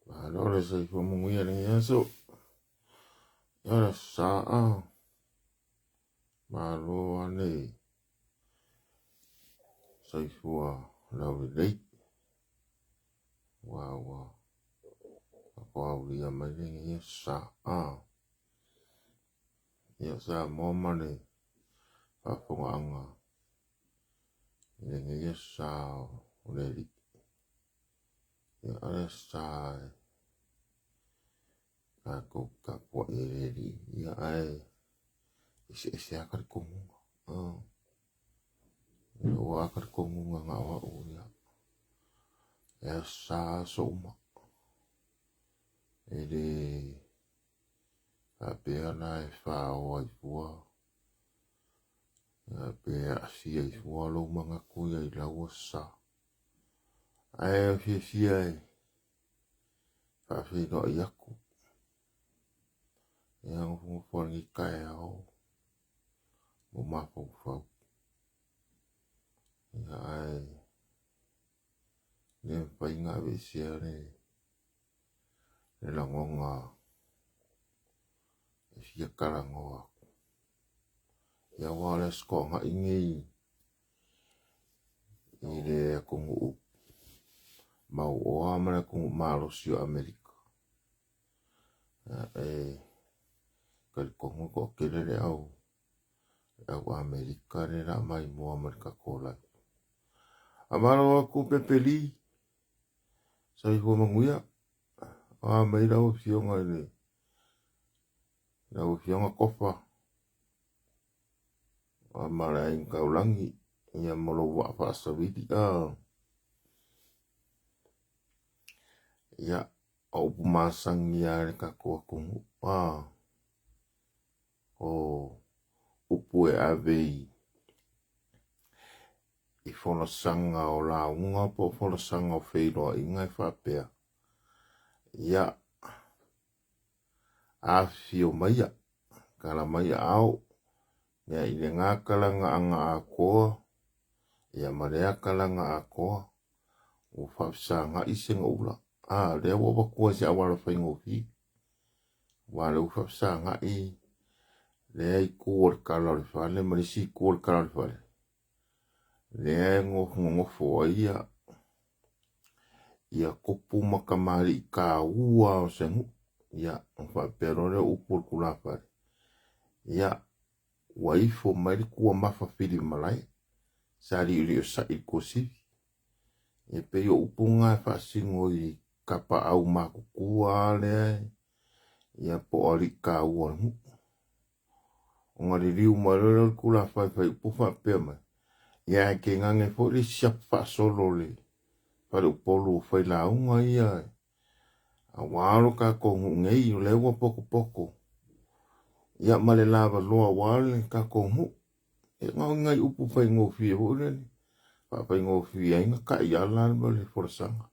Allora sei come yeso yara saa malo ane sai fua lau lei wa kwa uli amai ya saa ya sa mo mane pa anga nge ya sa uli ya ara sa ako kapwa iri ya ai isi akar kumunga wa akar kumunga ngawa uya ya sa soma iri apea na e whao ai fua apea asi ai fua lo manga kuia i lau sa ai fia e whawhino i aku e ang fungi kai au mo mapau fau ia ai ne whainga vesia ne langonga e fia karangoa ia wale skonga ingi i le kungu mau o amana kungu malo sio Amerika kari kongo ko kelele au Amerika le la mai mo Amerika kola amaro aku pepeli sai ho manguia mai lau fionga le lau fionga kofa amara in kaulangi ia molo wa fa savidi ia au pumasang ia le kako kungu o upue avei i fono sanga o la unga po fono sanga o feiro inga i whapea ia a fio maia kala maia au ia i le ngā kalanga anga a koa ia marea kalanga a koa o whapsanga i senga ula lea wawa kua si awara whaingofi wale u whapsanga i lea i kua kalari whale marisi kua kalari whale lea ngofo ia kupu makamari i ka ua o sengu ia whapero lea upur kula whale ia waifo mairi kua mafa whiri malai sari uri o sa i kosivi e peo upunga whasingo i kapa au maku kua lea ia po ori ka ua ngu o ngari riu marero kula whai upufa pia mai ia ke ngange fori siap whasolo le pare upolu whai launga ia a waro ka kongu ngei o lewa poko ia male lava loa wale ka kongu e ngau ngai upu whai ngofi e hore whai ngofi e inga ka i ala le forsanga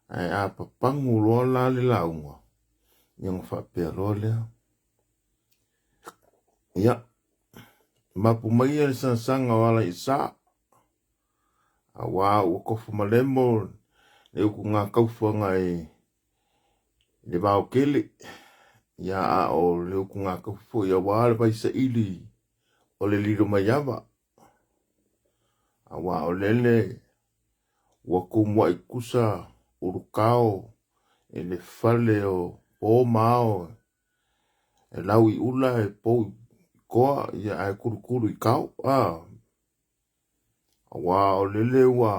ai a papangu loa la le launga yang whapea loa lea ia mapu mai e sanga wala i sa a wā ua kofu malemo le uku ngā kauwhanga le vāo kele ia a o le uku ngā kauwhu ia wā le paisa ili o le liro mai awa a wā o lele ua kumwa i kusa urukao e le fale o pō mao e lau i ula e pō koa ia ai kurukuru i kau wā o lele wā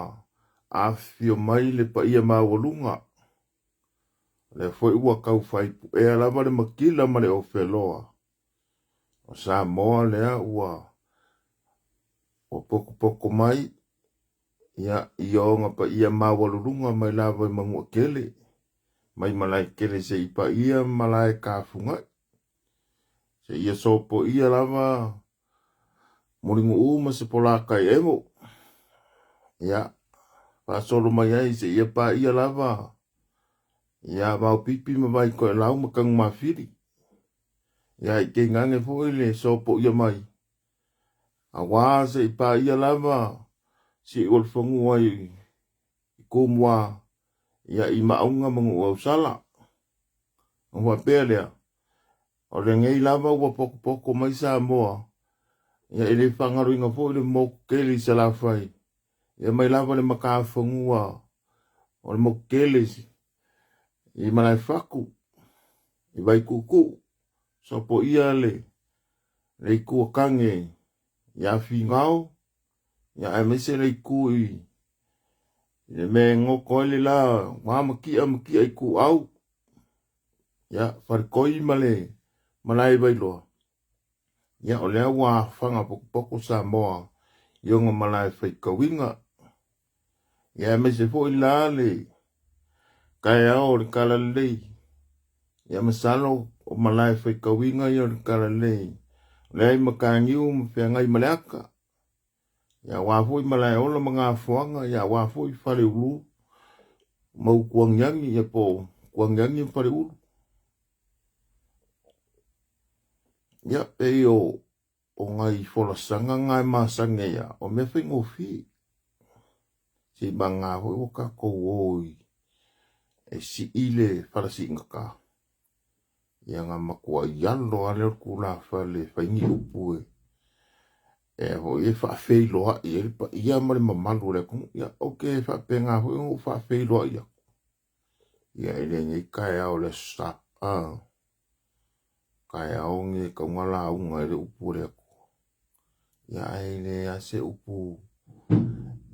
a fio mai le pa ia mawalunga le foi ua kau whaipu e alama le makila ma le o wheloa o sa moa lea ua o poko mai ia i onga pa ia mawalunga mai lava i mangua kele mai malai kele se ipa ia malai kafungai se ia sopo ia lava muringu uma se polakai emo ia pasolo mai ai se ia pa ia lava ia mau pipi ma vai ko lau makang mafiri ia i ke ngange foi le sopo ia mai a wā se i pa ia lava si ol fongu ai i kumwa ia I maunga mangu au sala o wa pelea o le ngei lava ua poko poko mai Samoa ia ele whangaru inga fo le mo keli sa la fai ia mai lava le makawhangua o le mo keli I malai whaku I vai kuku so po ia le kua kange ia whingau ia e mese le kui le me ngoko le la makia I ku au ia farkoi male malai vai loa ia o lea wa whanga poko Samoa ionga malai whaikawinga ia mese fo I la le kai au le kala lei ia masalo o malai whaikawinga I o le kala lei lei makangiu mwhiangai maleaka ia wafui malai ola mga fuanga ia wafui whare ulu mau kuangyangi ia po kuangyangi whare ulu ia pei o ngai wholasanga ngai masanga ia o me whingo whi si banga hui waka kou oi e si ile wharasi ngaka ia ngā makua ialo ale o kula whale whaingi upue e ho e whawhei loa I e pa ia mare mamalu le kong ia oke whawhenga hui o whawhei loa ia ele ngai kai au le sa kai au nge kaungala unga ele upu le aku ia ele ase upu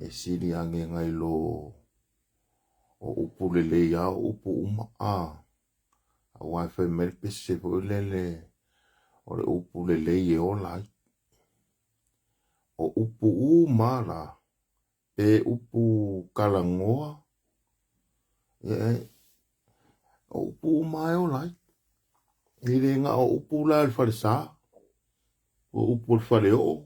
e siri ange ngai lo o upu le le ia upu uma a wifi merpe se po lele o le upu le le e o lai o upu uma la e upu kalangoa o upu uma e o lai ele nga o upu la le farisa o upu le fare o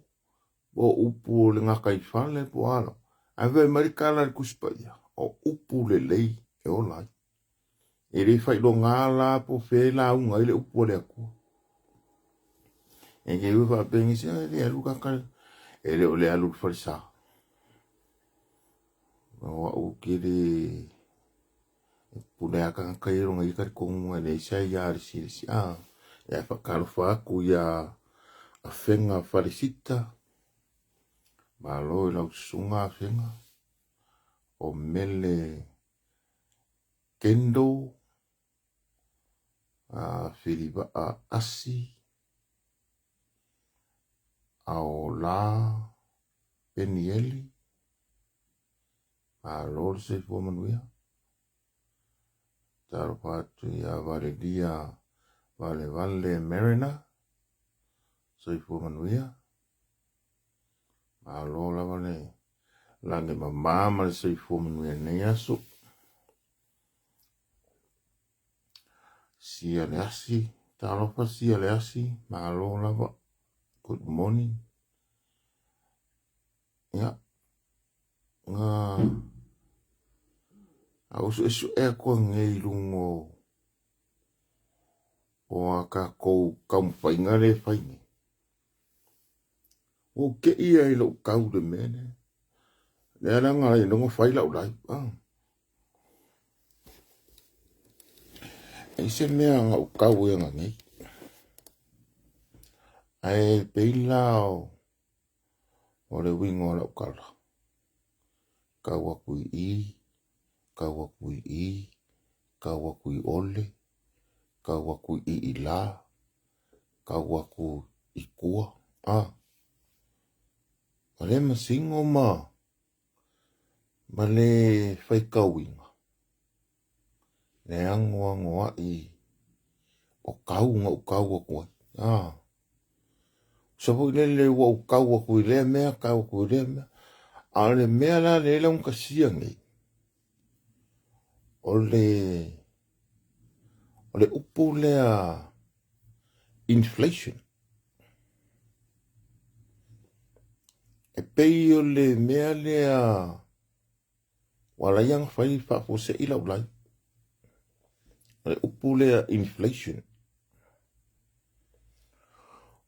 upu le nga kai fale po ala ave marikala le kuspaia o upu le lei e o lai ele fai lo ngala po fe la unga ele upu le aku e ke ufa pengi se ele alu kakal ele o le alu farisa o kiri pune aka kairo ngai kar konga le sai yar si ya fa kalfa ku ya afenga farisita malo la sunga afenga o mele kendo filiba asi aola penieli malo se fo manuia tarpatu ya valedia vale marina se fo manuia malo la vale lange mama se fo manuia neaso sia le asi talofa sia le asi malo lava good morning ya nga au su e ko ngei lungo o aka ko kampai le fai o ke ia I lo kau de mene le ala ngai no fai la ulai e se mea ngau kau e ngai ai peilao o le wingo la ukala kawakui kawakui ole kawakui ila kawaku ikua ale masingo ma le fai kawinga le angoa o kau ko so po le wa kau ko le mea kau ko le mea ale mea la le la un kasia ngai ole upu le inflation e pei ole mea le wala yang fai fa fo se ila ulai ole upu le inflation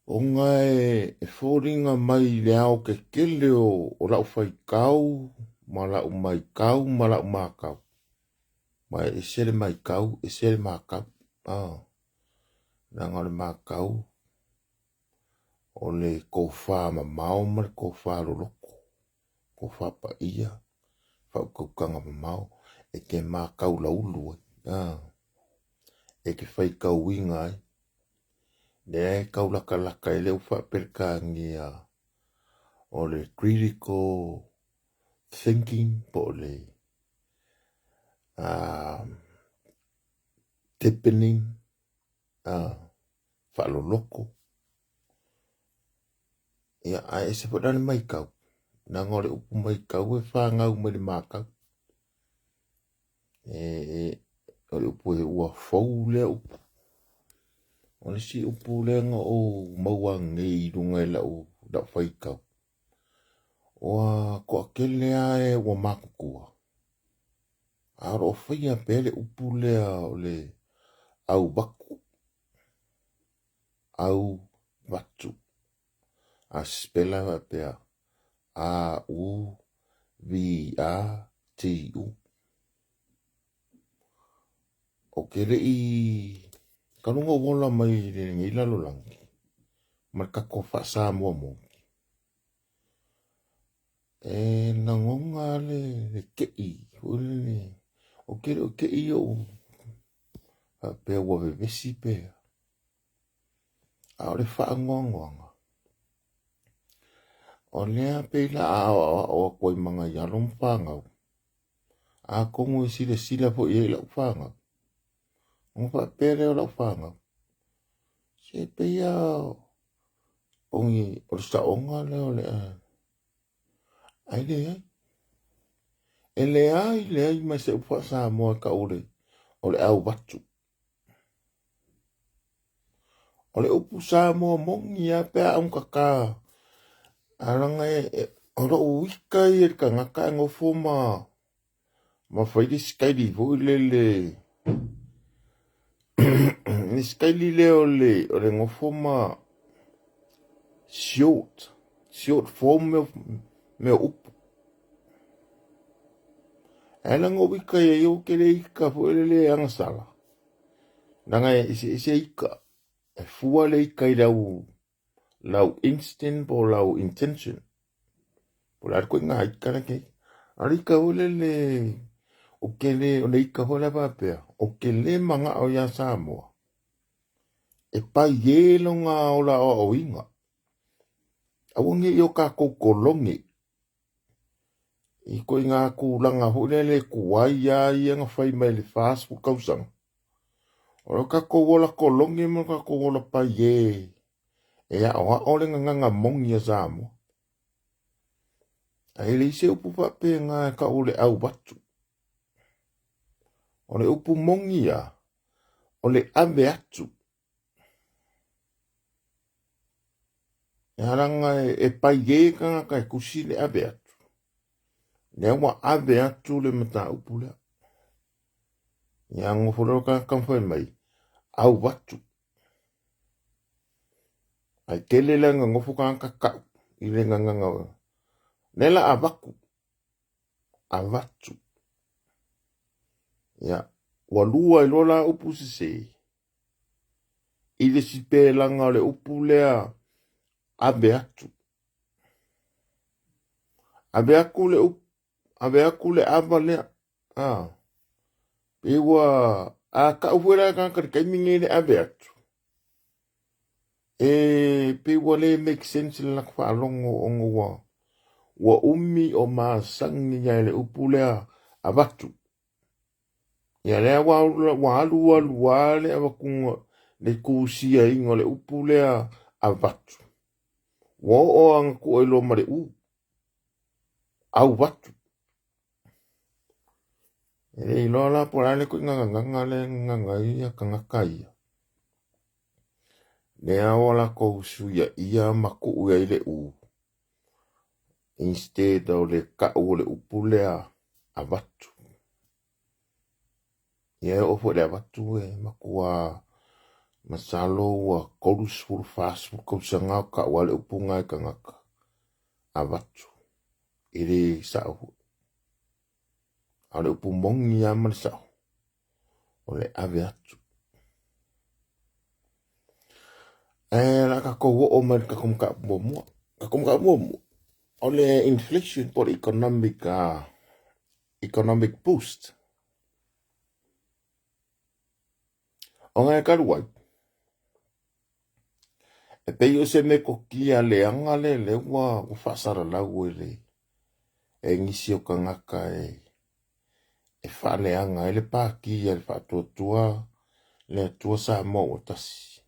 o ngai e fōringa mai le au ke kele o lau whai kau, ma lau mai kau, ma lau mā kau. mai e sele mai kau, e sele makau. Nanga le makau, o le kofā ma mau ma le kofā loloko, kofā pa ia, whaukukanga ma mau, e ke makau la ulu, e ke whai kau winga ai, le e kau laka laka e leo whapelka ngia, o le critical thinking, po le deepening, whaloloko, ia ai e se podane mai kau, na ngore upu mai kau e whangau mai le makau, o le upu e ua fau lea upu, o le si upu lea nga o mauang e irunga e lau da whai kau, oa ko akele ae ua makukua, aro o whaia pele upu lea o le au baku, au watu, a spela wa pea, a u vi a ti u, o kere i kanunga wola mai le ngila lo langi, marka ko whasa mua mo, e nangonga le kei, o kere o kei o, a pea ua vevesi pea, a o le whaangonga, o lea peila a koi manga yalom whangau, a kongo e sila po i e lau whangau, o wha pere o lau whangau, se pea ongi o le saonga leo le ai le ai, e le ai mai se upa sa moa ka o le au watu, o le upu sa moa mongi a pea ang kaka, aranga o lo uika i e ka ngaka ngofo ma whaide skaili vo le ni skaili leo o le ngofo ma short form me upu. Ela ngo wika e yo kere ika vo le angasala. Nanga ise ika. E fua le ika i lau instant po lau intention. Po la ko nga ika na ke. Arika vo le o kele o le ika vo la papea. O kele manga o ya Samoa. E pa yelo nga o la o inga. Awonge yo ka kokolongi. I ko ngā kūlanga hulele kuai ia nga whai mai le fast food kausanga. O ka kowola kolongi mo ka kowola pa ye. E a oa ole nga mongi a Samoa. A ele ise upu pape ngā ka ole au batu. O le upu mongi a. O le ave atu. E haranga e pai ye ka ngā kusi le ave atu. Nea wa ave atu le mata upu lea. Ia ngoforo ka kamwhai mai. Au watu. Ai tele la ngofo ka kakau. Ile nga. Nela avaku. Avatu. Ia. Walua ilola upu sise. Ile sipe langa le upu lea. Ave atu. Ave aku le ava lea. Ewa. A ka uwera ka karimingi le ave atu. Pe wale make sense le lakwa alongo ongo wa umi o maasangi ya le upulea avatu. Ya lea wa alu wale awakunga le kusia ingo le upulea avatu. Wa o ang ko elo mare au watu. Ele ilola porale ko nganga le ia kangakai. Nea wala ko suya ia maku ua ile instead o le ka o le upulea avatu. Ia o fo le avatu e makua masalo wa kolus full fast full kausanga ka wale upunga e kangaka. Avatu. Ile sao. Ale upumongi ya marisao. o le ave atu. La ka kou o mai ka kum ka mua. Ka kum ka mua. O le inflation por economic boost. O ngai ka ruai. E pei o se me ko kia le anga le ua whasara lau le. E ngisi o ka ngaka e whane anga le pāki e le whātua le tua sa mo o tasi.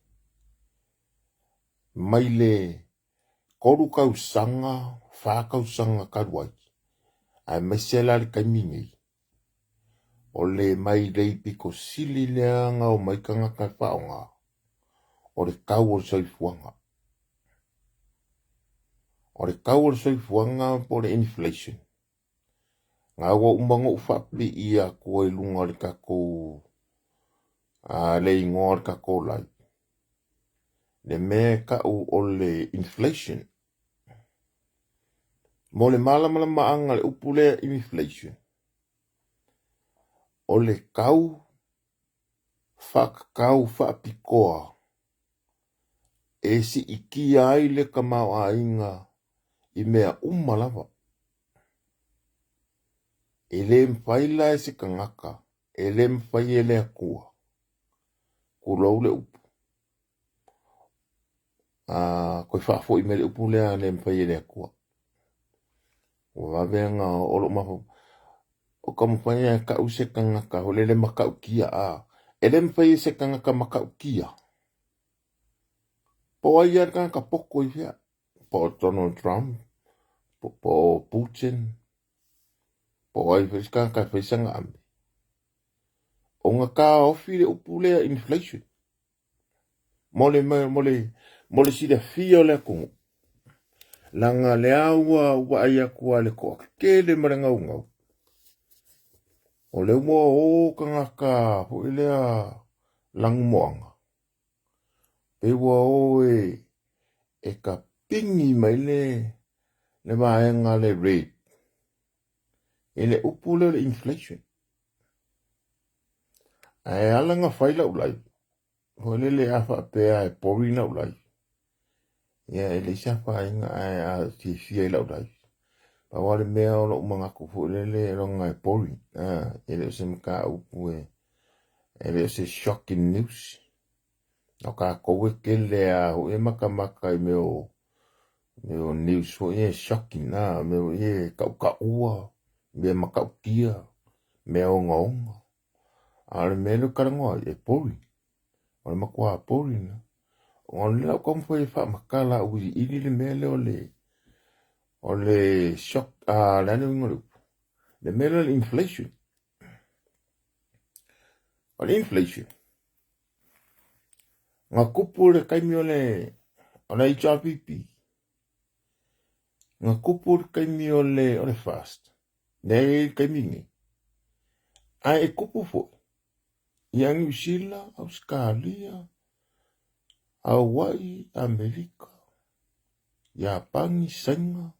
Mai le koru kausanga, whākausanga karuai. Ai mai se la le kaimingi. O le mai le piko sili le anga o mai ka ngaka whaonga. O le kau o le soifuanga. O le kau o le soifuanga po le inflation. Ngā ua umanga uwhapi ia kua i lunga le kako le ingoa le kako lai. Le mea kau o le inflation. Mo le malamala maanga le upule inflation. O le kau whapikoa. E si iki ai le kamau a inga i mea umalawa. E le mwhaila e se kangaka. E le mwhai e le akua. Kulau le upu. Koe whaafo i me le upu lea le mwhai e le akua. O wawenga o lo maho. O ka mwhai e ka use kangaka. O le makau kia a. E le mwhai e se kangaka makau kia. Po ai ar kangaka poko i fia. Po Donald Trump. Po Putin. Po ai kangaka whaisanga ame. O nga ka ofi le upu lea inflation. Mole si le fia le kongo. Langa le aua ua aia kua le koa kele maranga ungau. O le mua o kangaka ho ilea langu moanga. Pe ua o e ka pingi mai le maenga le rate. E le upu le inflation. Ai alanga whaila ulai. Ho le afa pea e pori na ulai. Ia e le siapa inga ai a fia ila ulai. Pa wale mea o lo umanga kufu le ronga e pori. E le se mka upu e le se shocking news. O ka kowe kele a ho e maka i meo news ho e shocking na meo e ka ua me maka ukia meo ngonga. Ale melo karangoa e pori. O le makua pori na. O le lau kampo e wha makala ui ili le mele o le shock le ane wingoru. Le mele le inflation. O le inflation. Nga kupu le kaimi o le HRPP. Nga kupu le kaimi o le fast. Ne kaimi nge. Ai e kupu fo. Ia New Zealand, Australia, Hawaii, Amerika, Japani, Senga,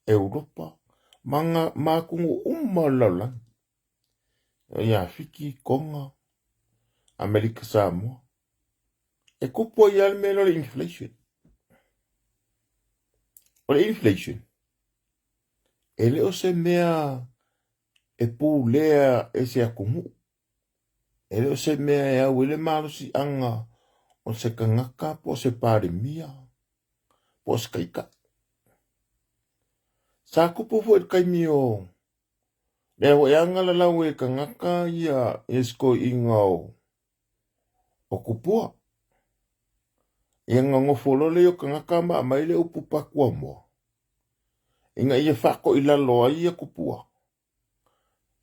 Europa, manga makungu umalala. Ia Fiki, Konga, Amerika Samoa. E kupo ia le melo le inflation. O le inflation. E le o se mea e pū lea e se akungu. E le o se mea e au ele marusi anga o se kangaka po se pāremia. Po se kaika. Sa kupo fo e kaimi o. Lea o e anga la lau e kangaka ia esko inga o kupua. Ia nga ngofolo le o kangaka ma maile upu pakua moa. Inga ia whako i laloa ia kupua.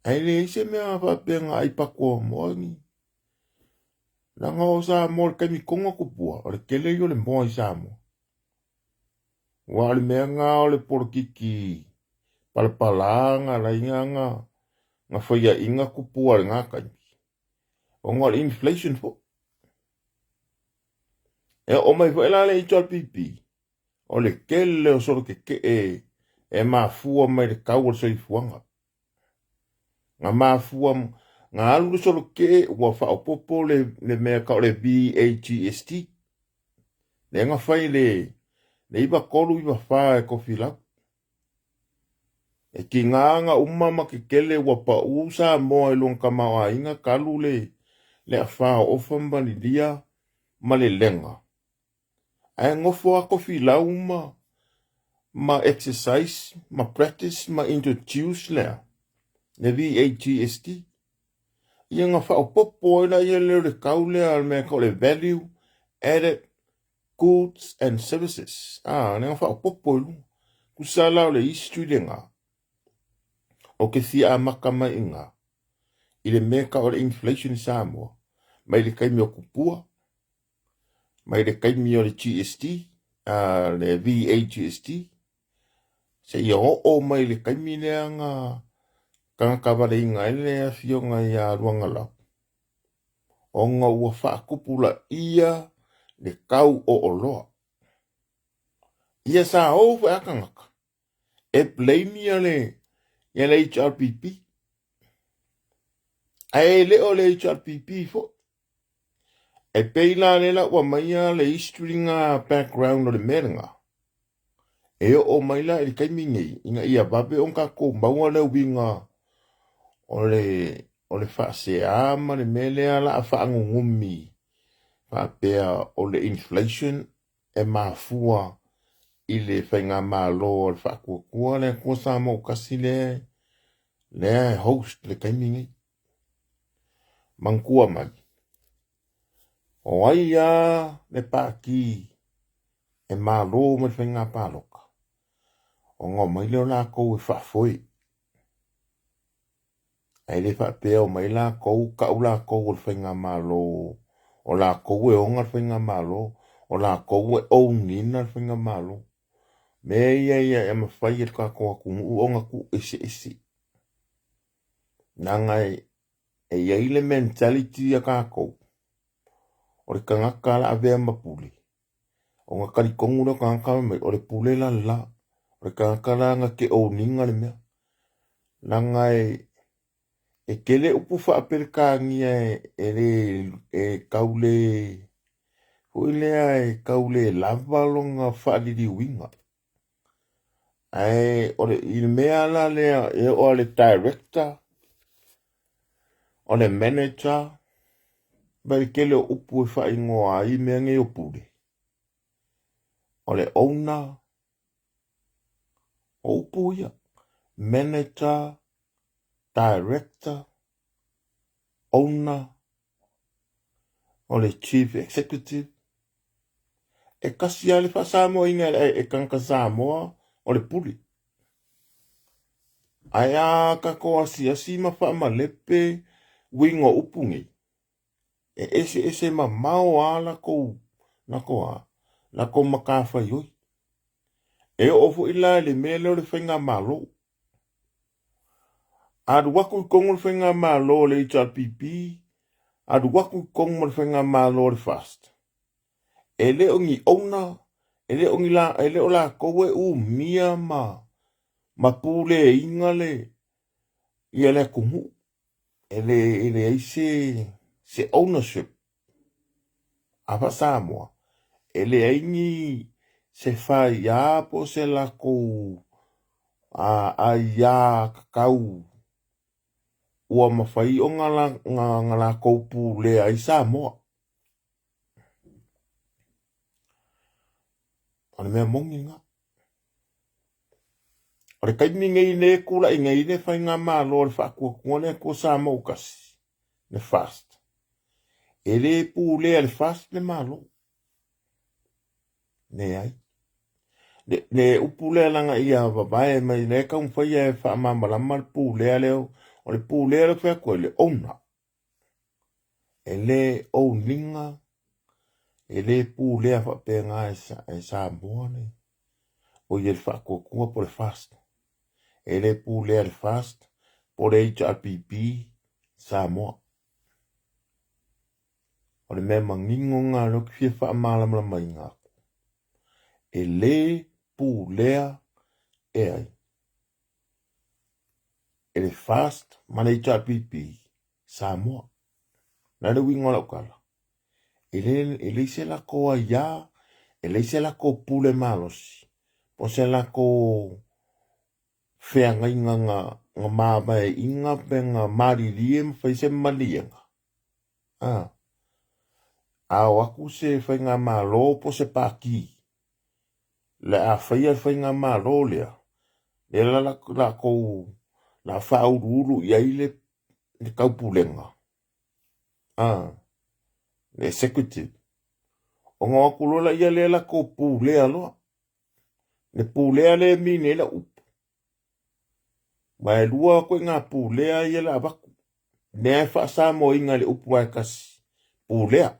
Aile ise mea whapenga ai pakua moa ni. Nanga o sa mo le kaimi konga kupua. O le kele i o le moa i sa moa. Wa le mea ngā o le porokiki. Palapalanga la inga nga whaia inga kupua le ngā kaimi. O ngā le inflation fo. E o mai whaela le HRPP. O le kele o soro ke e mafua mai le kau o le soifuanga. Nga mafua ngā alu solo ke ua whaopopo le mea ka o le VAGST. Le ngā whai le iwa kolu iwa wha e kofi lau. E ki nganga umama ke kele ua pa usa moa ilong ka mawa inga kalu le a wha o whambani dia ma le lenga. Ai ngofo a kofi lau ma exercise, ma practice, ma introduce lea. Le VAGST. Ia ngā whaopopo ina ia leo le kaulea mea ko le value added goods and services. Ne ngā whaopopo ilu. Kusala o le history le ngā. O ke thia a makama i ngā. I le mea ka o le inflation i Samoa. Mai le kaimi o kupua. Mai le kaimi o le GST. Le VAGST. Se ia o mai le kaimi lea ngā. Kanga kawale inga ele a fionga i a ruanga lau. O ngā ua whaakupula ia le kau o oloa. Ia sa hou whaakangaka. E blame ia le HRPP. E leo le HRPP fo. E peila lela ua maia le history ngā background o le merenga. E o maila e le kaimingei. Inga ia babe onka ko maua le winga. O le whaasea ma le melea la a whaangungumi. Whaapea o le inflation e mafua i le whainga malo o le whaakuakua le kua sa mo kasi le host le kaimingi. Mangkua mai. O aia le pāki e malo ma le whainga pāloka. O ngā mai leo la kou e whaafoi. Ai le whaapea o mai la kou ka ula kou o le whainga malo. O la kou e onga le whainga malo. O la kou e ounina le whainga malo. Me ia e mawhai e kako aku onga ku ese. Nangai e iaile mentality a kako. O le kangaka la avea mapule. O nga karikongu na kangaka mai. O le pule la la. O le kangaka la nga ke ouninga le mea. Nangai e kele upu whaaperkangia e kaule. Huilea e kaule lavalonga whaaliri winga. Ai, o le mea la lea, o le director, o le manager, bai kele upu e wha ingoa i mea nge upure. O le owner, o upu ia, manager, director, owner, o le chief executive, e kasi ale wha Samoa inga e kanka Samoa, o le puli. Aia kako asi ma wha ma lepe wingo upungi. E ese ma mau ala kou na kou makafa yoi. E ofu ila le mele o le whainga malo. Adu waku kongo le whainga malo le HRPP. Adu waku kongo le whainga malo le fast. E le ongi ona. E le ongi la, e le o la kowe mia ma pule ingale. Ia le kumu. Ele aise se ownership. Apa Samoa. Ele aingi se whai ia po se lako a ia kakau. Ua mawhai o ngā lako pule ai Samoa. Ane mea mongi ngā. Ore kaimi ngai ne kula i ngai ne whai ngā mālo le whaakua ne ko Samoa ukasi. Le fast. Ele pule le fast le mālo. Ne ai. Le upule langa ia wabae mai ne ka umwhai e wha mamalama le pule leo. O le pule le whaakua le ona. Ele owninga. Ele pule a whapenga e Samoa ne. O ye le whaakua po le fast. Ele pule le fast. Po le HRPP Samoa. O le mea mangingo ngā roki fia wha malama mai ngā. E le pulea e ai. E le fast ma le HRPP. Samoa. Na le wingo la ukala. Ele se la ko ya, ele se la ko pule malosi. O se la ko fea nga mama e inga pe nga maririe mfai se malienga. A waku se fai nga malo po se paki. Le a fai nga malo lea. Le la ko la faururu ia ile le kaupulenga. Le executive. O ngā kulola ia le la ko pulea loa. Le pulea le mine la upu. Mai lua koe ngā pulea ia la waku. Nea e wha sa mo inga le upu ai kasi. Pulea.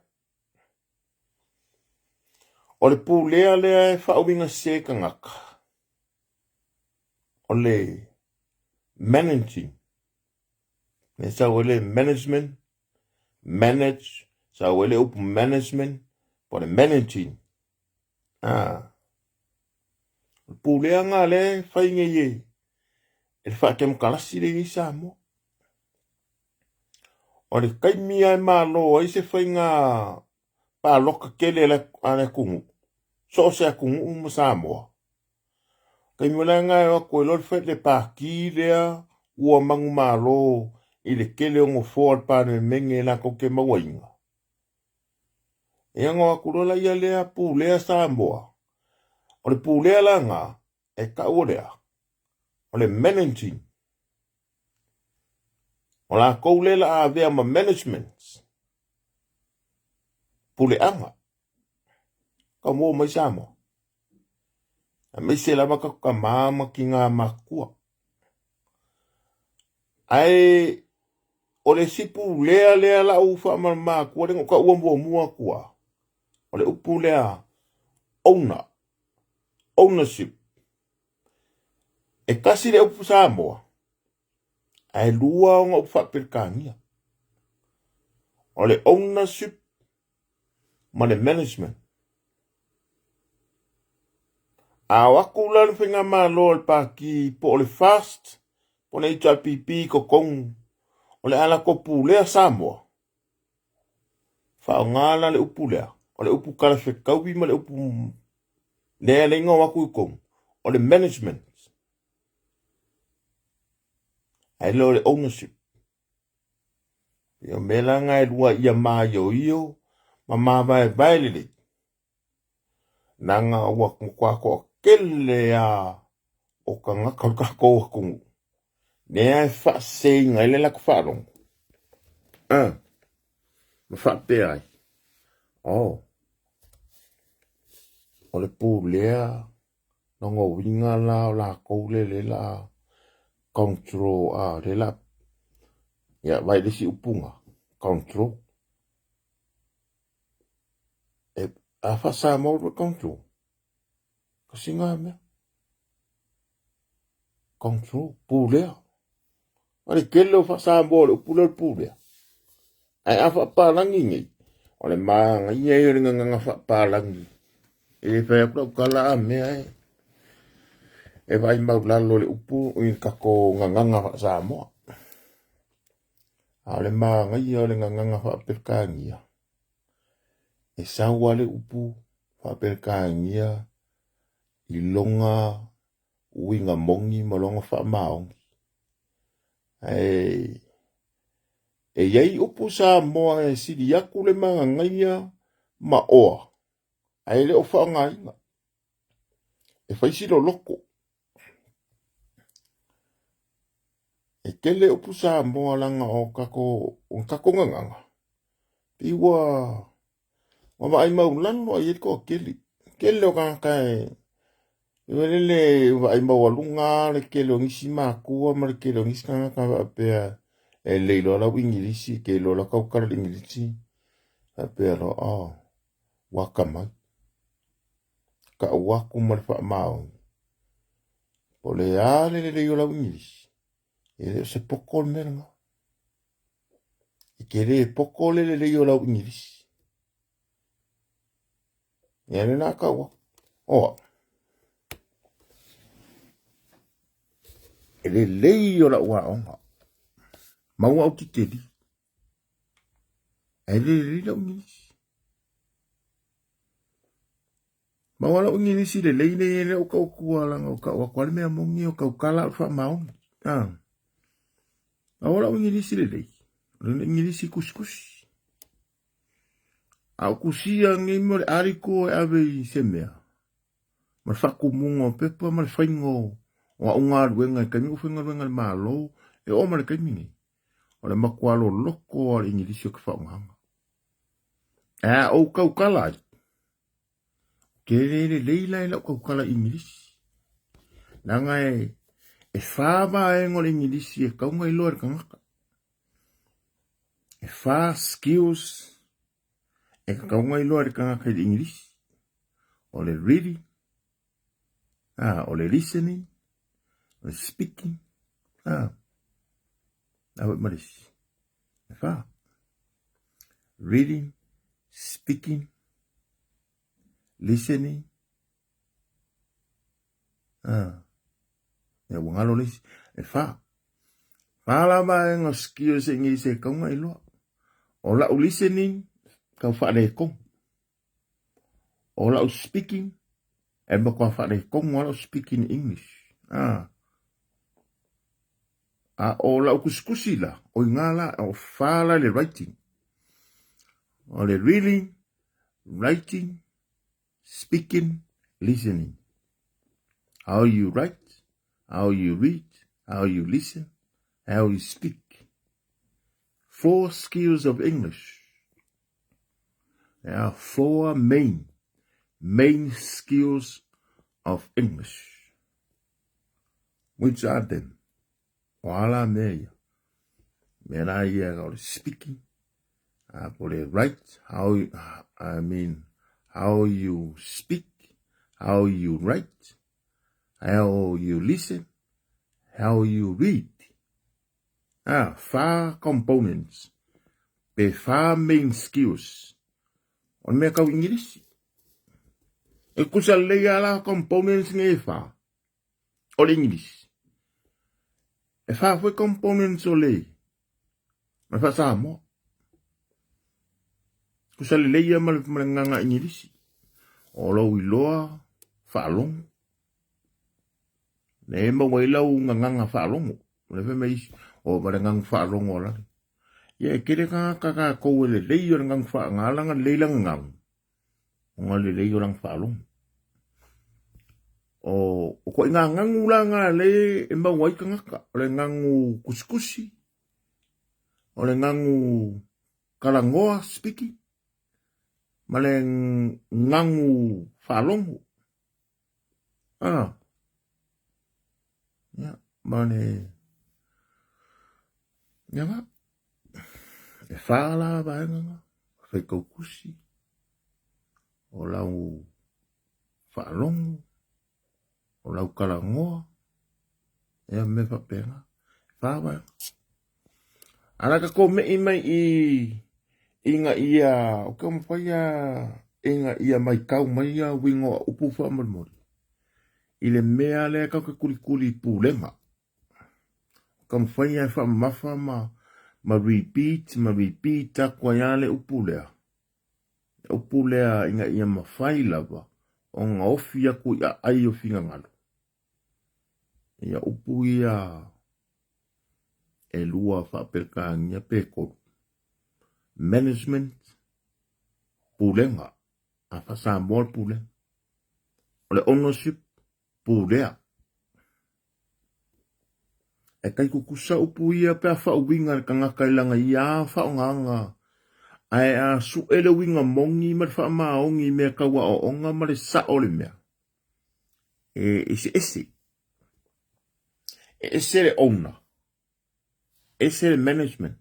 O le pulea lea e wha uinga se ka ngaka. O le managing. Ne sa wale management. Manage. Sa wale upu management. Po le managing. Pulea ngā le whainga ye. E wha kem kalasi le isa mo. O le kaimia e malo ai se whainga pa loka kele ane kungu. So se a kungu umu Samoa. Kaimia ngā e wako e lor whae le pāki lea ua mangu malo i le kele o ngofoa pāne menge la ko ke mawainga. E anga wako rola ia lea pulea Samoa. O le pulea la ngā e ka uolea. O le managing. O la koulela a vea ma management. Pule anga. Ka mo mai Samoa. A me se lama ka mama ki ngā makua. Ai o le sipu lea la ufa ma makua rengo ka ua mua kua. O le upu lea ownership. E kasi le upu Samoa. Ai lua o ngā upa whapirkangia. O le ownership ma le management. A waku lanu whinga maa loa pa ki po le fast, po le HRPP ko kong, o le ala ko pulea Samoa. Whao ngāla le upu lea, o le upu kala whekauwi ma le upu lea le inga waku kong, o le management. Ai leo le ownership. Ia mela ngai lua ia maa yo, ma vai lele. Nanga waku kwa ko kele a o ka ngaka kako kungu. Nea e wha se ngai le lako wharong. Ma wha pe ai. O le pū lea nongo winga la koule le la control le la ya vai le si upunga control. E a wha sa mauru control. Kasi ngā mea. Control, pū lea. Ane kele o wha sa mauru upula pū lea. Ai a wha pālangi ngai. O le maanga ia i ringa nganga wha pālangi. E whai apura ukala a mea e. E vai mau lalo le upu o i kako nganga wha sa moa. A le maanga ia o le nganga wha perkangia. E sawa le upu wha perkangia i longa uinga mongi ma longa wha maongi. E iei upu sa moa e siri aku le maanga ia ma oa. Ai le o wha ngainga. E whaisi lo loko. E kele upu sa moa langa o kako nganganga. Piwa mama ai mau lano ai e ko kele. Kele o kankai. Iwelele ai mau alunga le kele o ngisi makua ma le kele o ngisi kanga apea. E leilo la ingilisi ke lo la kaukara ingilisi. Apea lo wakamai. Ka waku ma le wha mao. Po le ale le la ingilisi. E se poko le meranga. I kere poko le la ingilisi. Ia le nā kaua. Oa. E le la ua onga. Maua au titeri. Ai le lau ingilisi. Ma wala ingilisi le le o ka okua langa o ka wakwale mea mongi o ka ukala o wha maongi. Ma wala ingilisi le ingilisi kuskusi. Au kusia ngi mo le ariko e ave I se mea. Ma whaku mungo pepa ma le whaingo o unga ruenga I kamingo whainga ruenga le malo e o ma le kaimingi. O le makualo loko o le ingilisi o ka whaunganga. O ka ukala ai. Kere le leila e lau ka ukala ingilisi. Nanga e whāwa e ngol ingilisi e kaunga I loa re kangaka. E whā skills e kaunga I loa re kangaka I ingilisi. O le reading. O le listening. O le speaking. Awe marisi. E whā. Reading. Speaking. Listening. E wangalo lisi. E whā. Pālama e ngā skills e ingilisi e kaunga I loa. O lau listening. Kau whaare kong. O lau speaking. E makua whaare kong o lau speaking English. O lau kuskusi la. O ingala. O whala le writing. O le reading. Writing. Speaking. Listening. How you write. How you read. How you listen. How you speak. 4 skills of English. There are 4 main skills of English. Which are them? Wala mea. Mera ia o le speaking. Po le write. How you speak. How you write. How you listen. How you read. 5 components. The 5 main skills. O mea kau ingilisi. E kusa leia la components nge 5. O le ingilisi. E 5 fwe components o le. Ma fa sa mo. Kusa leia ma nganga ingilisi. O lo iloa whaalong. Ne ma wailau nganga whaalongo. Le fe me isi. O ma ngang whaalongo o lari. Ia kere kaka koe le leio ngang whaangalanga leilang ngang. Nga le leio lang whaalong. O ko inga ngangu langa le emba wai kangaka. O le ngangu kuskusi. O le ngangu kalangoa speaking. Ma le ngangu whaalongo. Ya, ma le. Ya ma. E whaala vaenga. Whaikau kusi. O lau whaalongo. O lau kalangoa. Ea me whapenga. Whawa. Anaka ko mei mai inga ia. O ka mwhaia inga ia mai kau mai ia wingo upu whamarmori. Ile mea lea kau ka kuri pūlenga. O ka mwhaia whamamafa ma repeat takwa yale upulea. Upulea inga ia mawhai lava. O ngā ofi aku ia ai o whinga ngalo. Ia upu ia e lua whaperkangia peko. Management pulenga. A whasa mol pulenga. O le ownership pulea. E kai kukusa upu ia pia whauwinga ka ngakailanga ia whaunganga. Ai a su ele winga mongi ma wha maongi mea kaua o onga ma le sa ole mea. Ese le owner. Ese le management.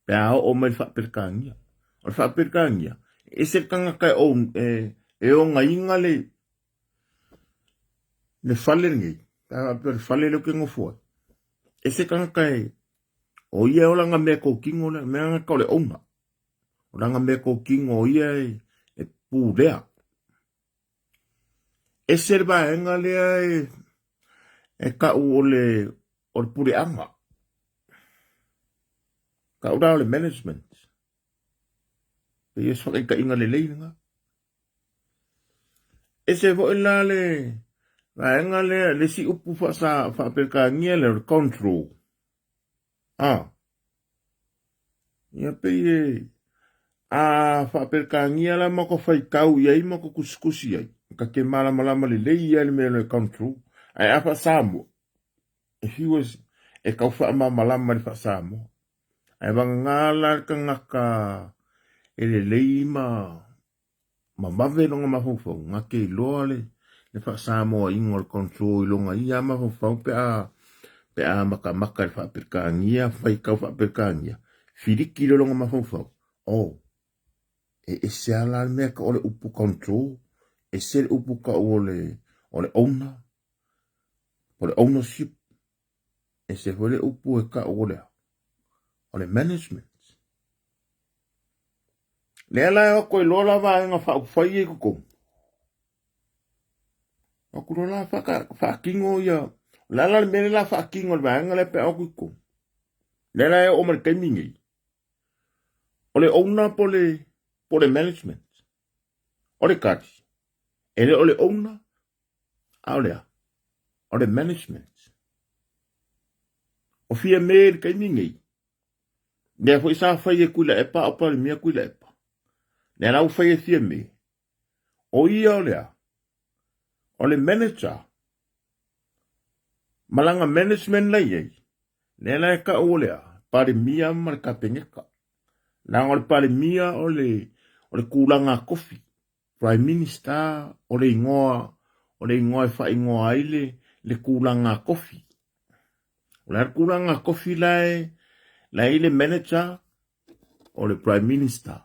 Pea o me wha perkangia. O le wha perkangia. Ese le kanga kai own e onga inga le whale ngi. Le whale le kengo fua. Ese kanga kai o ia o langa mea ko kingo le mea nga kau le owner. O langa mea ko kingo o ia e pūrea. Ese le vaenga lea e ka o le pureanga. Ka ura o le management. pe yes whaka inga le nga. E se vo ila le, vaenga le si upu fa peka ngia le control. Ia pe fa peka ngia la mako fai kau ia ima ko kuskusi ai. Ka ke malama le ia le me le control. Ai afa Samu. If he was, e kau fa malama le fa Samu. Ai wanga ngala ka ngaka ele leima ma mave longa mafufo ngake loa le fa Samu ingol control longa ia mafufo pe a maka le fa perkangia fai kau fa perkangia firiki longa mafufo e se ala me ka ole upu control e se upu ka ole ownership e se ole upu e ka ole management. Lela e koe lola vaenga whaukufai e kuko. O kurola whaakingo ia. Lala le mele la whaakingo le vaenga le pe au kuko. Lela e omar keimingi. Ole owner po le management. Ole kati. Ele ole owner. Aolea. Ole management. O fia mele keimingi. Nea fo isa whai e kuila epa opa le mia kuila epa. Nea lau whai e fia me. O ia olea. Ole manager. Malanga management lai ei. Nela e ka olea. Pare mia mar ka pengeka. Nang ole pare mia ole kulanga kofi. Prime Minister ole ingoa e wha ingoa aile le kulanga kofi. Ole kulanga kofi lai le manager ole Prime Minister.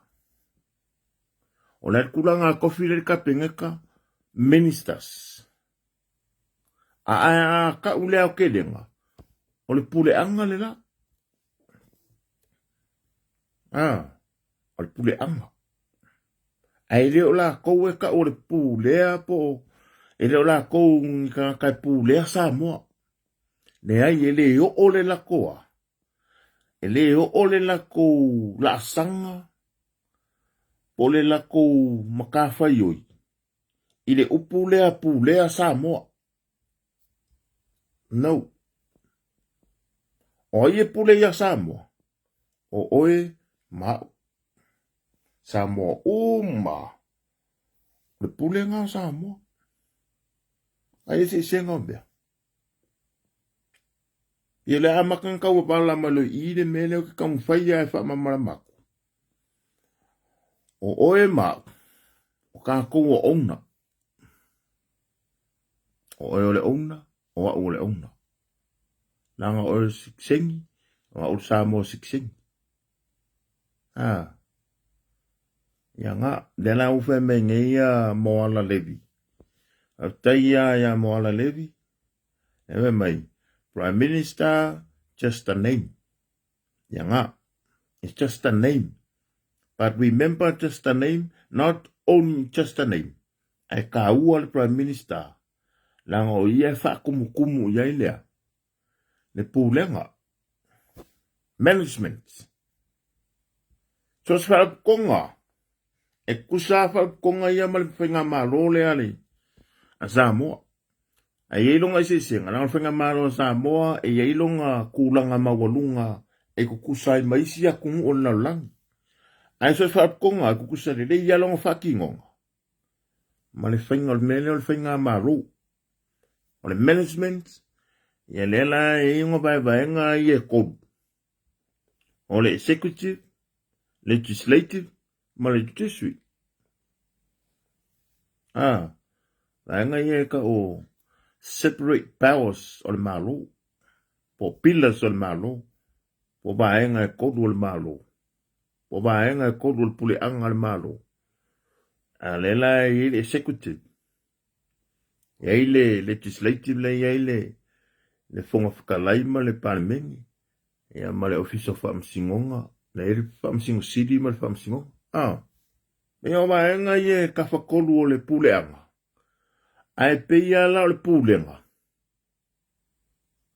Ole kulanga kofi le ka pengeka ministers. Ka ulea o kedenga. Ole pule anga le la. Ole pule anga. Ai leo la kou e ka ole pulea po. E leo la kou ka pulea sa moa. Ne ai e leo ole la koa. E leo ole la kou la sanga. Ole la kou makafa yoi. Ile pulea sa moa. No. Oye pule ya Samoa. O oe ma. Samoa uma. Le pule nga Samoa. Aye se ngombe. Ile amakan ka wala malo ide mele o ka mfaya fa mamara mako. O oe ma. O ka ko ona. O oe ole ona. O a ole ona. Langa ole siksengi. O ole Samoa siksengi. Ya nga, dela ufe mengeia Moala Levy. Taia ya Moala Levy. Ewe mai, Prime Minister, just a name. Ya nga, it's just a name. But remember just a name, not only just a name. Ai ka ua le Prime Minister. Langa o ia whakumukumu ia ilea. Le pūlenga. Management. So sa konga. E kusa konga ia mal whenga malo le ale. A Samoa. A yeilonga ise senga. Nang whenga malo Samoa. E yeilonga kulanga mawalunga. E kukusa i maisi a kungu o na lang. A so sa konga. Kukusa le yalonga whakingonga. Ma le whenga o mele o le whenga malo. O le management. Ia lela e ingo vaenga i e kodu. O le executive. Legislative. Ma le judiciary. Vaenga i e ka o separate powers o le malo. Po pillars o le malo. Po vaenga e kodu o le malo. Po vaenga e kodu o le pule anga le malo. A lela i le executive. Ia le legislative le ia le fonga whakalaima le parlemengi. Ia ma le official whamsingonga. Le whamsingo city ma le whamsingonga. Ia vaenga i e ka whakolu o le pule anga. Ai peia la o le pūlenga.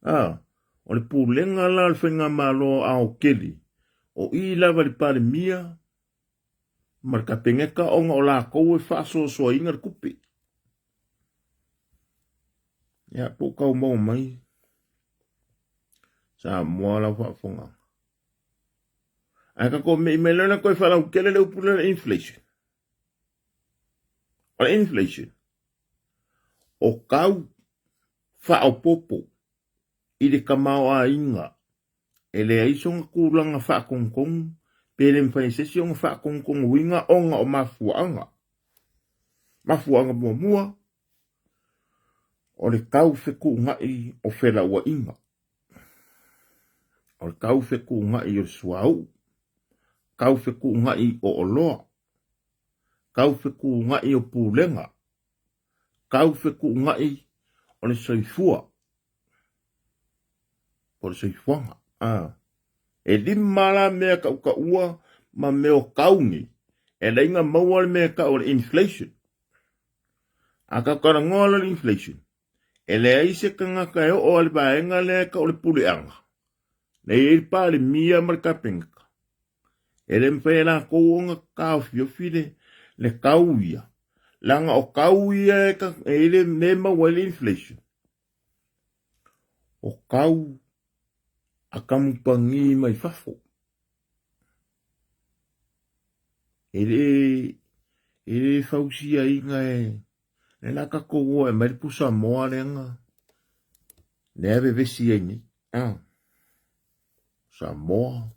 O le pūlenga la le whenga malo a o keli. O i lava le pare mia. Marka pengeka onga o la kou e whaaso so ingar kupi. Ia po kau mau mai. Sa mua la whaafonga. Ai ka ko me lena koe whalau kele leu pula inflation. O inflation. O kau whaau popo. I le kamau a inga. E le aisonga kulanga whaakongkong. Pele mwhaisesi onga whaakongkong winga onga o mafuanga. Mafuanga mua mua. O le kau wheku ngai o whela ua inga. O le kau wheku ngai o suau. Kau wheku ngai o oloa. Kau wheku ngai o pūlenga. Kau wheku ngai o le soifua. O le soifuanga. E limala mea kau ka ua ma meo kaungi. E lainga maua le mea ka o le inflation. A ka kara ngola le inflation. E le aise ka ngaka e o ale baenga le ka o le puleanga. Ne e pa le mia marka penga. E le mwhela kouonga kao fiofile le kauia. Langa o kauia e ka e le nema wa le inflation. O kau a kamupangi mai fafo. E le fausia inga e la ka koua e mai pusa moa lenga. Ne ave vesi e ni. Samoa.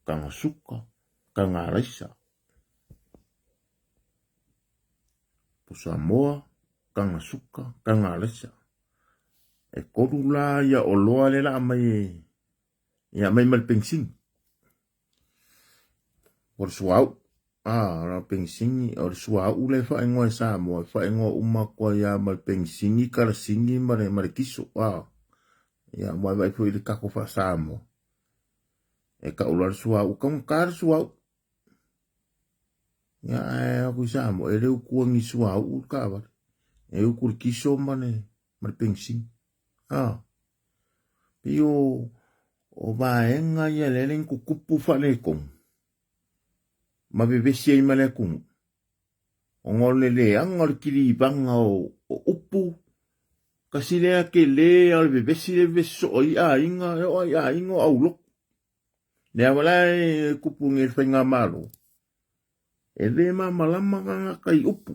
Kanga suka. Kanga raisa. Pusa moa. Kanga suka. Kanga raisa. E korula ia o loa le la mai. Ia mai mal pensing. Por suau. La pensingi. Or suau le fa ingo e Samoa. Fa ingo umakwa ia mal pensingi. Kara singi mare kiso. Ia mai vai fu ili kako fa Samoa. E ka ular suau. Kong kar suau. Ia e aku Samoa. E leu kuangi suau kawa. E ukur kiso mane. Mal pensingi. Pio o vaenga ia leleng kukupu fale kong. Ma bebesi ai male kong. O ngole le angor kiri banga o upu. Kasi lea ke le al bebesi le beso o ia inga o ia inga au lok. Nea wala e kupu ngel whainga malo. E le ma malama kanga kai upu.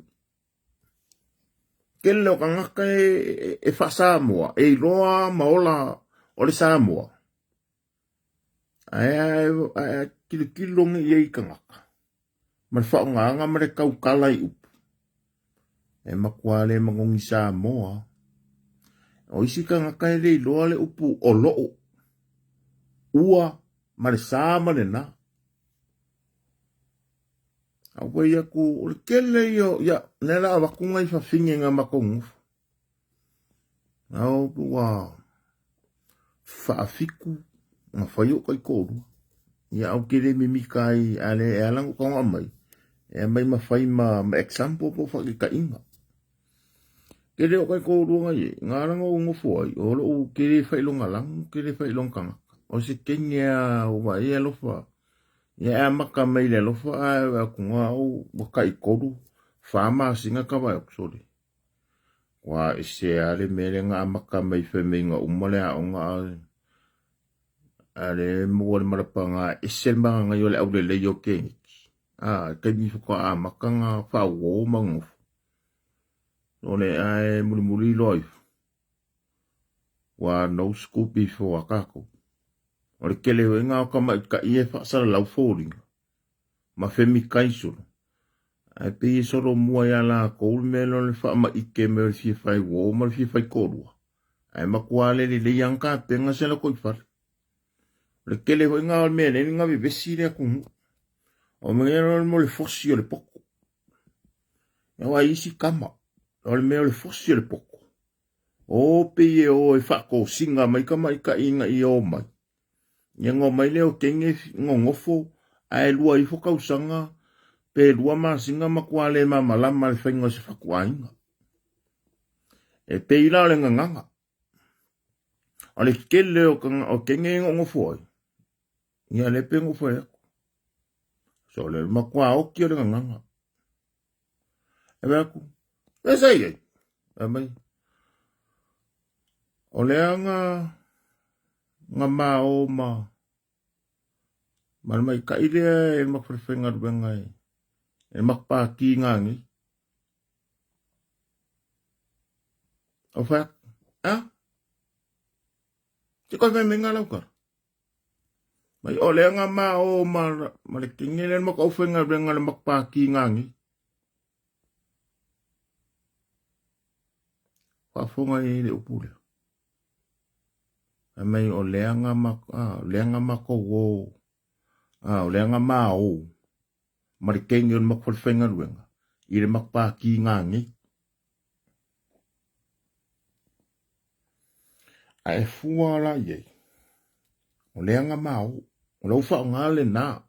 Kele o kanga kai e fa Samoa. E loa maola o le Samoa. Ai kilongi iei kangaka. Ma le whaonganga ma le kaukalai upu. E makuale mangongi Samoa. O isi kangaka e le loa le upu o loo. Ua ma le Sama le na. Awa ia ku o le kele io ia nela awakunga i whawhingenga makongufu. Au pua whaafiku nga whaio kai kōru. Ia au kere mimikai ale e alangu kaunga mai. E mai mawhai ma example po whaki ka inga. Kere o kai kōru nga ye. Ngā ranga o ngofu ai. O lo u kere whailonga lang. Kere whailonga kanga. O se kenya o wa e alofa. Ia maka mai le alofa a kunga au wakai kōru. Whama singa kawa e oksori. Wa ese ale mere ngā maka mai wheme inga umale a onga ale. Ale mua le marapanga esel mga ngayon le au le leyo kengi. Kai mi whaka a maka ngā whawo mangofu. None ai muri loif. Wa no scoop i fo akako. O le kele we ngā kama i ka ie whaasara lau fōringa. Ma whemi kaisoro. Ai pe i soro mua ia la koul melo le wha ma ike me le fie whai wo ma le fie whai korua. Ai makuale le anka penga sela koi whare. Le kele hoi ngā mea nene ngā vi vesi rea kungu. O mea mo le fosi o le poko. E wa isi kama. O le mea le fosi o le poko. O pe e o e whako singa mai ka inga i o mai. Ia ngō mai leo kenge ngofo. Ai lua i whakausanga. Pe lua ma singa makuale ma malama le whainga se whakuainga. E pe ila le nganga. O le kele o kenge ngofo ai. Ia le pengo fwe. So le makua o ki o le nganga. E me aku. E sei e. E mai. O le anga nga mao ma. Mana mai ka ile e makwhewhenga ruenga e. E makpa ki ngangi. O whak. Ha? Te koe me menga laukar. Mai o le anga mao ma le kingene makwhewhenga ruenga le makpa ki ngangi. Whafonga e le upule. E mai o leanga mako wo. O leanga mao. Marikengi on makwhewhenga ruenga. I le makpa ki ngangi. A e fua la ye. O leanga mao. O lau whao ngā le nā.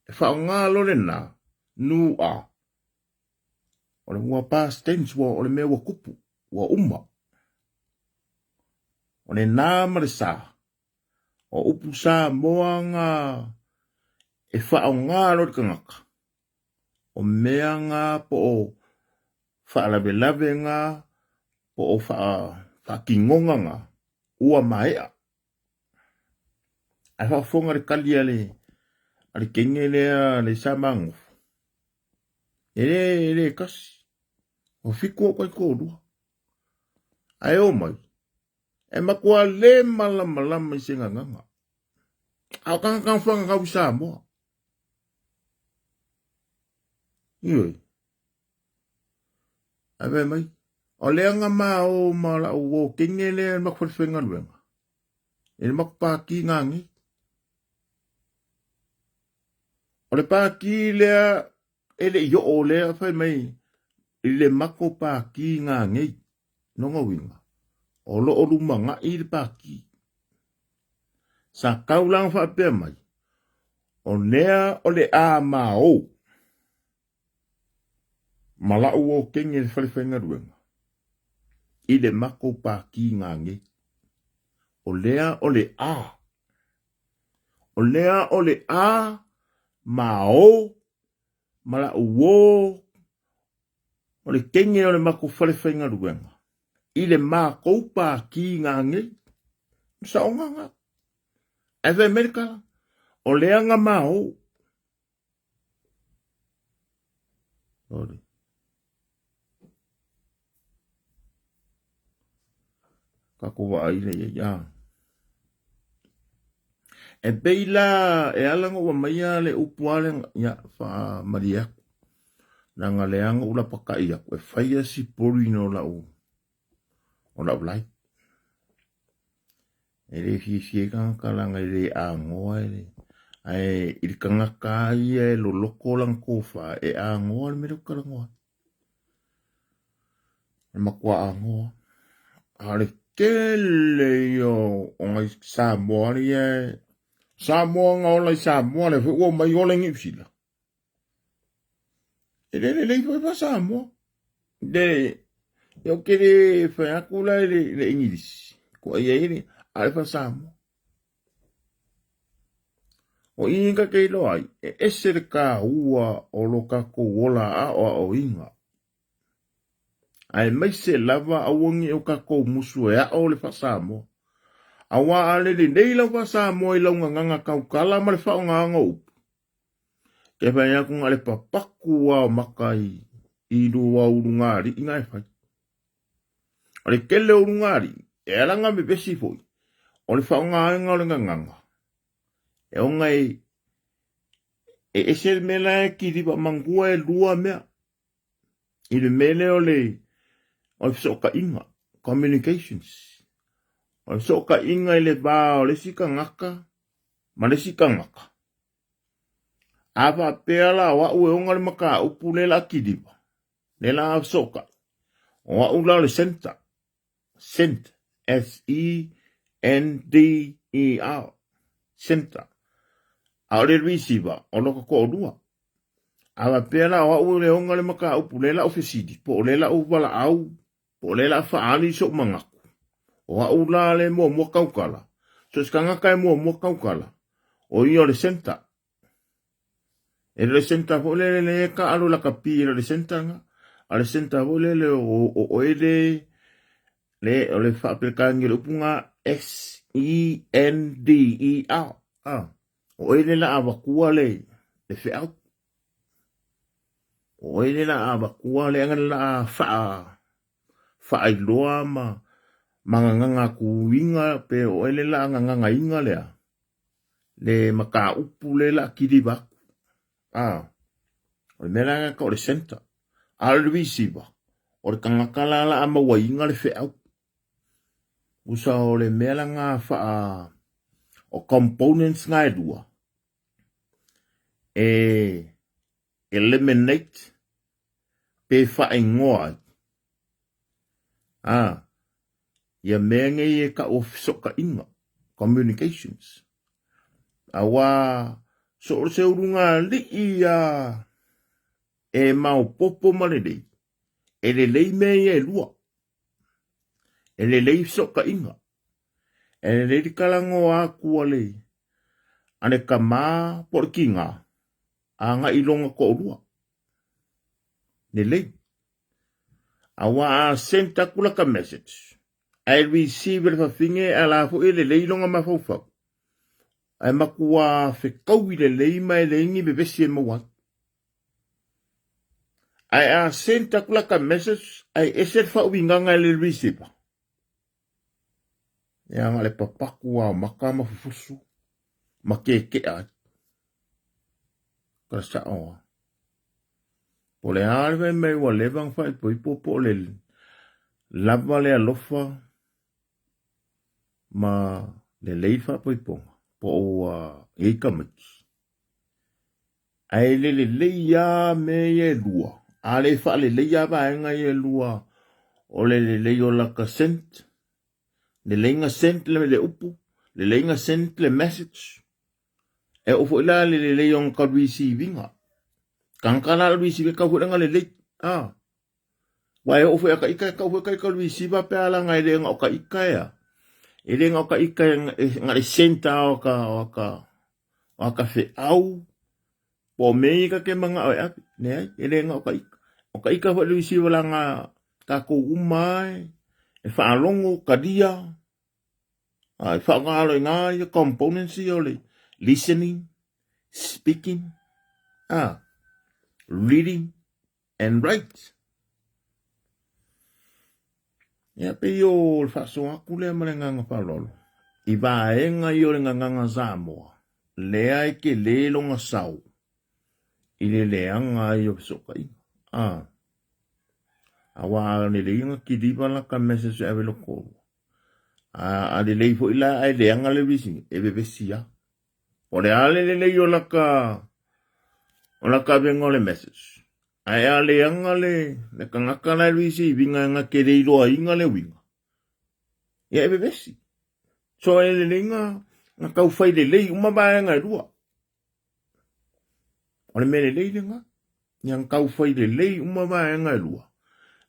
E whao ngā lo le nā. Nu a. O le mua past tense wa o le mea wa kupu. Wa umma. O le nā ma le sā. O upu sā moa ngā. E whao ngā lo le kangaka. O mea ngā po o whaalawe lawe ngā. Po o whaakingonga ngā. Ua maea. Ai whaafonga le kalia le. Ali kenge le samangu. Ele kasi. O fiku o kai kōrua. Ai o mai. E makua le malama i senga nganga. Au kanga whanga kau sa moa. Ioi. Ai mai. O leanga mao ma la o kenge le makwhewhenga ruenga. E makpaki ngangi. O le paki lea ele yo o lea whai mai. Ile mako paki ngangi. Nonga winga. O lo o lumanga i le paki. Sa kaulang whapea mai. O nea o le a mao. Malau o kenge le whaliwhenga ruenga. I le mako paki ngangi. O lea o le a. O lea o le a mao. Malau o. O le kenge o le mako whaliwhenga ruenga. I le mako paki ngangi. Sa o nganga. Ewe Amerika. O leanga mao. Ori. Kako wa aile ya. E beila e alanga wa maya le upuale ya fa maria. Nanga leanga ula pakai ya. E faya si pori no la u. O la ulai. E le fie kalanga le a ngoa e le. Ai irikanga kai e lo loko lang kofa e a ngoa le mero karangoa. E makua a ngoa. Ale kele yo o ngai Samoa ni e. Samoa nga o lai Samoa le o mai o le ngipsila. E le fai pa Samoa. De yo kere fai akula le English. Ko e e ni ale fa Samoa. O inga kei lo ai, e ese le ka ua o lo kako wola a o inga. Ai mai se lava a wangi o kako musu e a o le fa Samoa. A wa ale le nei lau fa Samoa i lau nganga kaukala ma le fa o nganga upu. Ke fai aku nga le papaku wa o makai i rua urungari i ngai fai. O le kele urungari, e alanga me besi foi. O le fa o nganga o le nganga. E o ngai e ese mela e ki riba mangua e lua mea. I le mele o le soka inga, communications. O soka inga i le ba o le sika ngaka, ma le sika ngaka. Ava peala wa ue onga le maka upu le la ki riba. Le la soka. O wa ula le center. Center. S-E-N-D-E-R. Center. A le receiver, o loko ko orua. Awa pēla wa ue le onga le maka upu le la ofisidi, po le la uwala au, po le la faali so mangaku. O wa ula le mua kaukala. So skanga kai mua kaukala. o ia le senta. E le senta po le ka alo la kapi le senta nga. A le senta po le o ele o le whaapekangi le upunga SENDER. O ele la awakua le whiau. O ele la awakua le angan la whaailoa manganganga kuinga pe o ele la nganganga inga lea. Le maka upu le la kiriba. O le mera ka o le senta. A le receiver. O le kangakala la ama wainga le whiau. Usa o le mera nga o components ngai dua. Eliminate pe whaingoa. Ia menge e ka o soka inga. Communications. Awa so se urunga li ia e mau popo malelei. E le lei mei e lua. E le lei soka inga. E le lei kalango a kuale. Ane ka maa porkinga. Anga ilonga ko lua. Ne lei. Awa senta kula ka message. I receive le fafinge ala fu ele lei longa mafaufau. Ai makua whekau i le lei mai le ingi bebesi e mawat. Ai a senta kula ka message. Ai eset fa uinganga le receiver. Ia nga le papaku a makama fufusu. Makeke a. Kasa oa. Po le arve mei wa levang fai po ipopo le lava le alofa ma le leifa po iponga po eika miki. Ai le leia me e lua. A le fa le leia vaenga e lua o le leio la ka sent. Le leinga sent le upu. Le leinga sent le message. E ofo ila le leio ka receiving Kankana Luisi ka huranga le lei. Wai ofu ka ika ka hu ka Luisi ba pe ala ngai le nga ka ika ya. E le nga ka ika nga le senta o ka fe au. Po me ka ke manga o ne e le nga ka ika. O ka ika ho Luisi wala nga ka ko umai. E fa longo ka dia. Ai fa nga lo nga components yo le listening, speaking. Reading and write. Ya pe yo fa so akule malenga nga palolo. Iba enga yo nga Samoa. Le ai ke le longa sau. Ile le anga yo so kai. Awa ne le nga ki di bala ka message ave lo ko. Ale le fo ila ai le anga le visi e be sia. O le ale le yo la ka vengo le message. Ai ale angale le kangakala luisi vinga nga kere iloa inga le winga. Ia ebe besi. So ele lenga nga kau fai le lei umabaya nga rua. Ole mele lei lenga. Nga kau fai le lei umabaya nga rua.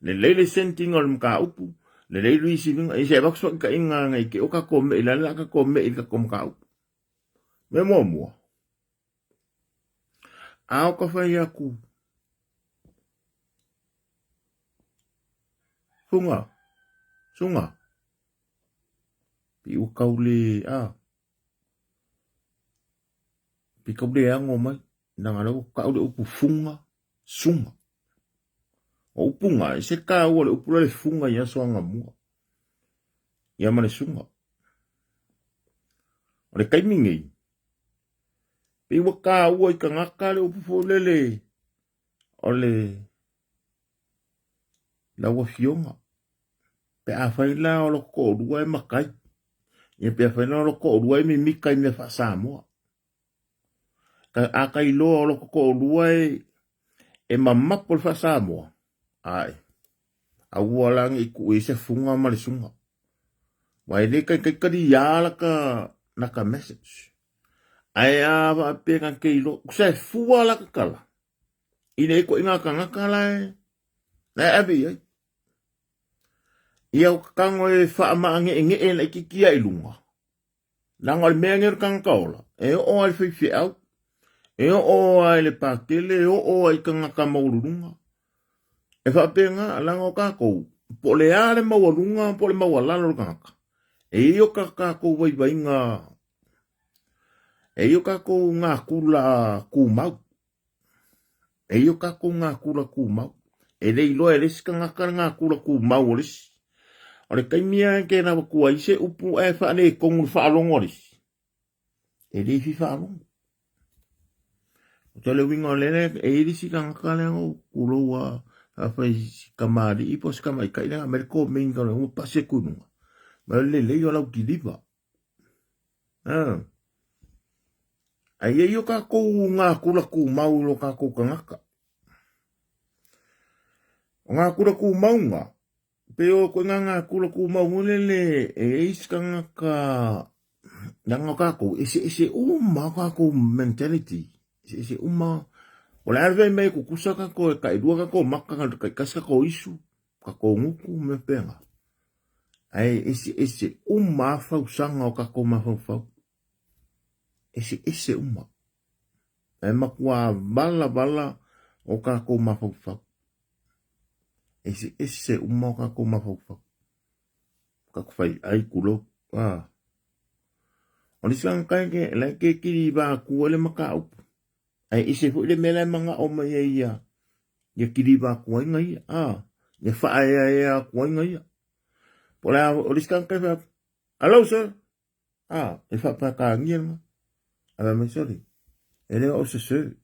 Le lei le senting ol mka upu. Le lei luisi vinga. Ise bakso ka inga nga ike oka kome ilala ka kome ika komka upu. Me mua. Ao ka fai aku. Sunga. Pi ukaule Pi kaule ango mai. Nanga lako kaule upu sunga. O upunga, se ka ua le upu le funga ia soanga mua. Ia mane sunga. O le kaimingi. Pi waka ua ika ngaka le upu folele. O le lawa fionga. Pe a whaila o loko o rua e makai. Ia pe a whaila o loko o rua e mimikai me wha Samoa. Ka a kai loa o loko o rua e mamapo le wha Samoa. Ai. A ua langi i ku e se funga ma le sunga. Wai le kai kari iala ka naka message. Ai a wa pe ka kei lo. Kusai fua la ka kala. Ine ko inga ka ngakala e. Na abi ai. Ia o kango e wha maange e nge e na ikikia i lunga. Nanga le mea ngere kanga kaola. E o ai whaiwhi au. E o ai le pākele, e o ai kanga ka maururunga. E whapenga langa o kākou. Po le ale maurunga, po le mauralalo kanga. E io kākou vai vai ngā. E io kākou ngā kula kūmau. E io kākou ngā kula kūmau. E le iloa e lesi kanga ngā kula kūmau o lesi. O le kaimia ke na kua ise upu e whaane kongu whaalongo lesi. E le fi whaalongo. O tale winga o lene e irisi kanga lengo kuloa hawhai kamari ipo si kamai kaina Ameriko minga lengo pase kununga. Ma le leo lau ki lipa. Ai e yo kākou ngā kula kūmau lo kākou kangaka. Ngā kula kūmau ngā. Peo ko ngā kula kūmau mulele e iskanga ka nanga kākou. Ese uma kākou mentality. Ese uma. O le arve mei kukusa kākou e kairua kākou maka kai kasa kākou isu. Kākou nguku me penga. Ai ese uma fausanga o kākou mawhau. Ese uma. E makua bala o kākou mawhau. Ese uma o kākou mawhau. Kākou whai ai kulo. O nisang kai ke lai ke kiri ba kua le maka upu. Ai ese fu le mele manga o mai ia. Ia kiri ba kua inga ia. Ia whae ia kua inga ia. Pola o nisang kai wha. Hello sir. E wha ka ngia nga. Aba me sorry. Ele o se sir.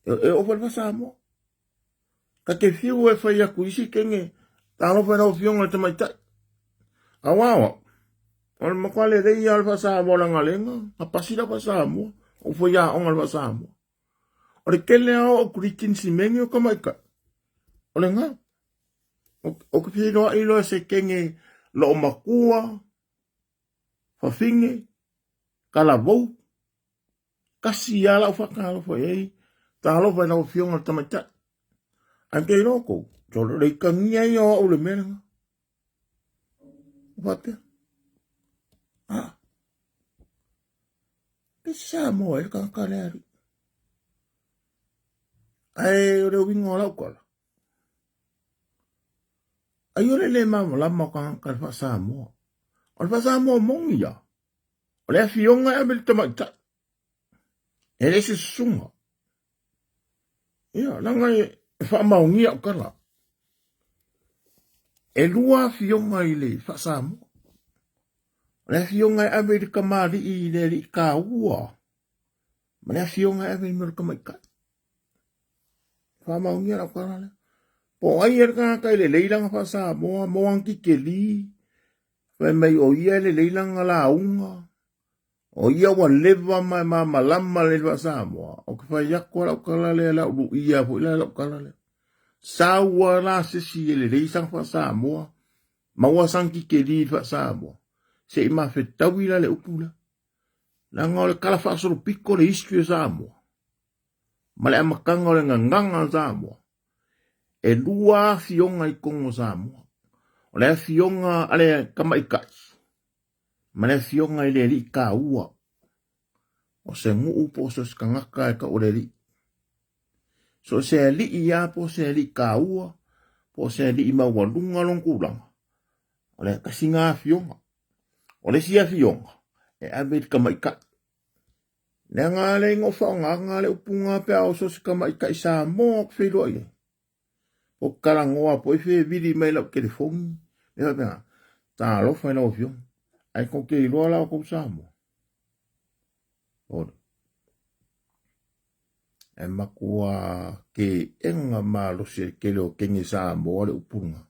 E o wha Samoa. Ka ke fiu e whai aku isi kenge. Talo wha nao fionga te mai tai. Awawa. Ona makwale rei alfa Samoa la ngalenga. A pasira pa Samoa. O whai a onga alfa Samoa. O le kele ao o kurikin si mengi o kamaika. O le ngā. O ke whiroa ilo se kenge lo o makua. Whawhinge. Kalavou. Kasi ala o whakalo whai ei. Talo whai nao fionga te mai tai. An kei roko, tolo rei ka ngia i o le menanga. Wapea. Ke Samoa e ka leari. Ai o reo wingo lau kola. Ai o le mama lama ka wha Samoa. O le wha Samoa mongi ya. O le a fionga e me le tamaita. E le se sunga. Ia, langa e wha maungia o kala. E lua fionga i le wha Samoa. Le fionga e ave ka mari i le li ka ua. Ma le fionga e ave me ka mai ka. Wha maungia o kala le. Po ai e ka le leilanga wha Samoa moangi ke li. Wha mai o ia le leilanga la unga. O ia wa leva mai malama le wha Samoa. O ka wha yakwa la kala le la uru ia po ila la kala le. Sawa la se si le leisang wha Samoa. Maua sangi ke li wha Samoa. Se ima whetau ila le upula. Langa o le kala wha soro piko le iski o Samoa. Ma le amakanga o le nganganga Samoa. E lua fionga i kongo Samoa. O le fionga ale kamaikai. Ma le fionga i le li ka ua. O se ngu upo so skangaka e ka o le li. So se li ia po se li ka ua. Po se li ima walunga long kulanga. O le kasinga fionga. O le sia fionga. E abet kamaikai. Le ngale ngofa ngale upunga pe au so kamaikai Samoa kwhelo ai. O karangoa po ife vidi mai lau telefoni. Le hapea. Ta alofa ina o fionga. Ai ko ke iloa lau kou Samoa. Ora. E makua ke enga malo se ke leo kengi Samoa le upunga.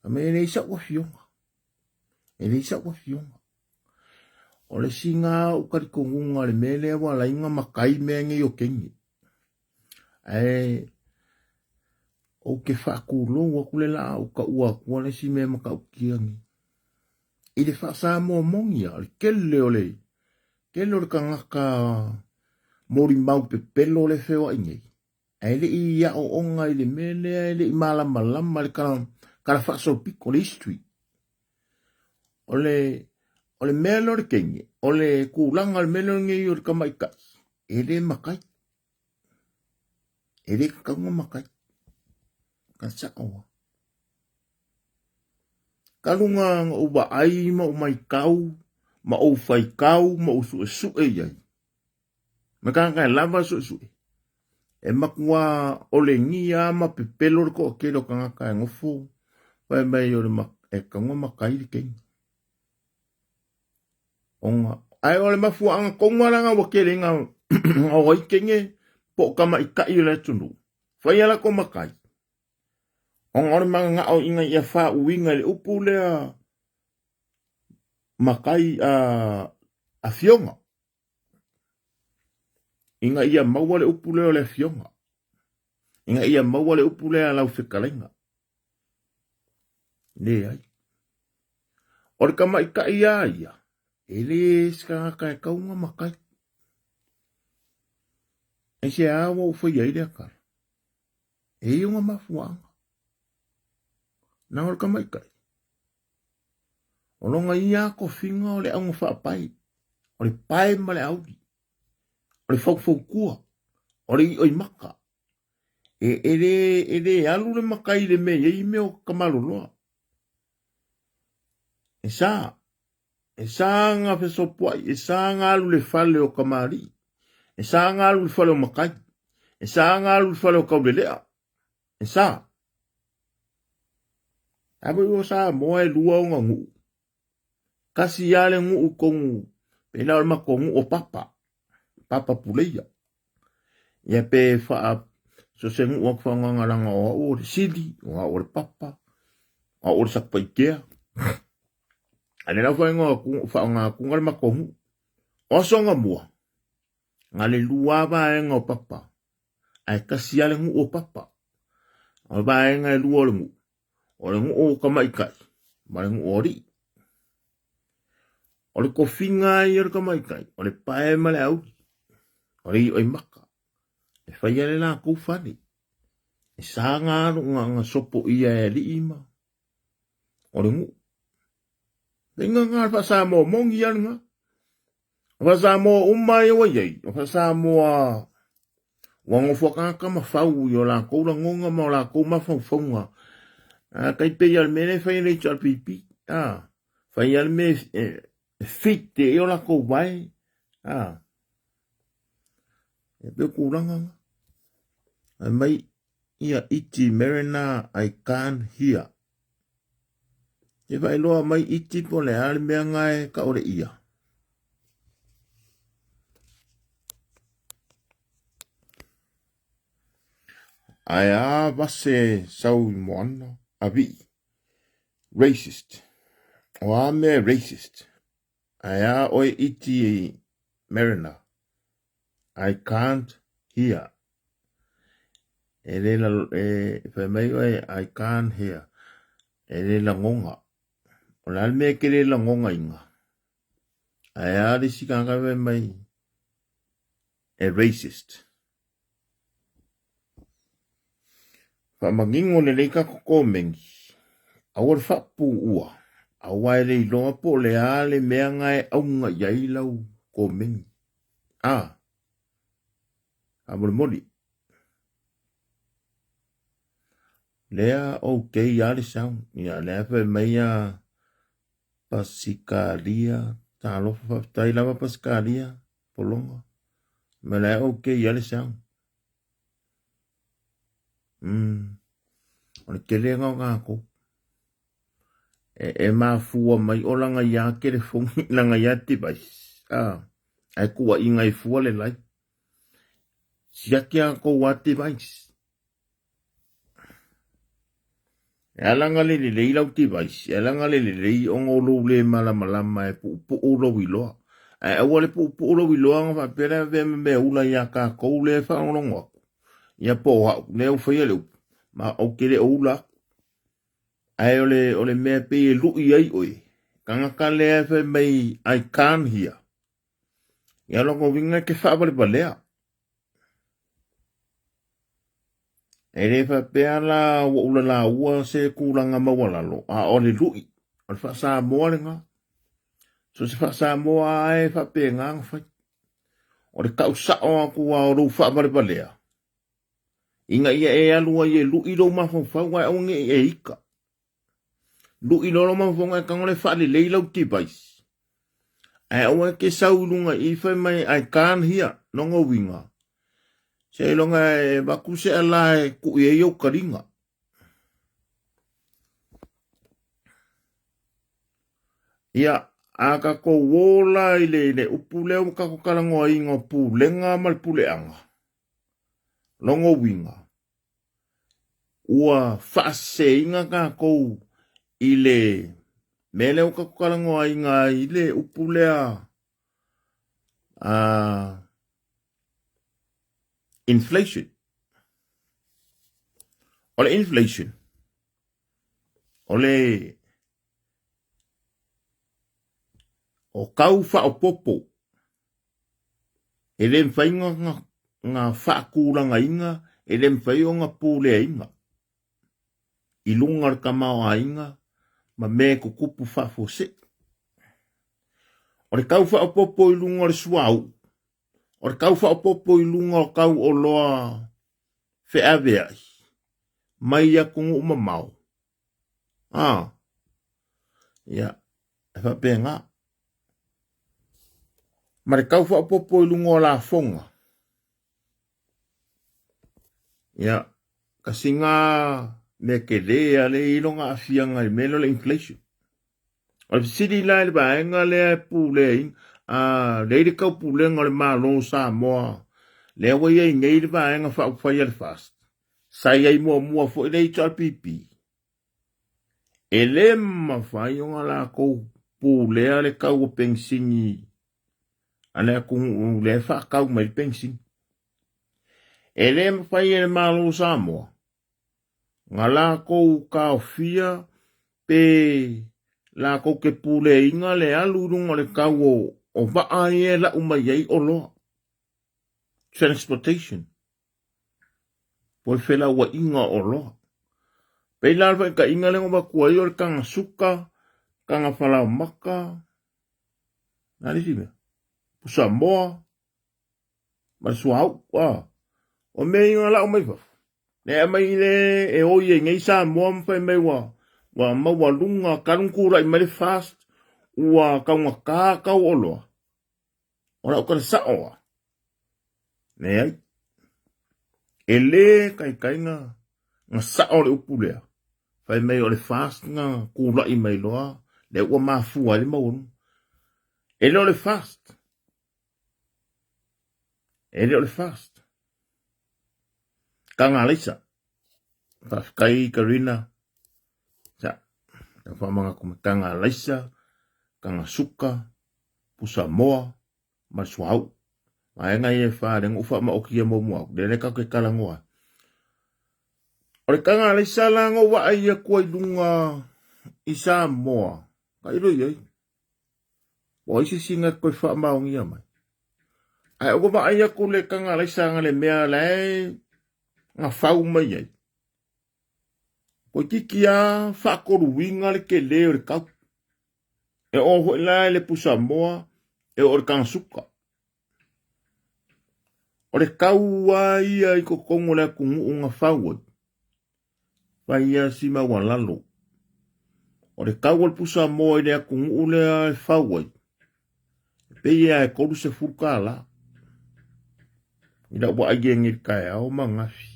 A me ne isa wa fionga. E ne isa wa fionga. O le singa ukarikongunga le mele wa la inga makai menge yo kengi. Ai o ke whakulo wa kulela o ka ua kua le si me maka ukiangi. I le wha Samoa mongia, le kele o le. Kele o le kangaka mori mau pe pelo le whewa ingei. Ai le i ia o onga i le mele, ai le i malama lama le kara wha so piko le history. O le o le melo le kengi, o le kulanga le melo ngi o le kamaika, e le makai, e le kaunga makai, ka sa oa. Kalunga uba ai ma umai kau, ma o fai kau, ma o su e yai. Ma kanga lava su e. E makua o le ngia ma pepelo ko ke lo kanga ka ngofo, vai mai o le e kaunga makai le kengi. Onga ai ole mafua anga kongaranga wa kelenga o ikenge po kama ikai le tunu fai ala ko makai onga ole manga o inga ia fa uinga le upu le makai a fionga inga ia maua le upu le fionga inga ia maua le upu le lau fekalenga le ai ole kama ikai ia ele ska ka kaunga makai e se awa u fai ai le akar e unga mafuanga na ole kama ikai olonga ia ko finga o le aunga whaapai o le pae ma le audi o le fau kua o le oi maka ele alu le makai le me ye me o kamaloloa e sa nga fesopuai e sa nga alu le fale o kamari e sa nga alu le fale o makai e sa nga alu le fale o kaulelea e sa abu o sa moe lua o ngu kasi yale ngu kongu pena o makongu o papa puleia ia pe fa so se ngu o fanga ngaranga o le sili o le papa o le sakpaikea ale la fanga ku fa nga ku ngal makongu o songa mua ngale lua ba en o papa ai kasi yale ngu o papa o ba en ngai lua o le ngu o kamaikai ma le ngu o ri o le kofinga i o kamaikai o le pae ma le au o le oi maka e fai ale la kou fani e sa nga sopo ia e li ima o le ngu Inga ngā whasa mō mongi anga. Whasa mō umai o iei. Whasa mō wango whakaka ma whau i o la koura ngonga ma o la kou ma whauwhaunga. Kai pei al mene whai rei tu al pipi. Whai al me fit te e o la kou vai. E peo kūranga. Ai mai ia iti merena I can't hear. E vai loa mai iti po le ale mea ngai ka ore ia. Ai a vase sau moana a vi. Racist. O a me racist. Ai a oi iti merena. I can't hear. E le la e mai oi I can't hear. E le la ngonga. O la me ke le la ngonga inga. Ai a le sikanga mai e racist. Fa mangingo le leika ko mengi. Awar fa pu ua. Awai le loa po le ale mea ngai aunga yai lau ko mengi. Amor moli. Lea okay ale sound. Ia lea fe meia pasikalia. Talo fa tai lava pasikalia. Polonga. Me lea okay ale sound. Ole kele ngā ko. E mafua mai o langa ia kere fongi langa ia te bais. Ai kua inga i fua le lai. Siakia ko wate bais. E langa le lau te bais. E langa le ongo lo le malama e pu ulo wiloa. E awa le pu ulo wiloa nga pera ve me ula ia ka kou le whaongongo. Ia po hau leo whaia leu. Ma o kere ula. Ai ole mea pe e lui ai oi. Kanga ka lea fe mai I can't hear. Ia longo winga ke whaabale balea. E le fa pea la ula la ua se kuranga mawalalo. A ole lui. Ole fa sa moalenga. So se fa Samoa e fa pengang fa. O le kau sao aku wa ro fa bale balea. Inga ia e alua ye lu ilo ma fa wa onge e ika. Lu ilo ma fa nga kangole fa le leila uti bais. Ai o ke saulunga I fa mai ai kan hia nongo winga. Se longa e bakuse ala e ku e yo karinga. Ia aka ko wola ile upuleo ka ko kalango inga pulenga mal puleanga. Longo winga. Ua fase inga ka ko ile mele o ka ko kalango inga ile upulea inflation. Ole inflation. Ole o kau fa o popo. Ele mfainga nga fa kulanga inga, ele mfainga pule inga. Ilunga kamao inga, ma me ko kupu fa fose. Ole kau fa o popo ilunga le suau. Ole kau fa o popo ilunga o kau o loa fe avea. Mai ya kungu umamau. Ya, fa penga. Mare kau fa popo ilungo la fonga. Ya, kasinga me kele ale ilonga afianga I melo le inflation. O sidi la le baenga le pule le kau pule ngale malo sa mo. Le wa ye ngai le baenga fa le fast. Sai ai mo fo le pipi. Ele ma fa yonga la ko pule ale kau pensingi. Ana kung le fa kau mai pensin. Ele me fai ele malo Samoa. Ngala ko ka ofia pe la ko ke pule inga le alurunga le kau o va e la umai o lo. Transportation. Poi fela wa inga o lo. Pe la fa ka inga le ngoma kua yo le kanga suka, kanga fala maka. Nani sime? Pusa moa. Masuau o me inga la umai fa. Ne mai le e o ye ngai Samoa mfa mai wa ma lunga karungkura I mai fast wa kaunga ka olo. Ora ko sa o. Ne ai. Ele kai nga sa o le upulea. Fai mai o le fast nga kula I mai loa le wa mafu ale maunu. Ele o le fast. Ele o le fast. Kanga lisa. Kai Karina. Sa. Fa mga kumakanga lisa. Kanga suka. Pusa moa. Masuau. Maenga ye fa deng ufa ma okia mo mo. Dene ka ke kalangoa. Ore kanga lisa lango wa ai ko lunga isa moa. Kai ro ye. O isi singa ko fa ma ngia mai. Ai o ba ai ko le kanga lisa ngale mea lai. Nga fau mai ye. Ko tikia fa ko ruinga le ke le o ka. E o ho la le pusa moa e o kanga suka. Ore kaua ia I ko kongo le kungu unga fawai. Paia sima walalo. Ore kaua le pusa moa I le kungu le fawai. Peia e koru se furkala. Ida wa aie ngir kaya o mangafi.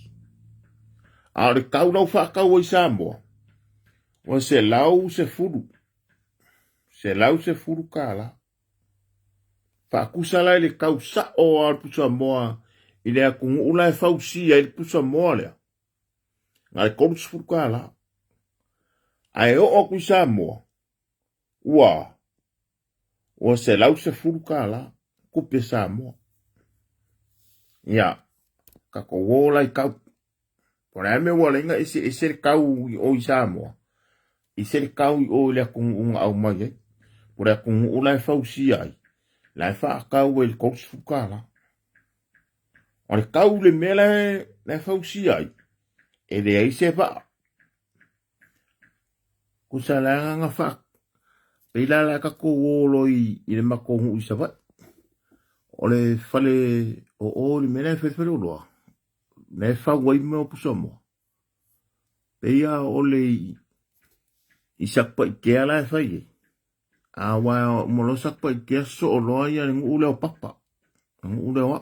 A ore kau lau whakau I Samoa. O se lau se furu. Se lau se furu kala. Whakusala le kau sa o al pusa moa. I le kungu ula e fausia I le pusa moa lea. Ngai koru se furu kala. Ai o ku Samoa. Ua. O se lau se furu kala. Kupe Samoa. Ia. Kako wola I kau. Pora me wala inga ese kau o I Samoa. Ese kau o le kungu unga au mai. Pora kungu ula e fausia ai. La fa kau el koru se furu kala. O le kau le mele le fausia ai. E le ai se fa. Kusala nga fa Peila la ka ko olo i le makongu i sava. O le fale o le mena fefere o loa. Ne fa wai me o pusomo. Peia o le i sakpa i kea la e fai. A wa molo sakpa i kea so o loa ia le ngu ule o papa. Ngu ule o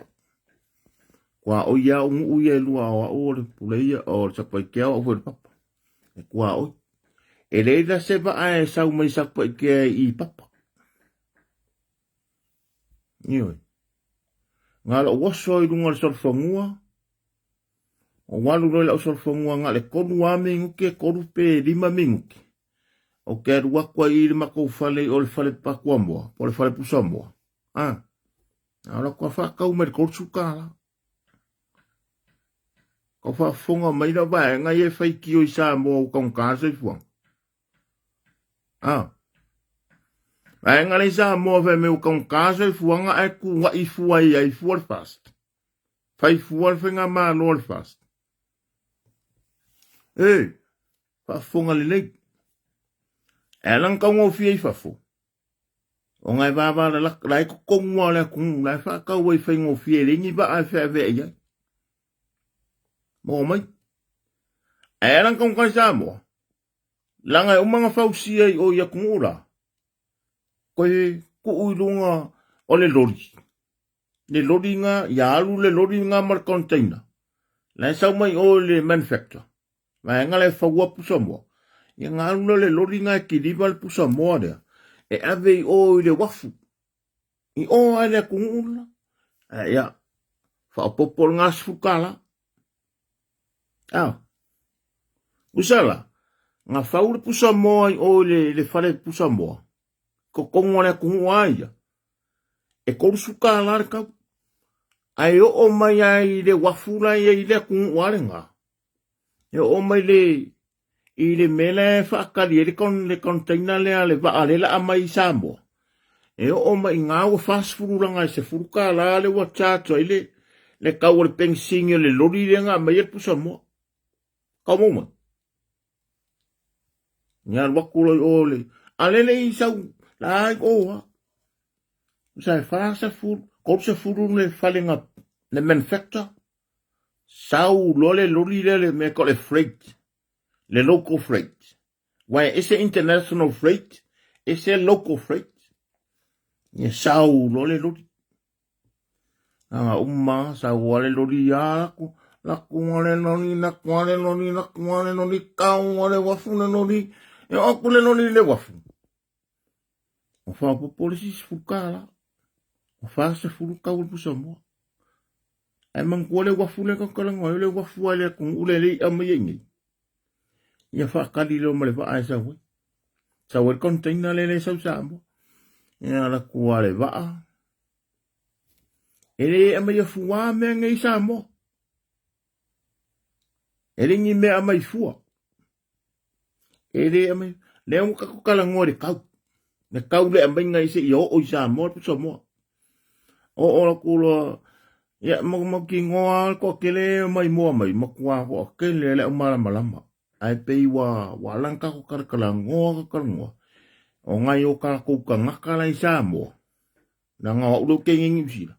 kwa o ia o ngu ia lua o le puleia o le sakpa i kea o le papa. E kwa o. E reida sepa ae sau mai sakpa i kea i papa. Nioi. Ngā la waso i runga le sorfangua. O walu roi la sorfangua ngā le konu a minguke, konu pe lima minguke. O ke arua kwa i le makou fale o le fale pakua moa, po le fale pusa moa. Ala kwa whakau me le korsu kāla. Ka whafonga mai na wae, ngai e whai ki o i sā moa o kaun kāsa i fuang. Ai ngā le sā moa whai me o kaun kāsa i fuanga e ku wa i fua i ai fua le fast. Whai fua le whenga maa lo le fast. Whafonga le nei. E lang kau ngō fia i whafo. O ngai wāwā lai ko kongua le kungu, lai whakau wai whai ngō fia ringi ba ai whea vea iai. Mō mai. E lang kau kai sā moa. Langa e umanga whausia i o ia kungura. Koe ku uirunga o le lori. Le lori ngā, ia alu le lori ngā mar container. Lai sau mai o le manufacturer. Mai ngā le whaua pusa moa. Ia ngā alu le lori ngā ki riva le pusa moa rea. E ave i o i le wafu. I o ai le kungura. Ia. Whaopopol ngā sfukala. Usala. Ngā whaure pusa moa i o le whare pusa moa. Ko kongo le kungura ia. E koru sukala le kau. Ai o mai ai le wafula i le kungura ngā. E o mai le i le mele whaakari e le container lea le waa le la amai sa moa. E o mai ngā ua whasfururanga i se furuka la le wa chato i le kau le pengsingi le lori le ngā mai e pusa moa. Kau mōma. Ngā wakula i o le. Alele i sau la ai oa. Sai whaasa furu. Korsa furu le whalenga le manufacturer. Sau lo le lori le me ko le freight. Le local freight. Wai ese international freight. Ese local freight. Ye sau lo le lori. Nga umma sau wale lori ya ku. Laku ngale noni nakwale noni kau ngale wafu le noni. E aku le noni le wafu. O wha po polisi fukala. O wha se furuka ul pusa moa. Ai mangkua le wafu le kakalanga. Le wafu ale kung ule le ama yengi. Ia wha kari leo ma le wha ai sawe. Sawe container le sau sa moa. Ia la kua le wha. Ele ama ia fuwa mea ngai sa moa. Ele ngi mea ama i fua. Ele ama leo mo kakalanga le kau. Ne kau le ama ngai se i o sa moa pusa moa. O la kula. Ia mo ki ngoa ko kele mai moa mai. Makua ko kele le umara malama. Ai pei wa langka ko karakala ngoa. O ngai o kako ka ngakala i sa moa. Na ngā ulo kengingi usira.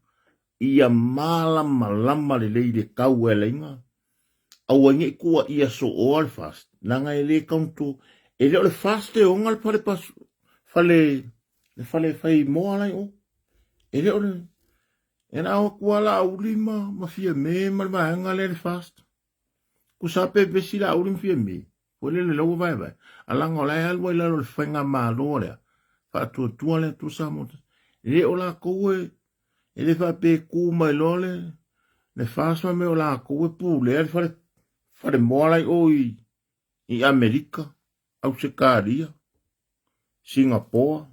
Ia malama le leide kau e leinga. Awa nge kua ia so o al fast. Na ngai le kauntu. E leo le fast e o ngal pare pasu. Fale fai moa lai o. E leo le. E na awa kua la aulima. Ma fia me malmaanga le fast. Kusape besi la aulim fia me. Wale le lau vai vai. Alanga o lai alwa ila le whainga maa lorea. Whaatua tua le tu samota. Le o la koue. E le whape ku mai lole. Le whaasma me o la koue pu. Le whare moa lai o i Amerika. Au se kāria. Singapore.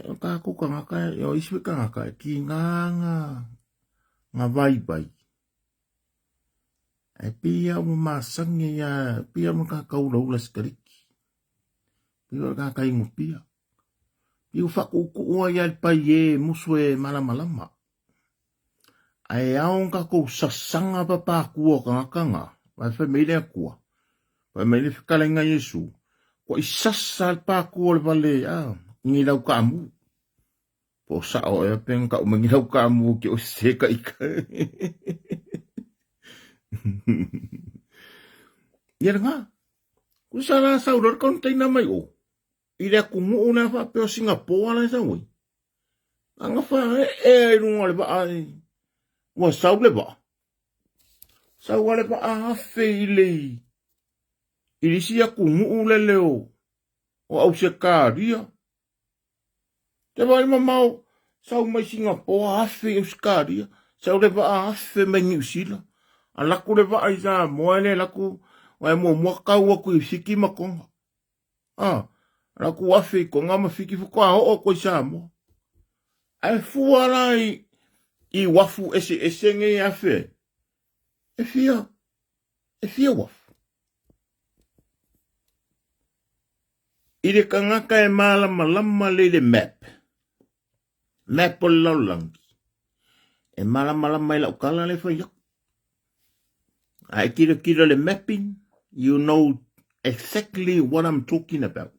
O ka kuka ngaka. O iswe ka ngaka. Ki ngā vai. E pia mo masangi ya. Pia mo ka kaurau la skariki. Pia ka kaingu pia. Pia whakuku ua ya pai e muswe malama. Ai aon ka kou sasanga papa kua ka ngaka ngā. Vai whai meile a kua. Vai meile whikalenga Yesu. ko isasa pa ko le vale ngi lau ka mu po sa o e pen ka umangi lau ka mu ki o se ka ika ia nga ku sala sa uror kontaina mai o ira ku mu una fa pe o Singapore la sa oi anga fa e runga le ba ai wa sa le ba sa wale ba a feile irisia ku mu le leo o au se karia te vai mamau sau mai Singapore a fe o skaria sau le ba a fe mai New Zealand ala ku le ba ai sa mo le la ku wa mo ka wa ku siki makonga ala ku wa fe ko ngama fiki fu ko o ko sa mo ai fuara i wafu ese nge a fe e fia wafu ire kangaka e malama le map o laulangi e malama la ukala le faya ai kira le mapping you know exactly what I'm talking about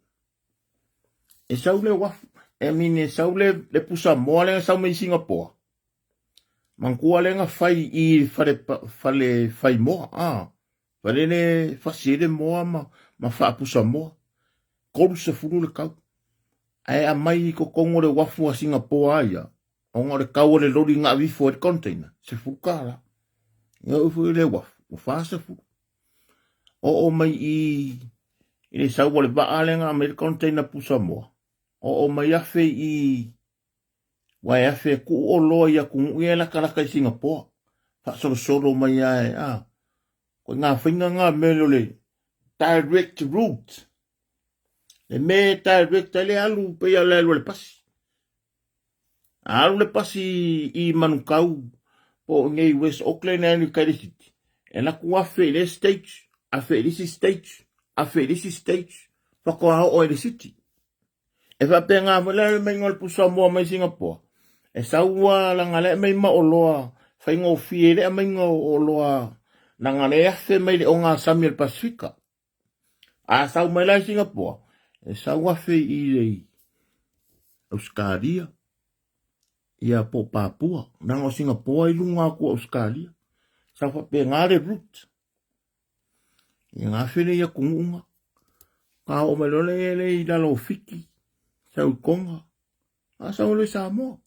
e saule wafu e saule le pusa moa le sau mai Singapore mangkua le nga fai i fai moa fale le fasile moa ma fa pusa moa koru se funu le kau ai a mai ko kongo le wafu a Singapore aia ongo le kau le lori nga vifo e container se fukala ia ufu le wafu o fa se fu o mai i le sau le ba ale nga me container pusa moa o mai afe i wa afe ku o loia ku ngela kala ka Singapore fa solo mai ai ko nga finga nga melo le direct route le me direct le alu pe ya le pasi i manukau po ngai West Auckland and City e la ku afe le stage fa ko o le city e fa penga le me ngol pusa mo mai Singapore e saua la ngale mai ma oloa fa ngo fiele mai ngo oloa na ngale afe mai le onga Samuel Pacifica a sau mai la Singapore e saua fe i le Australia ia po Papua na ngo Singapore i lunga ku Australia sa fa penga le route ia nga fele ia kunga ka o melole le i la lo fiki sa ukonga a sa le Samoa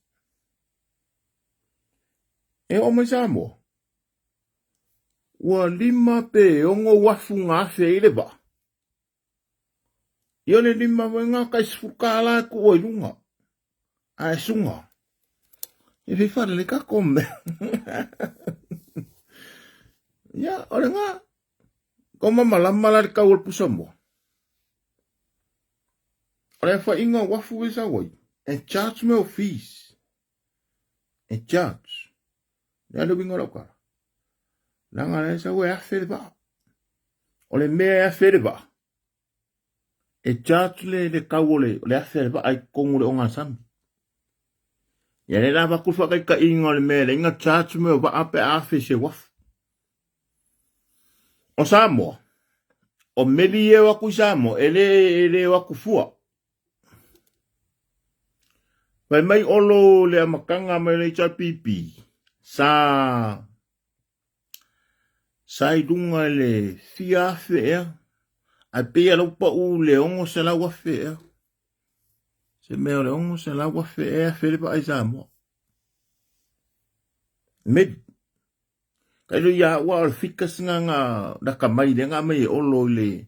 e o mai Samoa wa lima pe ongo wafu nga fe ile ba yo le lima wenga ka sfukala ku o lunga a sunga e fi fa le ka komme ya ora nga koma malama la ka ul pusamo ora fa inga wafu wesa woi and charge me fees and charge ya lo bingo la kara nanga le sa we afe ba ole me afe ba e charge le kawole le afe ba ai kongu le onga sam ya le lava ku fa ka inga le me le inga charge me ba ape afe se waf o Samoa o meli e wa ku Samoa ele wa ku fua vai mai olo le amakanga mai le chapipi sa idunga le fia fea a pia lo pa u le ongo se la wa fea se me le ongo se la wa fea fele pa Samoa med kailo ya wa fika singa da kamai le nga mai olo le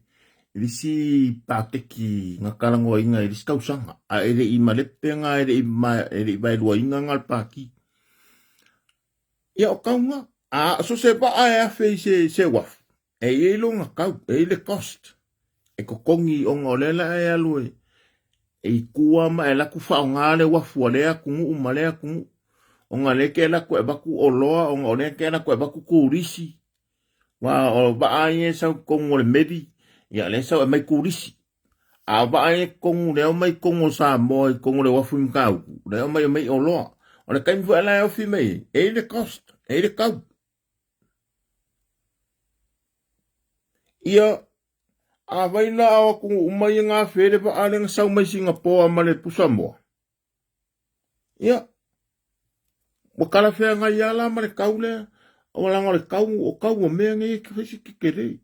risi pateki nga kalango inga risi kausanga a ele i malepe nga ele i vai lua inga ngal paki ia o kaunga a so se ba a fe se waf e ilo nga kau e le cost e ko kongi o ngolela e alue e kua ma e la ku fa nga le wafu le ku uma le ku o nga le ke la ku e ba ku oloa o nga le ke la ku e ba ku kurisi wa o ba ai sa kongo le medi ia le sa mai kurisi a ba ai kongo le mai kongo sa mo kongo le wafu ngau le mai oloa o le kain fu ala o fi mai e le cost e le kau ia A vaina awa ku umai ngā where pa alenga sau mai Singapore ma le Pusamoa. Ia. Wakala whea ngai ala ma le kaule, o langa le kau, o kau o mea ngai ki whisi ki kere.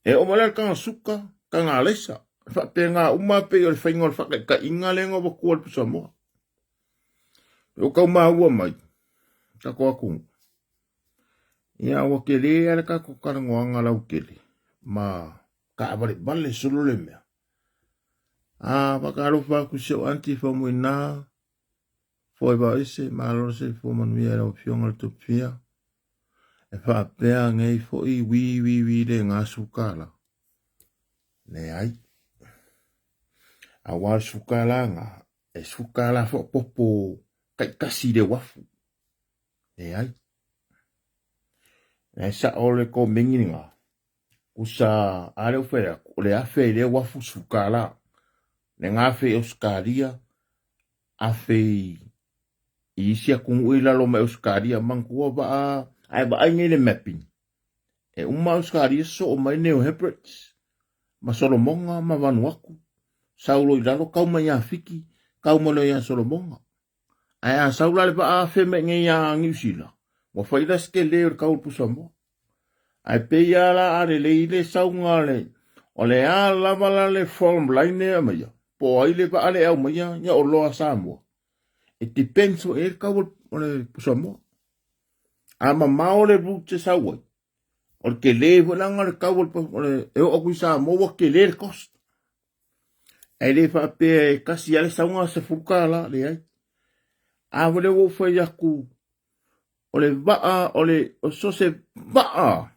E o malai kanga suka, kanga alesa. Whapea ngā umape o le whainga o le whaka ka inga lenga wa kua le Pusamoa. O kau mahua mai. Ta koa kungu. Ia wa kere ale ka kukarangoanga lau kere. Ma ka abale bale solo le mea. Pakaro whaku seo anti whamui nā. Foi ba ese, malo se fo manuia o fionga le tupia. E whapea ngei fo i wi le ngā sukala. Ne ai. A wā sukala ngā. E sukala fo popo kai kasi le wafu. Ne ai. E sa ole ko mingi ngā. Usa ale ufea, ole afe le wafu sukala. Ne ngā fe Euskaria. Afe i isia kungu ila lo me Euskaria. Mangkua ba a. Ai ba ai ngele mapping. E Euskaria so o mai Neo Hebrides. Ma Solomonga ma Vanuatu. Saulo i lalo kau mai a fiki. Kau malo i a Solomonga. Ai a saula le ba a fe me ngai a Ngiusila. Wa whaida ske leo kau Pusamoa. Ai pe ala are le ile saunga le. O le a lavala le forum line a maya. Po ai le ba ale au maya. Nya o loa Samoa. It depends o e kau o le Pusamoa. Ama mao le rute sauai. O ke le volanga le kau o le e o kuisa mo ke le cost. E le fa pe kasi ale saunga se fukala le ai. A vole wo fa yaku. O le vaa o le o so se vaa.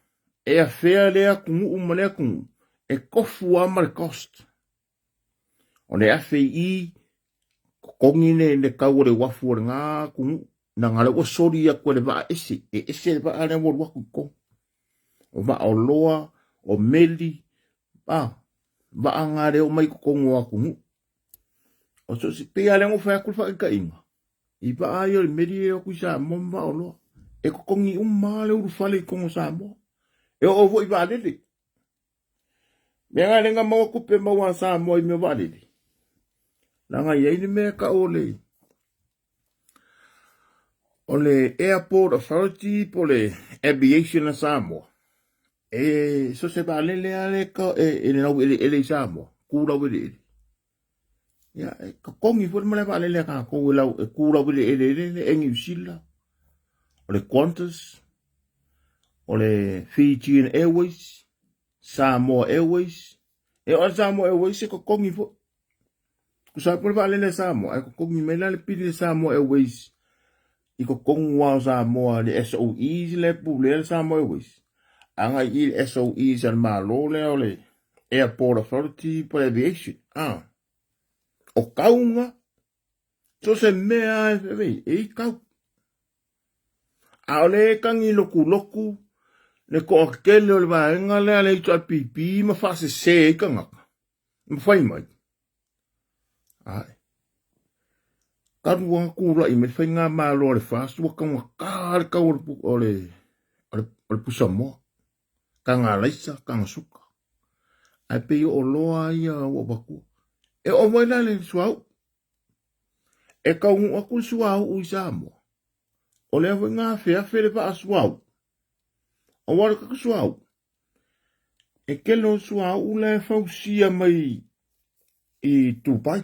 E a fea le aku mu umane aku. E kofu ama le cost. O le afe i kongine le kau o le wafu o le ngā kungu. Na ngale o sori ya ko le va ese e ese le va ale mo wa ko o va o loa o meli va ngare o mai ko ngwa ku o so si pe ale mo fa ku fa ka inga I va ayo le meli o ku sa mo va o lo e ko kongi male u fale ko sa mo e o vo I va le me ngale nga mo ku pe mo wa sa mo I me va le la nga ye ni me ka o le o le Airport Authority po le Aviation na Samoa. So se ba le ale ka e na ele Samoa. Kura wele. Ya ka kongi fo mala ba le ka ko wela kura wele ele engi sila. O le Qantas. O le Fijian Airways. Samoa Airways. E o Samoa Airways ko kongi fo. Ku sa po ba le Samoa. Ko kongi me le pili Samoa Airways. Iko kongwa Samoa le SOEs le pule Samoa Airways. Anga I SOEs al malo le ole Airport Authority for Aviation. O kaunga. So se mea e kau. A ole kangi loku. Le ko akele ole vaenga le ale itu pipi ma fase se kanga. Ma fai mai. Ai. Karua kura I me whainga malo le fast waka wakar ka ole Pusamoa. Kanga laisa, kanga suka. Ai pe o loa ia o baku. E o waina le suau. E ka ungu aku suau ui Samoa. O le whainga whea where pa a suau. O wara kaka suau. E kelo suau ule fausia mai I Tupai.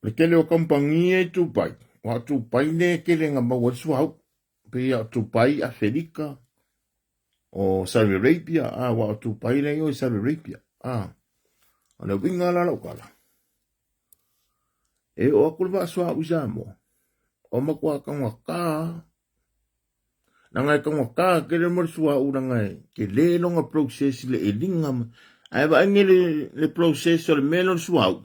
Le kele o kampangia I Tupai. Wa Tupai ne kele nga mawa suau. Pe a Tupai Afrika. O Saudi Arabia. Wa Tupai le o Saudi Arabia. O le winga la kala. E o akulwa suau Samoa. O makua kangwa ka. Nangai kangwa ka kele mo suau nangai. Ke le longa process le elingam. Ai ba ngele le process o le melo suau.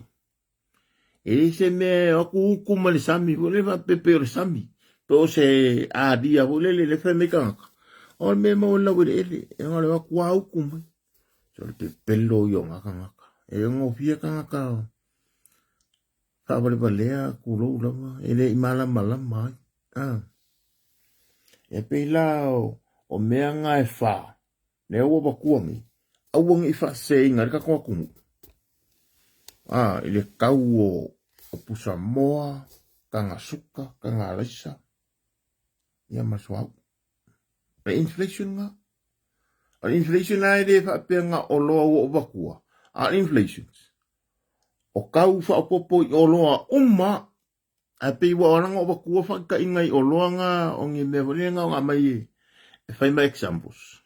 E se me aku kuma le sami, vole va pepe le sami. To se a dia vole le fe me kanga. O me mo la vole ele, e ngale va kwa kuma. So le pelo yo ngaka. E ngo fia kanga. Ka vole valea kulo lama, ele imala mala mai. E pe lao o mea ngā e whā. Ne ua wakuangi. Auangi i wha se inga rika kua kungu. I le kau o pusa moa, ka ngā suka, ka ngā laisa. Ia masuau. Le inflation ngā. Al inflation ai de wha pia ngā o loa o wakua. Al inflation. O kau wha o popo i o loa umma. A pe wa oranga o wakua wha ka ingai o loa ngā o ngi me wale ngā o ngā mai e. E whai mai examples.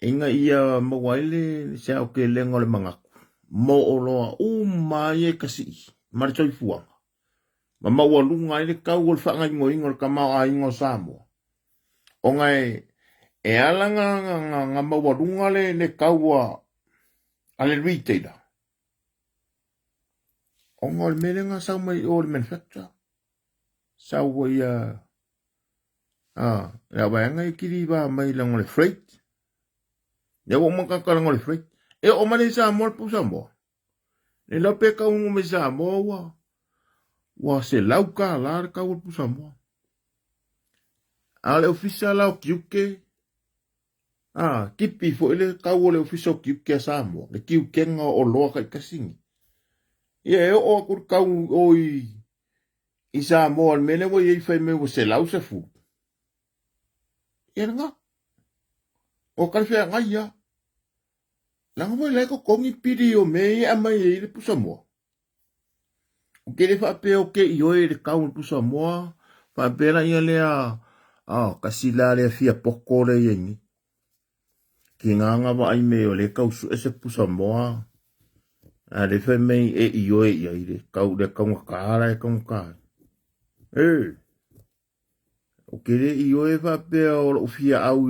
Inga ia mawaile se au ke lenga le mangaku. Mo o loa umma e kasi. Maritoi fuanga. Ma maua lunga i le kau o le wha ngai ngoingo le ka mau a ingo Samoa. O ngai e alanga nga maua lunga le kau a le retailer. O ngā le mele ngā sau mai o le manufacturer. Sau wa ia la wanga i kiri ba mai la ngole freight. Ya wo makakala ngole freight. E o mane Samoa le pusa moa. Ne la pe ka ungu me Samoa wa se lauka la le kau le pusa moa. A le ofisa la o kiuke. Kipi fo ile kau le ofisa o kiuke a Samoa. Le kiuke nga o loa kai kasingi. Ia o akur kau oi i Samoa mele wo i fai me wo se lau se fu. Ia nga. O kalfea nga ia. Langa mo leko kongi piri o me a mai e le pusa moa. O kere wha pe o ke i oe le kau le pusa moa. Wha pera ia lea kasila lea fia poko le yengi. Ki nganga wa ai me o le kau su ese pusa moa. Le whai mei e i oe i ai le kau nga kāra e kau nga kāra. O kere i oe wha pea o lo fia au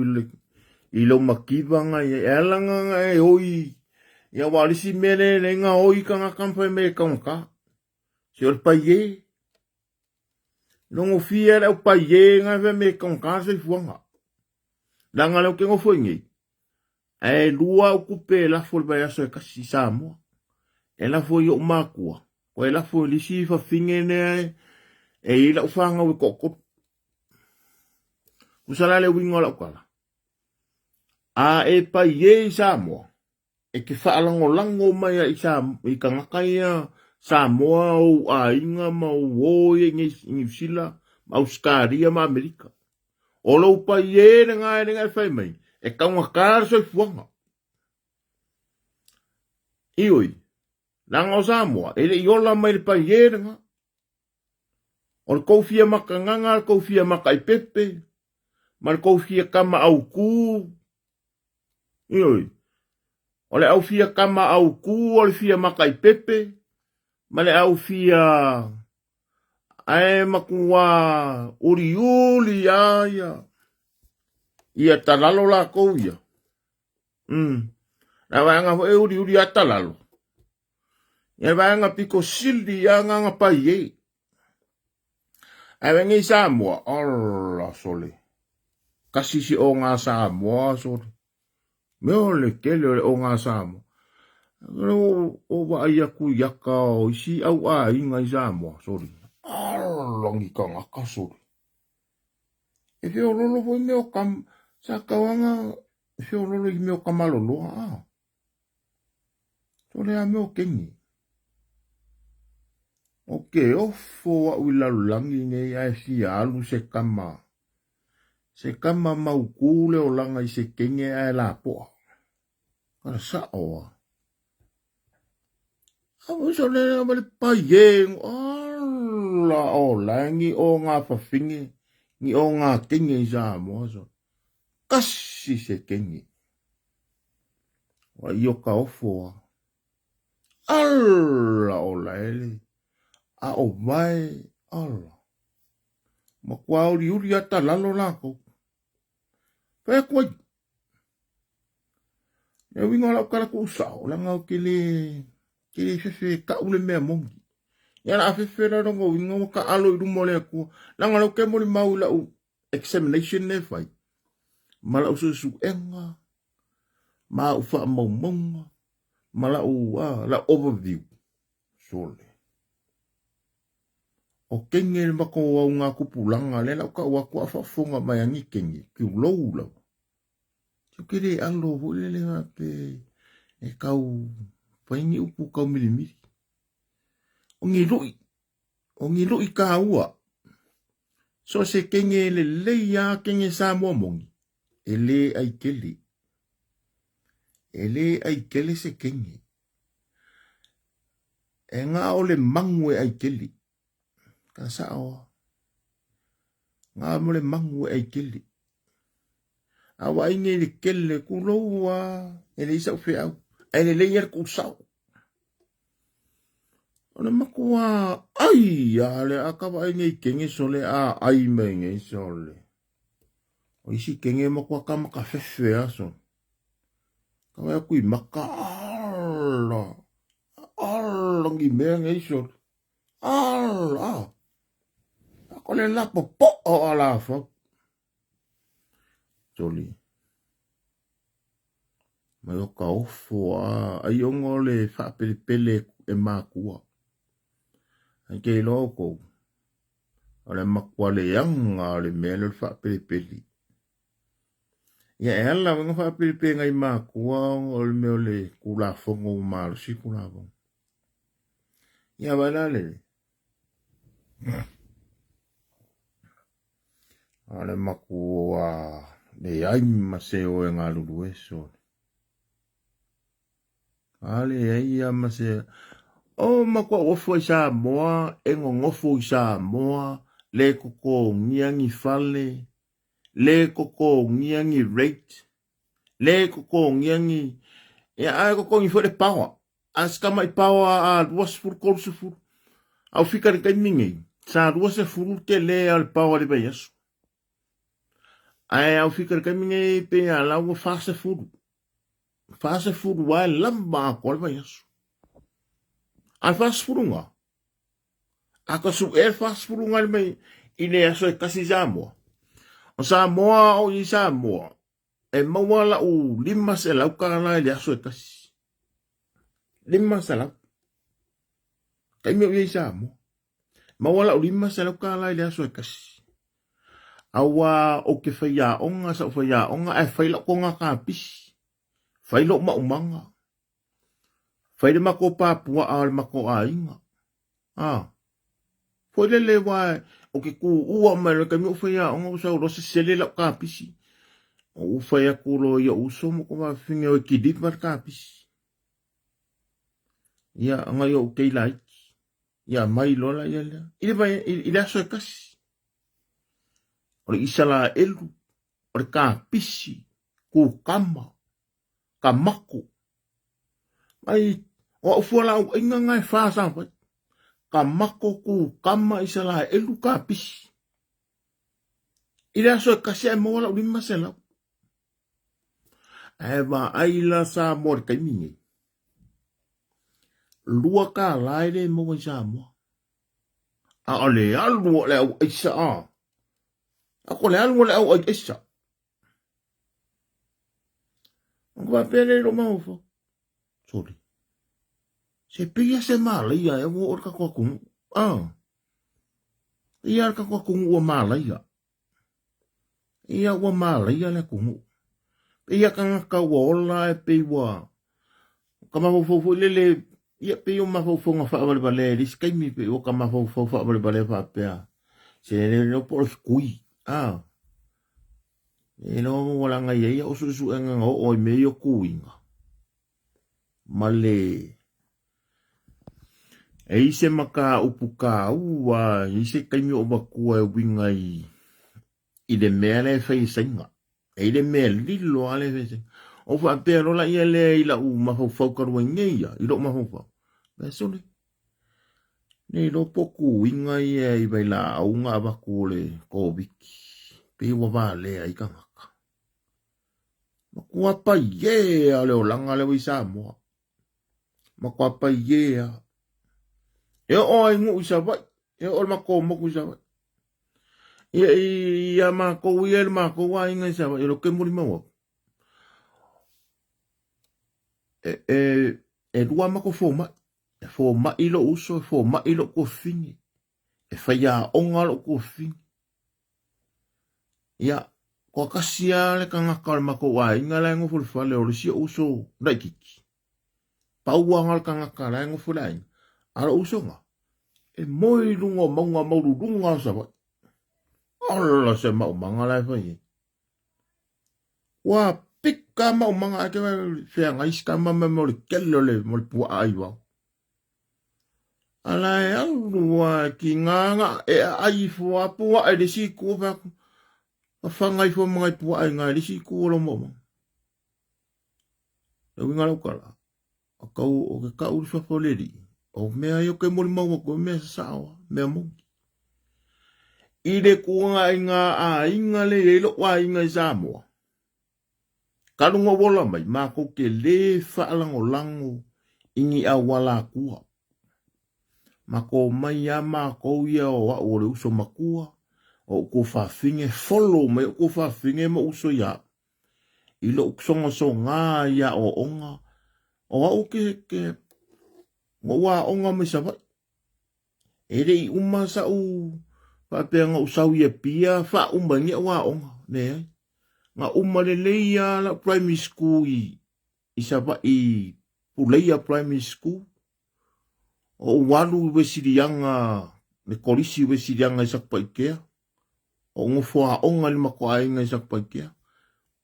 i lo makivanga i elanga nga e oi. Ia walisi mele le nga oi ka nga kampai me kau nga kā. Se o le pai e. Longo fia le o pai e nga wha me kau nga kā se fuanga. Langa leo ke ngofo ingi. E lua o kupe la fo le bai aso e kasi Samoa. E la fo i o makua. O e la fo lisi fa finge ne e i la ufanga we kokot. Usala le wingo la ukala. E pa ye Samoa. E ke whaalango lango mai i Samoa. I ka ngakai Samoa o a inga ma o e ngi sila. Ma Auskaria ma Amerika. O lo pa ye na ngai whai mai. E kaunga kāra soi fuanga. Ioi. Langa o Samoa. E le iola mai le pa ye na nga. O le koufia maka nganga, le koufia maka i pepe. Ma le koufia kama au kū. Ioi. O le au fia kama au kū, o le fia maka i pepe. Ma le au fia ae makua uri aia. Ia talalo la kou ia. Na wanga ho e uri a talalo. Ia wanga piko sildi ia nganga pai e. Ai wengi Samoa, alla sole. Kasi si o ngā Samoa sole. Meo le kele o ngā Samoa. O wa ia ku yaka o isi au a inga i Samoa sole. Alla ngi ka ngaka sole. E feo lolo foi meo kam sa kawanga feo lolo i meo kamalolo sole a meo kengi. Oke, ofo wa uilalulangi nge ai si alu se kama. Se kama maukule o langa i se kenge ai la poa. Kara sa oa. Awa sole na wale payeng. Ala o langi o ngā whawhingi. Ni o ngā kenge i Samoa so. Kasi se kenge. Wa ioka ofo wa. Ala o laele. A o vai ala. Ma kua uri ata lalo lako. Pea kua. E winga lau kara ku usao. Langa o kele fefe ka ule mea mongi. Ia na fefe la rongo winga waka alo i rumo lea kua. Langa lau ke mori mau lau examination ne fai. Ma lau su enga. Ma ufa mau monga. Ma lau la overview. Sole. o kenge le mako au ngā kupulanga le lau ka ua kua whafonga mai angi kenge ki ulau lau. So kere alo hule le ngā pe e kau paingi upu kau milimiri. O ngi loi ka ua. So se kenge le leia kenge sa mua mongi. E le ai kele. E le ai kele se kenge. E ngā o le mangu e ai kele. Ka sa oa. Ngā mo le mangu e ai kele. Awa inge le kele kuloua. E le isa ufe au. E le leia le kusau. O le makua ai a le akawa inge i kenge so le a ai me inge so le. O isi kenge makua kama ka fefe aso. Kawa kui maka ala. Ala ngi mea nge iso. Ala. Ako le lapo po o ala fa. Soli. Mai o ka ofo a ai ongo le whapele pele e makua. Ai kei loko. O le makua le anga o le mea le whapele pele. Ia e ala wenga whapele pele ngai makua o le mea le kula fongo maru si kula fongo. Ia wala le. Ale makua le aima se o e ngā lulu e so. Ale aia ma se o makua ofo i sa moa e ngofo i sa moa le koko ngiangi fale le koko ngiangi rate le koko ngiangi e ai koko ngi fo le power askama i power a duas fur kolsufur au fika le kaimingi sa duas e furu ke le al power le bayasu. Ai au fikar kaminge pe ala wo fase food wa lamba ko ba yasu al fast food nga aka su fast food nga me ine aso e kasi zamo o sa moa o i sa moa e mawala u lima se la ka na ile aso e kasi lima se la kai me i sa mo mawala u lima se la ka na ile aso e kasi awa o ke whaia onga sa whaia onga e whaila ko ngā kāpis. Whailo ma umanga. Whaile mako pāpua a le mako a inga. Whaile le wai o ke ku ua mai le kami o whaia onga usa uro se sele lau kāpisi. O whaia kuro ia uso mo ko wa whinge o e kidip mar kāpisi. Ia anga ia o kei laiki. Ia mai lola ia lea. Ile aso e kasi. O le isala elu, o le kāpisi, ku kama, ka mako. Mai, o au fuala au inga ngai whaasa wai. Ka mako ku kama isala elu kāpisi. Ire aso e kasi ai mawala ulima se lau. Ewa aila sa mori kaimingi. Lua ka laire mawa i sa mua. A ole alu o le au isa a. Ako le alu le au ai esa. Ako va pele lo maufo. Sorry. Se pia se malaia e wo orka ko kungu. Ia orka ko kungu o malaia. Ia o malaia le kungu. Ia kanga ka wola e pe wa. Kama fo le ia pe o ma fo nga fa vale vale riskai pe o kama fo vale vale fa pe. Se le no por kui. E no wala nga ia o susu nga o me yo kuinga. Male. E ise maka upuka ua, ise kaimi o bakua e winga i le mea le fai sainga. E le mea lilo ale fai sainga. O fa pero la ia le ila u mafau karua ngeia, i lo mafau. Besone. Ne lo poku winga ia i vai la aunga abaku le kōwiki. Pe wa le ai kangaka. Makua pa ia le o langa le wisa moa. Makua pa ia. E o ai ngu isa vai. E o mako moku isa vai. Ia mako ia le mako wa inga isa vai. E lo ke muri maua. E rua mako fōma. E fōma ilo uso. E fōma ilo ko fini. e whaia onga lo kofi. Ia, kua kasia le ka ngaka le mako wa inga la ngofu le whale o le sia uso naikiki. Pauanga le ka ngaka la ngofu la inga. Ara uso nga. E moi lunga maunga mauru lunga sa wa. Ala se mau manga la whai. Wa pika mau manga ake wa whea ngaiska mama mo le kelo le mo le pua ai wau. Ala e alua ki nganga e ai fua pua e le si kua whaku. A whangai fua mga pua ai ngai le si kua lo mama. E winga lau kala. A kau o ke kau uri whapoleri. O mea yo ke mori maua ko mea sasawa. Mea mongi. Ide kuanga inga a inga le elo wa inga i Samoa. Kalunga wola mai mako ke le whaalango lango ingi a wala kua. Mako mai a mako ia o wa ore uso makua. O ko whawhinge follow mai o ko whawhinge ma uso ia. Ilo uksonga so ngā ia o onga. O wa uke ke ngo wa onga mai sa vai. Ere i uma sa u whapeanga usau ia pia wha uma ngia wa onga. Ne ai. Nga uma le leia la primary school i sa vai i puleia primary school. O walu wesirianga ne kolisi wesirianga i sakpa ikea. O ngofua onga li mako ainga i sakpa ikea.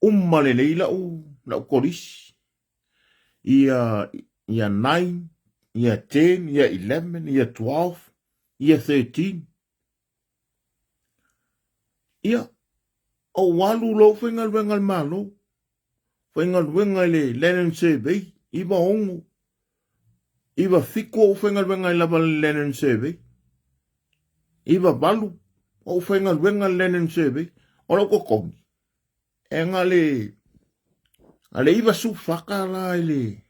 Uma le leila u la kolisi. Ia 9, ia 10, ia 11, ia 12, ia 13. Ia, o walu lo whengal wengal malo. Whengal wengal le Lennon Survey, iwa ongo. Iwa whiko o whengal wengal lava Lennon Survey. Iwa walu o whengal wengal Lennon Survey. Ora ko kongi. E ngale, ale iwa su whakala ili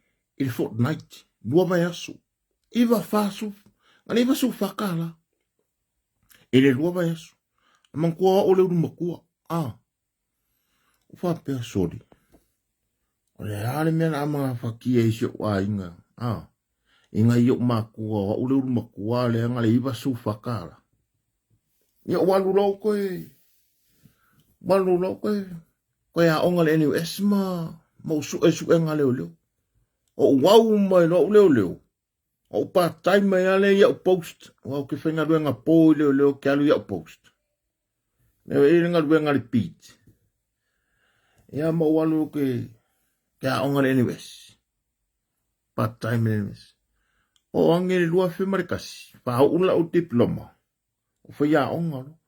fortnight. Dua mai asu. Iwa whasu. Ale iwa su whakala. Ele dua mai asu. Amankua o le urumakua. Whapea sori. O le hale mea na ama whakia isio wa inga. Inga iyo makua wa ule urumakua le anga le iwa su whakala. Ia walu lau koe. Walu lau koe. Koe a onga le eniu esma. Mau su enga leo leo. O wau mai no leo leo. O part-time mai ale ia post. Wau ke whenga ruenga pōi leo leo ke alu ia post. Neo e ringa ruenga repeat. Ia ma walu ke a onga le eniu es. Part-time le eniu es. O ange le lua whemarikasi. Pahau ula o diploma. O whea onga no.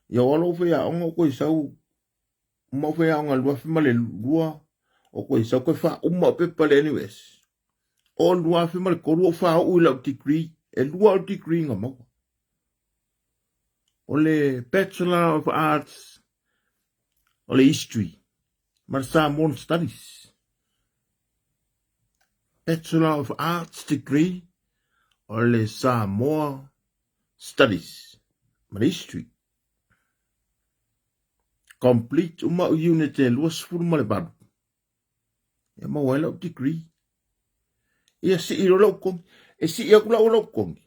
Ia walo o whea onga o koe sau. Uma o whea onga lua whemale lua. O koe sau koe wha uma o pepa le eniu es. O lua whemale koru o wha ula o degree. E lua o degree nga mau. O le Bachelor of Arts. O le History. Mar Samoan Studies. Bachelor of Arts degree. O le Samoa Studies. Mar History. Complete uma o unit e lua sfuru male baru. E mawela o degree. Ia si iro lau kongi. E si ia kula o lau kongi.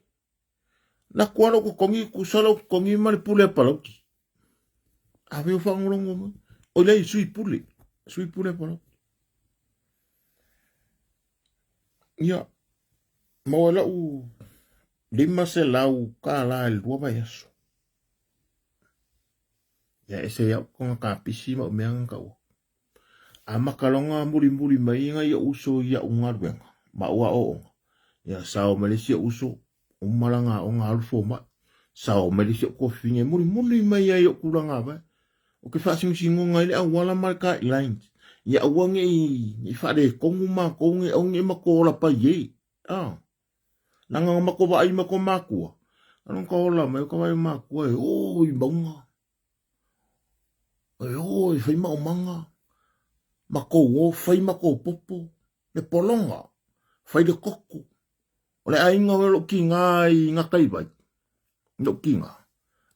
Na kua lau kongi kusa lau kongi male pule palauki. Awe o whangorongo ma. O lei sui pule. Sui pule palauki. Ia. Mawela u lima se lau ka la el lua vai aso. Ia ese ia konga ka pisi ma o meanga ka ua. A makalonga muri mai inga ia uso ia ungaruenga. Ma ua o onga. Ia sao Malaysia uso. Umalanga onga alufo ma. Sao Malaysia kofinge muri mai ia kuranga vai. O ke whasingo ngai le awala marka lines. Ia awange i whare kongu ma konge onge mako la pa ye. Nanga mako wa ai mako makua. Anong ka ola mai ka vai makua e oi maunga. Oi whai mao manga. Mako o whai mako popo. Le polonga. Whai de koko. O le ainga o lo ki ngā i ngā kaiwai. Lo ki ngā.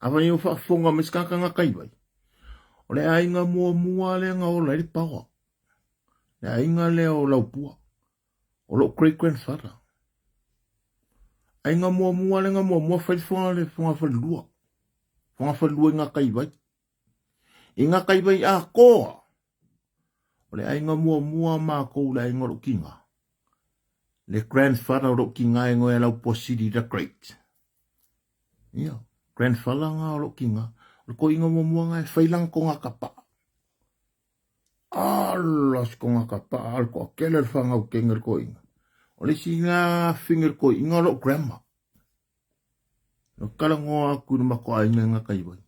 Awa i o whaafonga miskaka ngā kaiwai. O le ainga mua le ngā o lai pawa. Le ainga le o laupua. O lo great grandfather. Ai ngā mua le ngā mua whaiwhanga le whanga whalua. Whanga whalua ngā kaiwai. I ngā kaiwai a koa. O le ai ngā mua mā kou le ai ngā rokinga. Le grandfather rokinga e ngoe lau Posidi the Great. Ia, grandfather ngā rokinga. O le ko inga mua ngai whailang ko ngā kapa. Alas ko ngā kapa. Al ko akele le whangau kengar ko inga. O le si ngā finger ko inga lo grandma. No kala ngoa aku na mako ai ngā kaiwai.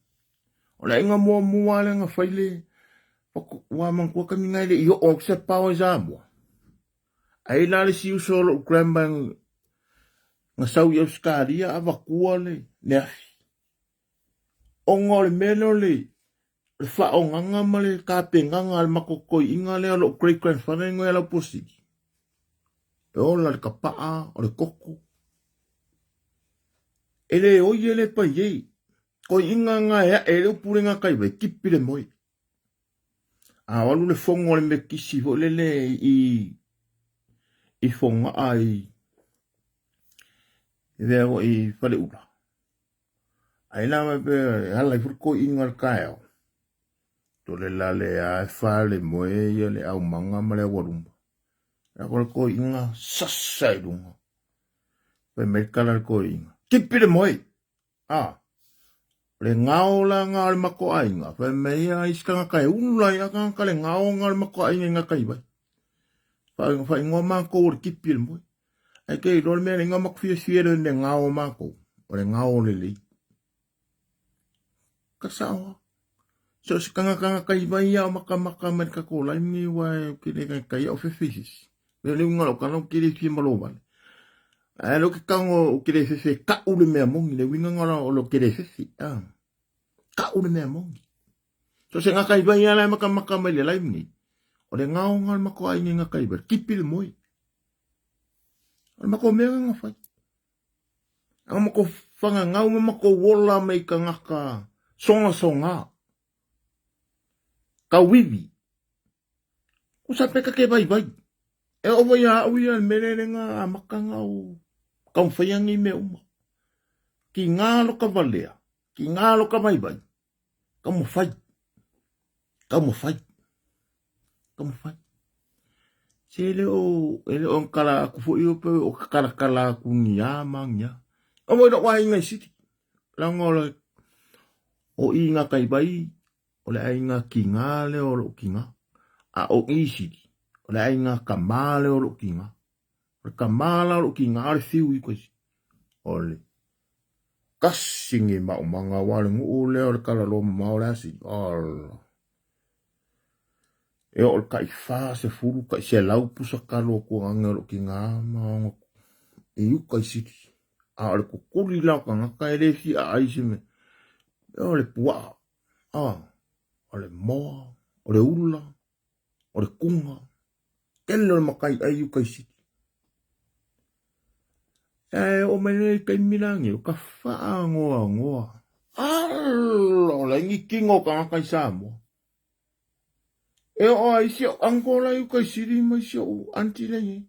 O le inga mua le ngā whaile. Wa man ko kami ngai le i o se pao za mo. Ai la le si uso lo grandma nga sau i Australia ava kua le afi. O ngore melo le fa o nganga ma le ka penganga al makokoi inga le lo great grandfather ngoe la Posidi. E o la le kapaa o le koko. Ele o ye le pa ye. Ko inga nga ea e le upure nga kaiwai kipi le moi. A walu le fongo le me kisi vo le i fonga ai veo i fale ula. Ai la me pe hala i furko inga le kaeo. To le la le a fale moe ia le au manga ma le warumba. La ko inga sasai lunga. Pe me kala ko inga. Kipi le moi. Le ngao la ngā le mako ainga. Pe me ia iska ngā kai ula ia ka le ngao ngā le mako ainga ngā kai bai. Fai ngō mako o le kipi le moi. Ai kei lor mea le ngā mako fia le ngao mako. O le ngao le li. Kasawa. So si kanga kai bai ia o maka me ka kola imi wai kire kai o fefisis. Me le unga lo kano kire fia malo wale. Ai lo ke kango o kire fefe ka ule mea mongi le winga ngara o lo kire fefe. Ka ule mea mongi. So se ngā kai bai ia lai maka me le lai mingi. O le ngao ngā le mako ainga ngā kai bai. Kipi le moi. O le mako mea ngā whai. Ang mako whanga ngau me mako wola mei ka ngaka songa. Ka wiwi. Usa peka ke bai. E o vai au ia merere ngā maka ngau. Ka mwhaiangi me uma. Ki ngā loka valea. Ki ngā loka bai. Ka mwhai. Se ele o kala aku fo iyo pe o kala aku ngia mangia. O mo do wai ngai siti. La ngolo o inga kai bai o le ainga ki ngā le o lo kinga. A o isi. O le ainga kamale o lo kinga. O le kamala o lo kinga ale fiu i koisi. O le kasingi maumanga wale ngu le o le kala lo maole asi. E o kai fa se furu kai se lau pusa kalo ko anga lo kinga ma e u kai siti a le kukuri la ka ngaka ele si a aise me e o le pua o le moa o le ula o le kunga kele le makai ai u kai siti e o mene kai milangi o ka fa ngoa o le ngi kingo ka ngaka i Samoa. E o ai si o angola yu kai siri mai si o antilei.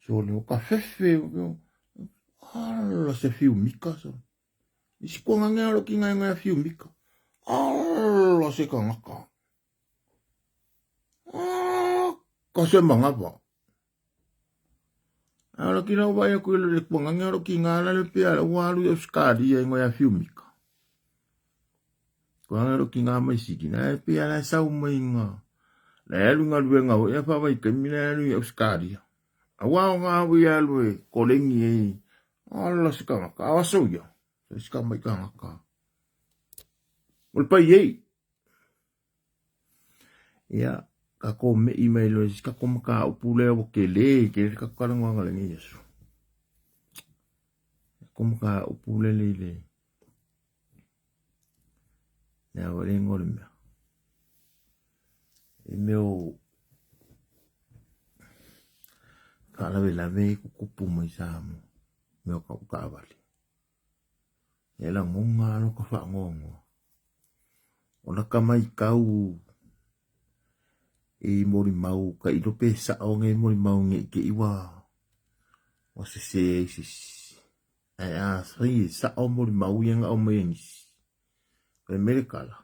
So le o ka fefe o ala se fiu mika so. Isi ko nganga alo ki ngai fiu mika. Ala se ka ngaka. Ka se mangapa. Ala ki lau vai aku le ko nganga alo ki ngala le pe ala walu o skadi e ngai fiu mika. Ko ngaro ki ngā mai siki na e pia na sau mai ngā. Na e lunga luenga o e whawai ke mina e nui Australia. A wao ngā hui e lue kolengi e ala si ka ngaka. Awa sau ia. Si ka mai ka ngaka. Ol pai ei. Ia. Ka ko me i mai lue. Si ka ko maka upule o ke le. Ke ka karango anga le ngi yesu. Ko maka upule le. Nā o re ngore mea. E meo ka lawe lawe kukupu mai Samoa. Meo ka uka awali. E la ngonga alo ka wha ngongo. O na ka mai kau e mori mau ka ilope sa o nge mori mau nge ke iwa. O se se sai sa o mo mau yang o mo yang e merikala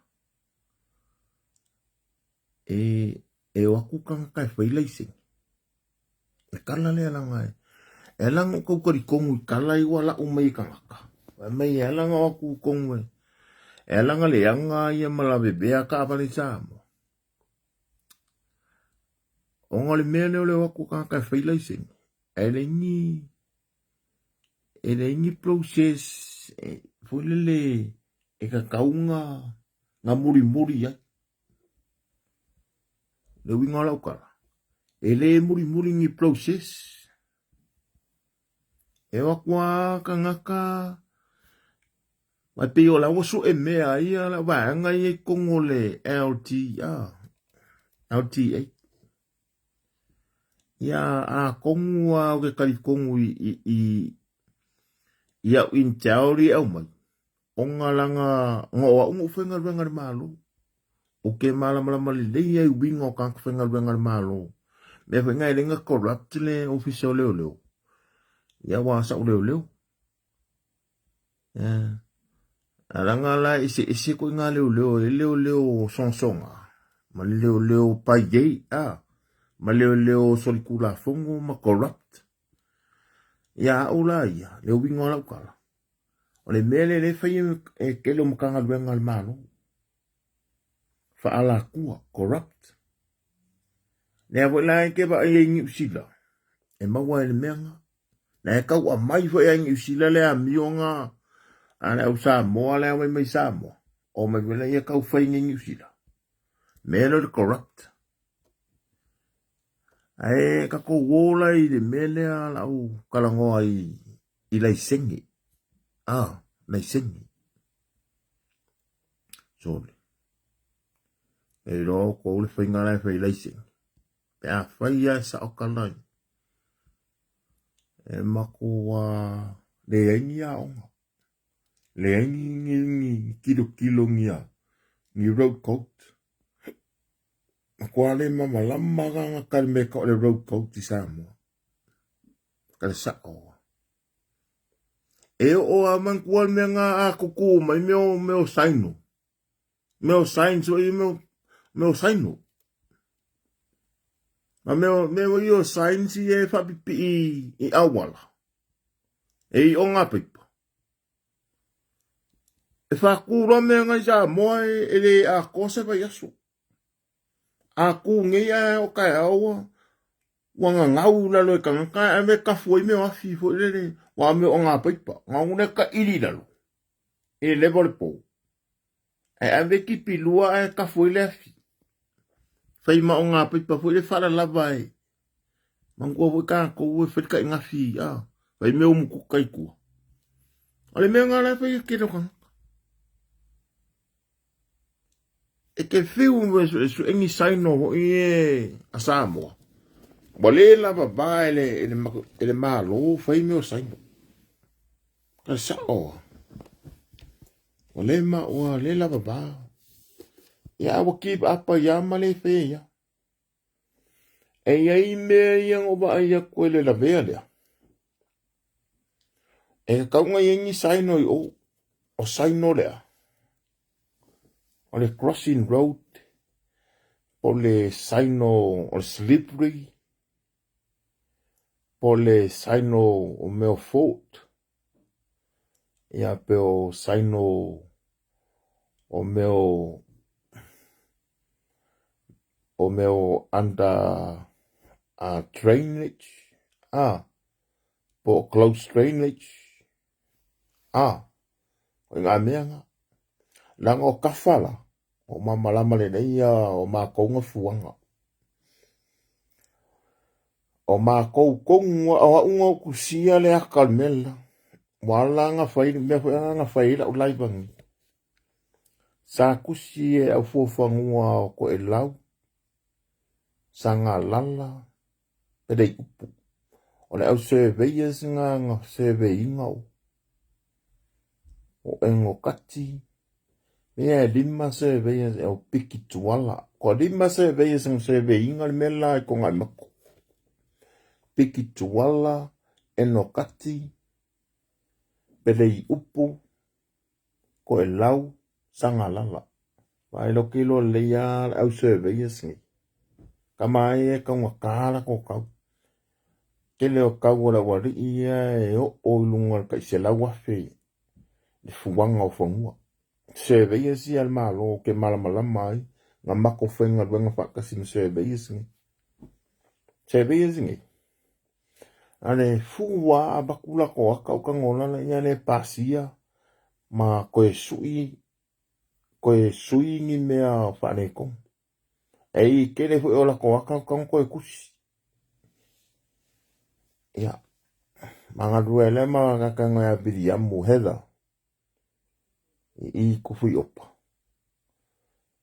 e waku kanga kai whailaising e kala le alanga e langa kou kari kongu i kala i wala o mei kangaka mai e langa waku kongu e langa le anga ia malawe bea ka apani samo o ngale mea leo le waku kanga kai whailaising e le ngi process fulele e ka kaunga nga muri ya le winga la ukala e le muri ngi process e wakwa kangaka ma pe o la wosu e mea ia la vanga i kongo le LTA ia a kongu a ke kari kongu i ia in teori au mai onga langa ngoa ungu whengar wengar malo o ke malama li lei ai wingo kank whengar wengar malo me whenga ilenga corrupt le official leo ia wasa leo alanga la isi ko nga leo sonsonga ma leo paye ma leo solikula fongo ma corrupt ia ula ia leo wingo la ukala o le mele le fai e kelo mkanga luenga al malo fa ala kua corrupt le avo la ke ba e ngi usila e mawa e menga na e kau a mai fo e ngi usila le a mionga ana usa mo le ave mai samo o me vela e kau fai ngi usila mele le corrupt ai ka ko wola i le mele ala u kalango ai i lai sengi lai sengi sole e ro ko le whainga lai whai lai sengi pe a whaia sa o kalai e mako le aingi a onga le aingi ngi kilo ngi road coat kwa le mama lama ganga kalme ka le road coat i Samoa kale sa o e o a man kual menga a kuku mai meo saino so i meo saino ma meo io sainsi e whapipi i awala e i o ngā pipa e whakura menga i Samoa e le a kose pa yasu a ku ngia o kai aua wanga ngau lalo e kangaka e me ka foi meo afi foi lele wa me o ngā pipa ngaune ka iri lalo e level po e ave ki pilua e ka foi le afi fai ma o ngā pipa foi le whara lava e mangua voi ka ko voi whitka i ngā fi fai meo muku kai kua ale mea ngā lai fai e kero kanga e ke whiu me su engi saino ho i a Samoa wale lava ba ele malo fai meo saino ka sa o wale ma o le lava ba ya wa keep up ya male fe ya e ai me yang o ba ya ko le la vea le e ka nga yengi saino o saino le o le crossing road o le saino o slippery o le saino o meo fort ia pe o saino o meo under drainage po close drainage o ngā mea ngā langa o kawhala o mamalama le nei o mākonga fuanga o mākou konga o unga o kusia le akalmela wala nga whai la ulai bangi sa kusi e au fuafangua o ko e lau sa ngā lala pedei upu o le au surveyors nga survey ingau o engo kati mea lima surveyors e o piki tuala ko lima surveyors ng survey inga le mela e ko ngai mako piki tuala eno kati pelei upu ko e lau sanga lala. Vai lo kilo le ya au surveyors ni. Kama e ka ngakala ko kau. Kele o kau la wari ia e o lunga ka se la wafe. Le fuanga o fangua. Surveyors ia malo ke malamala mai. Nga mako fenga wenga whakasim surveyors ni. Surveyors ni. Ane fuwa abakula ko akau ka ngona na ia ne pasia. Ma koe sui ni mea whaneko. Ei kere fu ola ko akau koe kusi. Ia. Manga duele ma kakanga ya bidi amu heda. I kufu opa.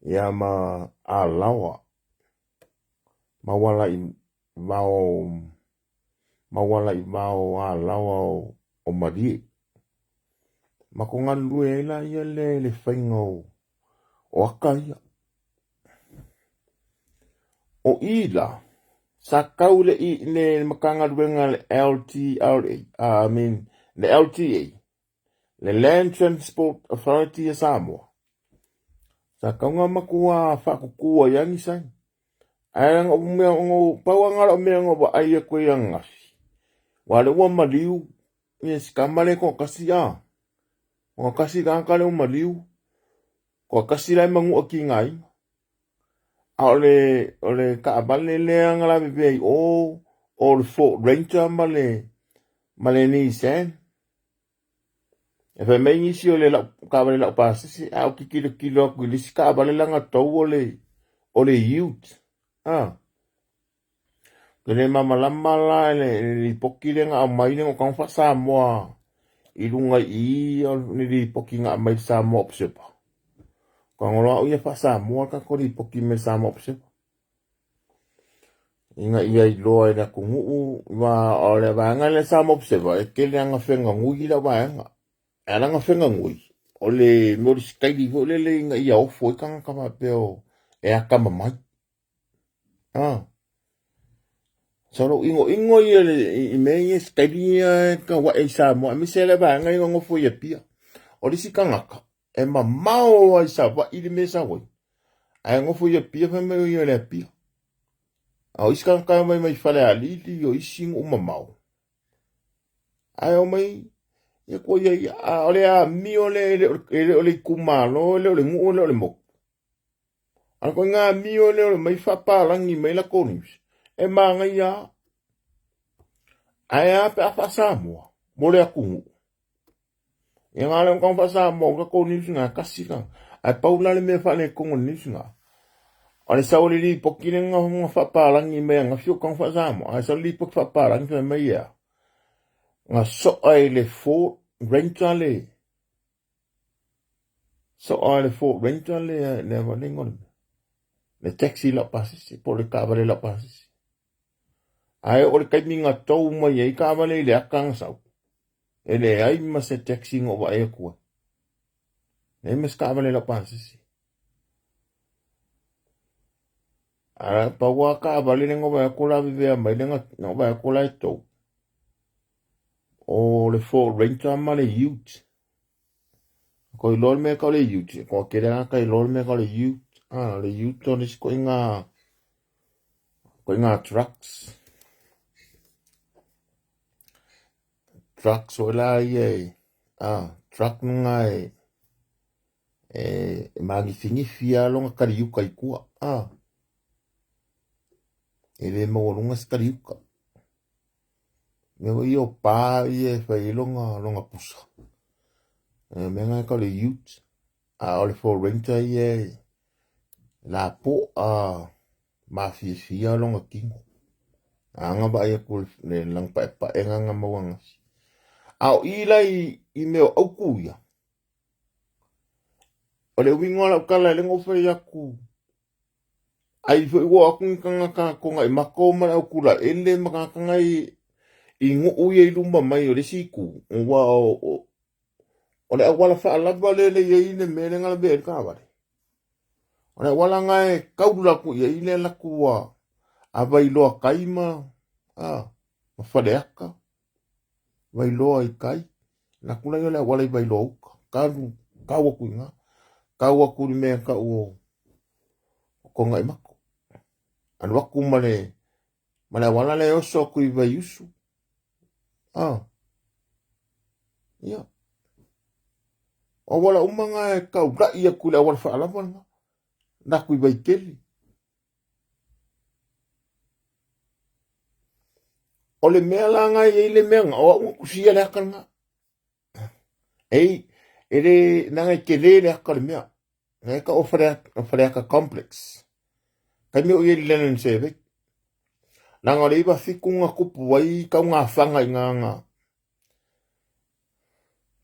Ia ma a lawa. Mawala i vao a lawa o marie. Makonga duele ia le whainga o akaia. O ila. Sa kaule i ne makanga duenga le LTA. Le LTA. Le Land Transport Authority of Samoa. Sa kaunga makua whakukua yangi sai. Aerang o mea o pauangara o mea o wa aia koe angasi. Wale ua maliu. Yes, kamale ko kasi a. O kasi kankale o maliu. Ko kasi lai mangu o ki ngai. Ole ka abale lea ngala bebei o le Fort Ranger male ni sen. E fe mei nisi o le ka abale la pasisi au ki kilo ku lisi ka abale langa tau o le youth. Kene mama lamala le poki le nga mai le ngau fa Samoa. I lunga i le poki nga mai Samoa psepa. Ka ngola o ia fa Samoa ka ko le poki me Samoa psepa. Inga ia i loa na kungu wa ole vanga le Samoa psepa e kele anga fenga ngui la vanga. Ana nga fenga ngui. Ole mori skaidi vo le inga ia o foi kanga kama peo e akama mai. Soro ingo i mei skaidi ka wa e Samoa mi se le vanga inga ngo foi e pia. Ole si kangaka e ma mao ai sa wa i me sa woi. Ai ngo foi e pia fa me i le pia. A iskan ka mai fale ali o ising umamau. Ai o mai e ko ye ole a mi ole kumalo ole ngu ole mo. Al ko nga mi ole mai fa pa langi mai la konis. E manga ia. Ai a pa Samoa. Mole a kungu. E ngale ko fa Samoa ka konis nga kasika. Ai paula le me fa le kongo nis nga. Ole sa ole li pokile nga fa palangi me nga fio kong fa Samoa. Ai sa li pok fa palangi fa me ia. Nga so ai le Fort Ranger le. So ai le Fort Ranger le valingon. Le taxi la pasisi. Po le kavale la pasisi. Ai ole kai minga tau mai ei kavale le akang sau. Ele ai ma se taxi ngo wa e kua. E mes kavale la pasisi. Ara pa waka vale ngo ba kola vive mai ngo ba kola to. O le Fort Ranger ma le youth. Ko lol me ka le youth. Ko kera ka lol me ka le youth. Le youth on is ko inga trucks. Trucks o la ye. Truck ngai. Magi fini fia longa kariuka ikua. Ele mo longa skariuka. Me yo pa ye fa longa pusa. Menga ka le youth. Ole Fort Ranger ye. La po ma fia longa kingo. Anga ba ye kul le lang pa enga mawanga. Au ilai I meo au kuia. Ole wingola kala le ngofa yaku. Ai fo wo aku kanga ko ngai makoma au kula ele makanga I ngo uye lumba mai ole siku. Wa ole wala fa la vale le ye ne mele ngala be ka vale. Ole wala ngai kaula ku ye ile la ku wa. Avai loa kaima. Ma fale aka. Vai loa I kai. Na kula yo le wala bai lo ka wa ku nga ka wa ku me ka o ko ngai mako an wa ku male wala le oso ku bai yusu ya o wala umanga ka uga ia ku le wala fa ala wala na ku bai keli o le mea langa i le mea nga o kusia le akar nga ei ele nanga ke le akar mea nga ka ofere ka complex ka mi o i lenen seve nanga le iba fikunga kupu wai ka nga fanga i nga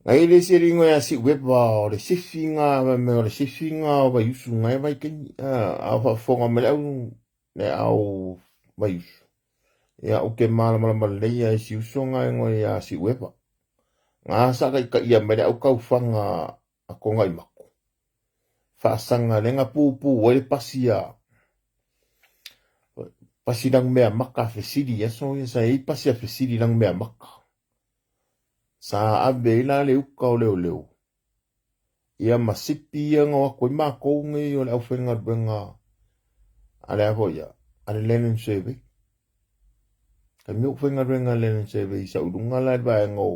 ngai le siringo ya si weba o le sifinga me o le sifinga o ba yusu ngai vai ke a fa fonga me le au ba yusu ya o ke mala le ya si usonga ngo ya si weba nga sa ka ia me au ka fanga a ko ngai mako fa sanga le nga pupu o le pasi lang mea maka fe sidi ya so ya sa i pasi fe sidi lang mea maka sa abe la le uka o leo ia masipi ia ngā koe mā kounga i o le au whenga ruenga ale a hoia ale lenen seve ka miu whenga ruenga lenen seve i sa urunga lai vai ngō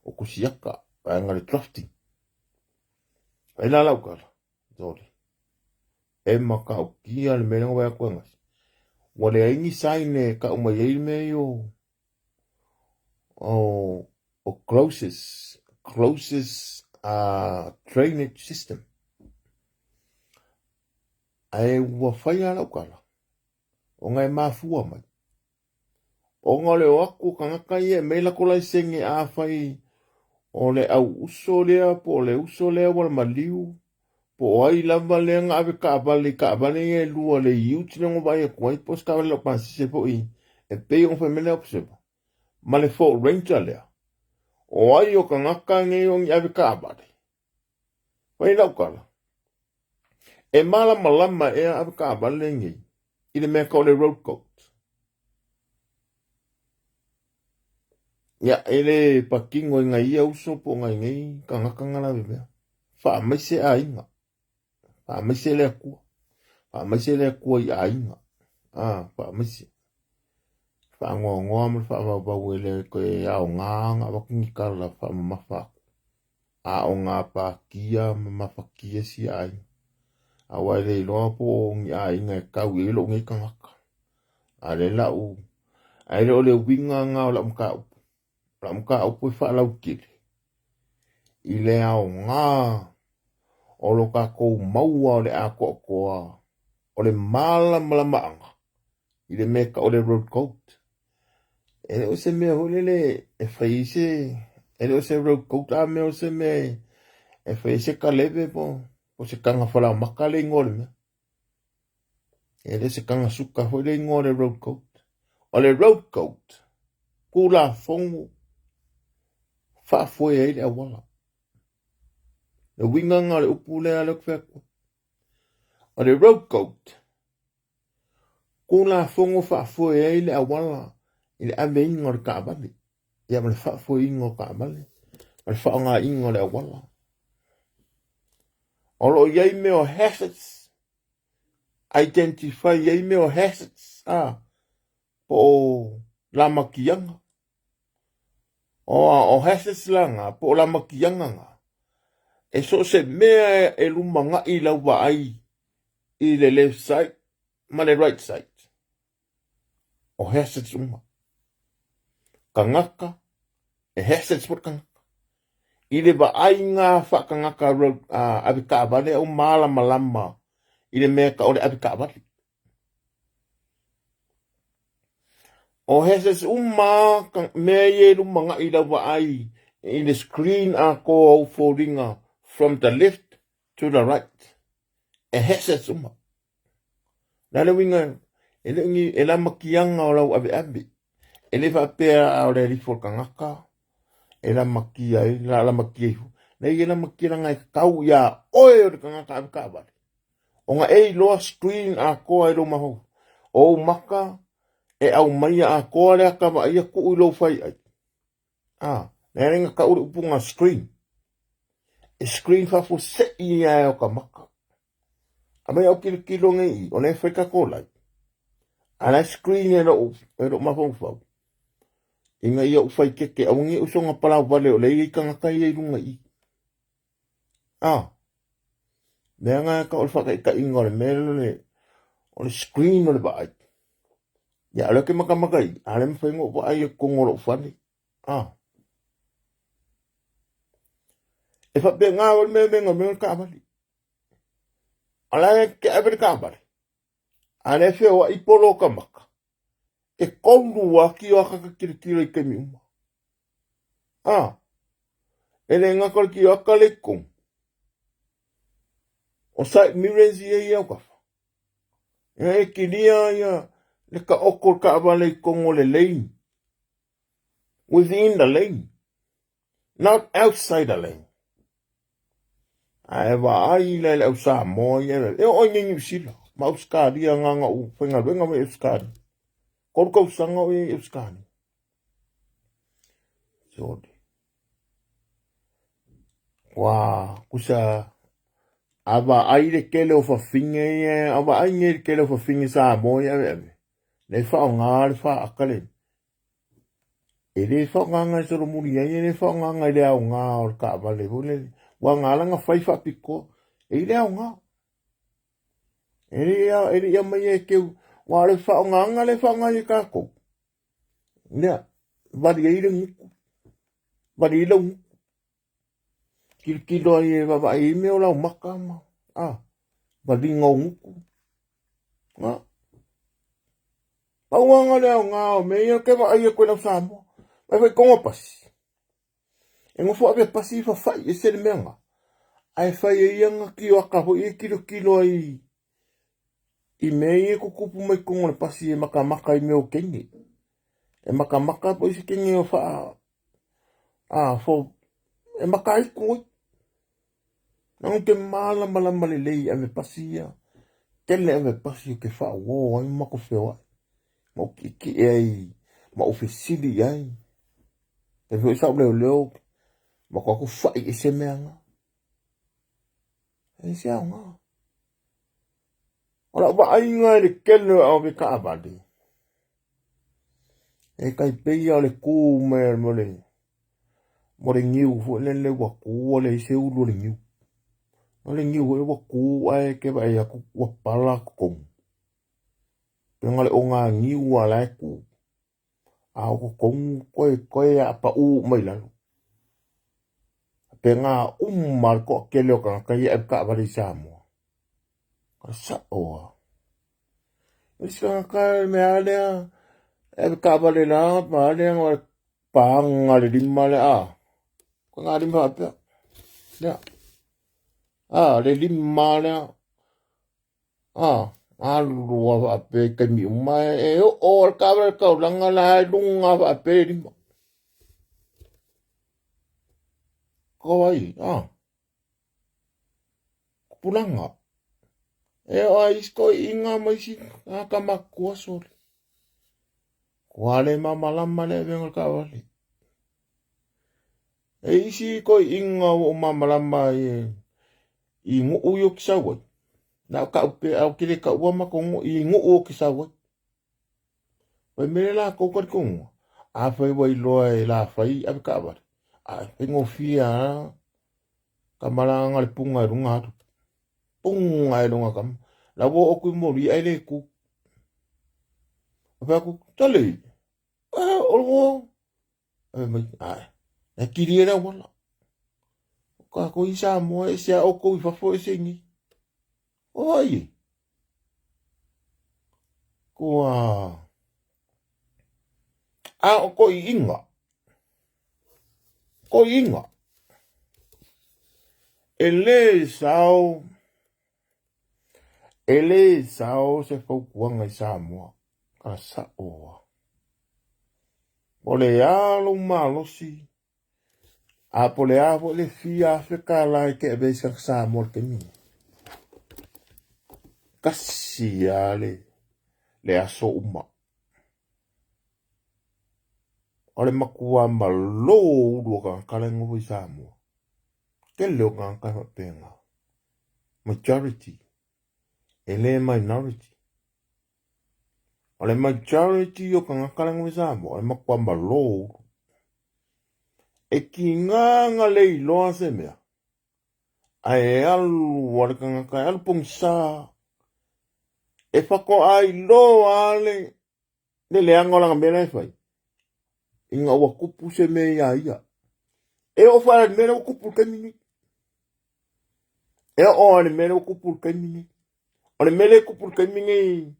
o kusiaka vai ngā le drafting ai la lau kara zori e maka o kia le mele ngā vai a kuengas wale a ingi saine ka uma yei me o closest drainage system. Ai ua whai ala ukala. O ngai mafua mai. O ngale o aku kangaka ia meila kolai senge a whai o le au uso lea po le uso lea wala maliu po ai lava lea ngā ave ka abale e lua le iuti nango vai e kuai pos ka wale lo pansi se po i e pei on whamele o psepa. Ma le fo ranger lea. O ai o kangaka nge o ngi ave ka abale. Wai lau kala. E malama e ave ka abale ngi. I le mea ka o le road coat. Ia ele pakingo i ngai uso po ngai kangaka ngala bebea. Wha maise a inga. Wha maise le akua. Wha maise le akua i a inga. Wha maise. Wha ngoa mo wha wabau ele koe ao nganga wakingi kala wha mamafa. A o ngā pākia mamafakia si a inga. A waile iloa po ngi a inga e kau ilo ngai kangaka. A le lau. A ele o le winga ngā o la mka upu. La mka upu i wha lau kiri. I le ao ngā. O lo ka kou maua o le a koa. O le malamaanga. I le meka o le road coat. E le o se mea holele e whaise. E le o se road coat a mea o se mea e whaise ka lebe po. O se kanga whala maka le ngore mea. E le se kanga suka hoi le ngore road coat. O le road coat. Kula fongu. Whaafoe e le awala. Le winganga le upu le alok whakua. O le road coat. Kula fongu whaafoe e le awala. I le ame ingo le kaabale. Ia ma le whaafoe ingo kaabale. Ma le whaanga ingo le awala. O lo iei me o hazards. Identify iei me o hazards. Po la makianga. O hazards langa. Po la makianga nga. E so se mea e lumanga i lau wa ai. I le left side. Ma le right side. O hazards uma. Kangaka. E hazards por kangaka. I le wa ai ngā whakangaka abika abale au malama. I le mea ka o le abika abale. O hazards uma mea i lumanga i lau wa ai. I le screen a ko au foldinga. From the left to the right. E hazards uma. Nale winga. E la makianga o lau abe. E le whapea o le rifo kangaka. E la makia e la makia ihu. Nei e la makia ngai kau ia oe o le kangaka abika abale. O nga e loa screen a koa e lo maho. O maka e au maia a koa le akama ia ku ilo fai ai. Nea ringa ka uri upunga screen. E screen fafu se ia o ka maka. A mea au kilo ngai o ne whaika kōlai. Ana screen e ro mawhau. Inga ia ufai keke au ngi usonga palau wale o lei ka ngakai e runga i. Mea ngā ka ol whakai ka inga o le mele o le screen o le baai. Ia aleke makamakai, ale mwhaingo wa ai e kongoro ufane. E whape ngā o le mea ka amali. Ala e ke awere ka amali. Ale whio wa ipolo ka maka. E kongu wa ki o akaka kirikira i kemi uma. E le ngakore ki o akale kong. O sai mirenzi e iau kafa. E kiria ia le ka okor ka awale i kongo le lane. Within the lane. Not outside the lane. Ai wa ai le au sa mo ia. E o ngi usila. Ma uskari a nganga u. Whenga wenga me uskari. Korka usanga o e uskari. Sodi. Wa kusa ava ai le kele o whawhinga ia. Ava ai nge le kele o whawhinga sa mo ia. Le whao ngā le wha akale. E le whao nganga i soro muri ai. E le whao nganga i le au ngā o le ka wale. Wa ngā langa whaifa piko. E le au ngā. E le ia mai e keu. Wa le whao nganga le whao ngā i kako. Nea. Wari e ile nguku. Wari ile nguku. Kilo ai e wawa e me o lau maka ma. Wari ngau nguku. Pauanga leo ngā o mea ke wa ai e koe lau Samoa. Mai wai konga pasi. E ngofo abe pasi fa fai e sere meanga. Ai fai e ianga ki o akaho e kilo ai. I mei e kukupu mai konga le pasi e maka i meo kengi. E maka po isi kengi o fa. Fo. E maka i koi. Nang te malama le lei ame pasi ia. Tele ame pasi o ke fa wo ai mako whewa. Mo ki e ai. Ma ofisili ai. E fo isa leo. Ma kwa ku fai e se meanga. E se au ngā. Ora wa ai ngā le kele au me ka abadi. E kai peia le kū mea mo le. Mo le ngiu fu le waku le se ulu le ngiu. Mo le ngiu le waku ai ke ba ia ku wapala kong. Penga le o ngā ngiu ala e ku. Au ko kong koe a pa u mai lalo. Penga umar ko kele o kai e ka abadi Samoa. Ka sa oa. Isa ka me alea. E ka abadi la pa alea ngā panga le lima le a. Ko ngā lima apea. Lea. Le lima lea. Alua wa ape ke mi umai. E o ka abadi ka ulanga la e lunga wa ape lima. Kawai. Pulanga. E o isko inga maisi. Ka makua sori. Wale mamalama le venga ka wale. E isi ko inga o mamalama i ngu uyo kisawa. Na ka upe au kile ka uama kongo i ngu uyo kisawa. Wai mele la kokor kongo. A fai wai loa e la fai api ka wale. A pengo fia ka maranga le punga e runga hatu. Punga e runga kam. La wo oku mori ai le ku. Ape aku tale. Olwo. E kiri era wala. Ka ko isa mo e sia o ko i fafo e sengi. Oi. Ko o ko i inga. Ko inga. Ele sao se faukuanga i Samoa. Ka sa oa. Ole alo malosi. A pole avo le fia Afrika lai ke ebe sa mor ke mi. Kasi ale le aso uma. ole makua malo ulu ka kalengo wi Samoa. Ke leo ka penga. Majority. Ele minority. Ole majority o ka kalengo wi Samoa. Ole makua malo. E ki nganga le iloa se mea. Ai alu wale ka alu pong sa. E whako ai loa ale. Le angola nga mele fai. Inga ua kupu se me ia. E o whara mele o kupu kenini. E o ane mele o kupu kenini. Ane mele kupu kenini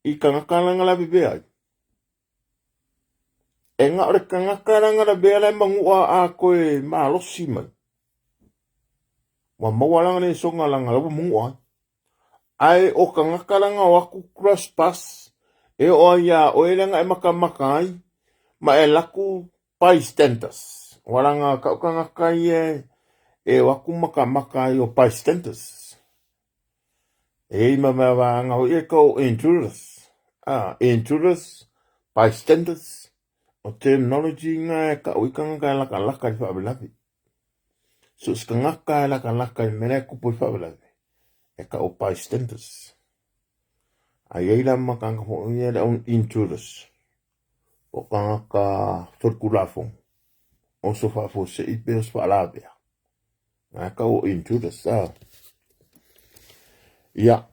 i kangakalanga la bebe ai. E nga ore kangakalanga la bebe ai mangua a koe maalosi mai. Wa mawalanga ne songa langa lawa mungua. Ai o kangakalanga waku cross pass. E o ia o elanga e makamakai. Ma e laku bystanders. Waranga kaukangakai e waku makamakai o bystanders. E mama wanga o e kau intruders. Intruders, bystanders. O terminology nga e ka uikanga laka i whaabelavi. So skangaka laka i mene kupo i whaabelavi. E ka o bystanders. Ai eila makanga ho ia le on intruders. O kangaka whakulafong. O so whaafo se i peos whaalawea. Nga ka o intruders. Ia.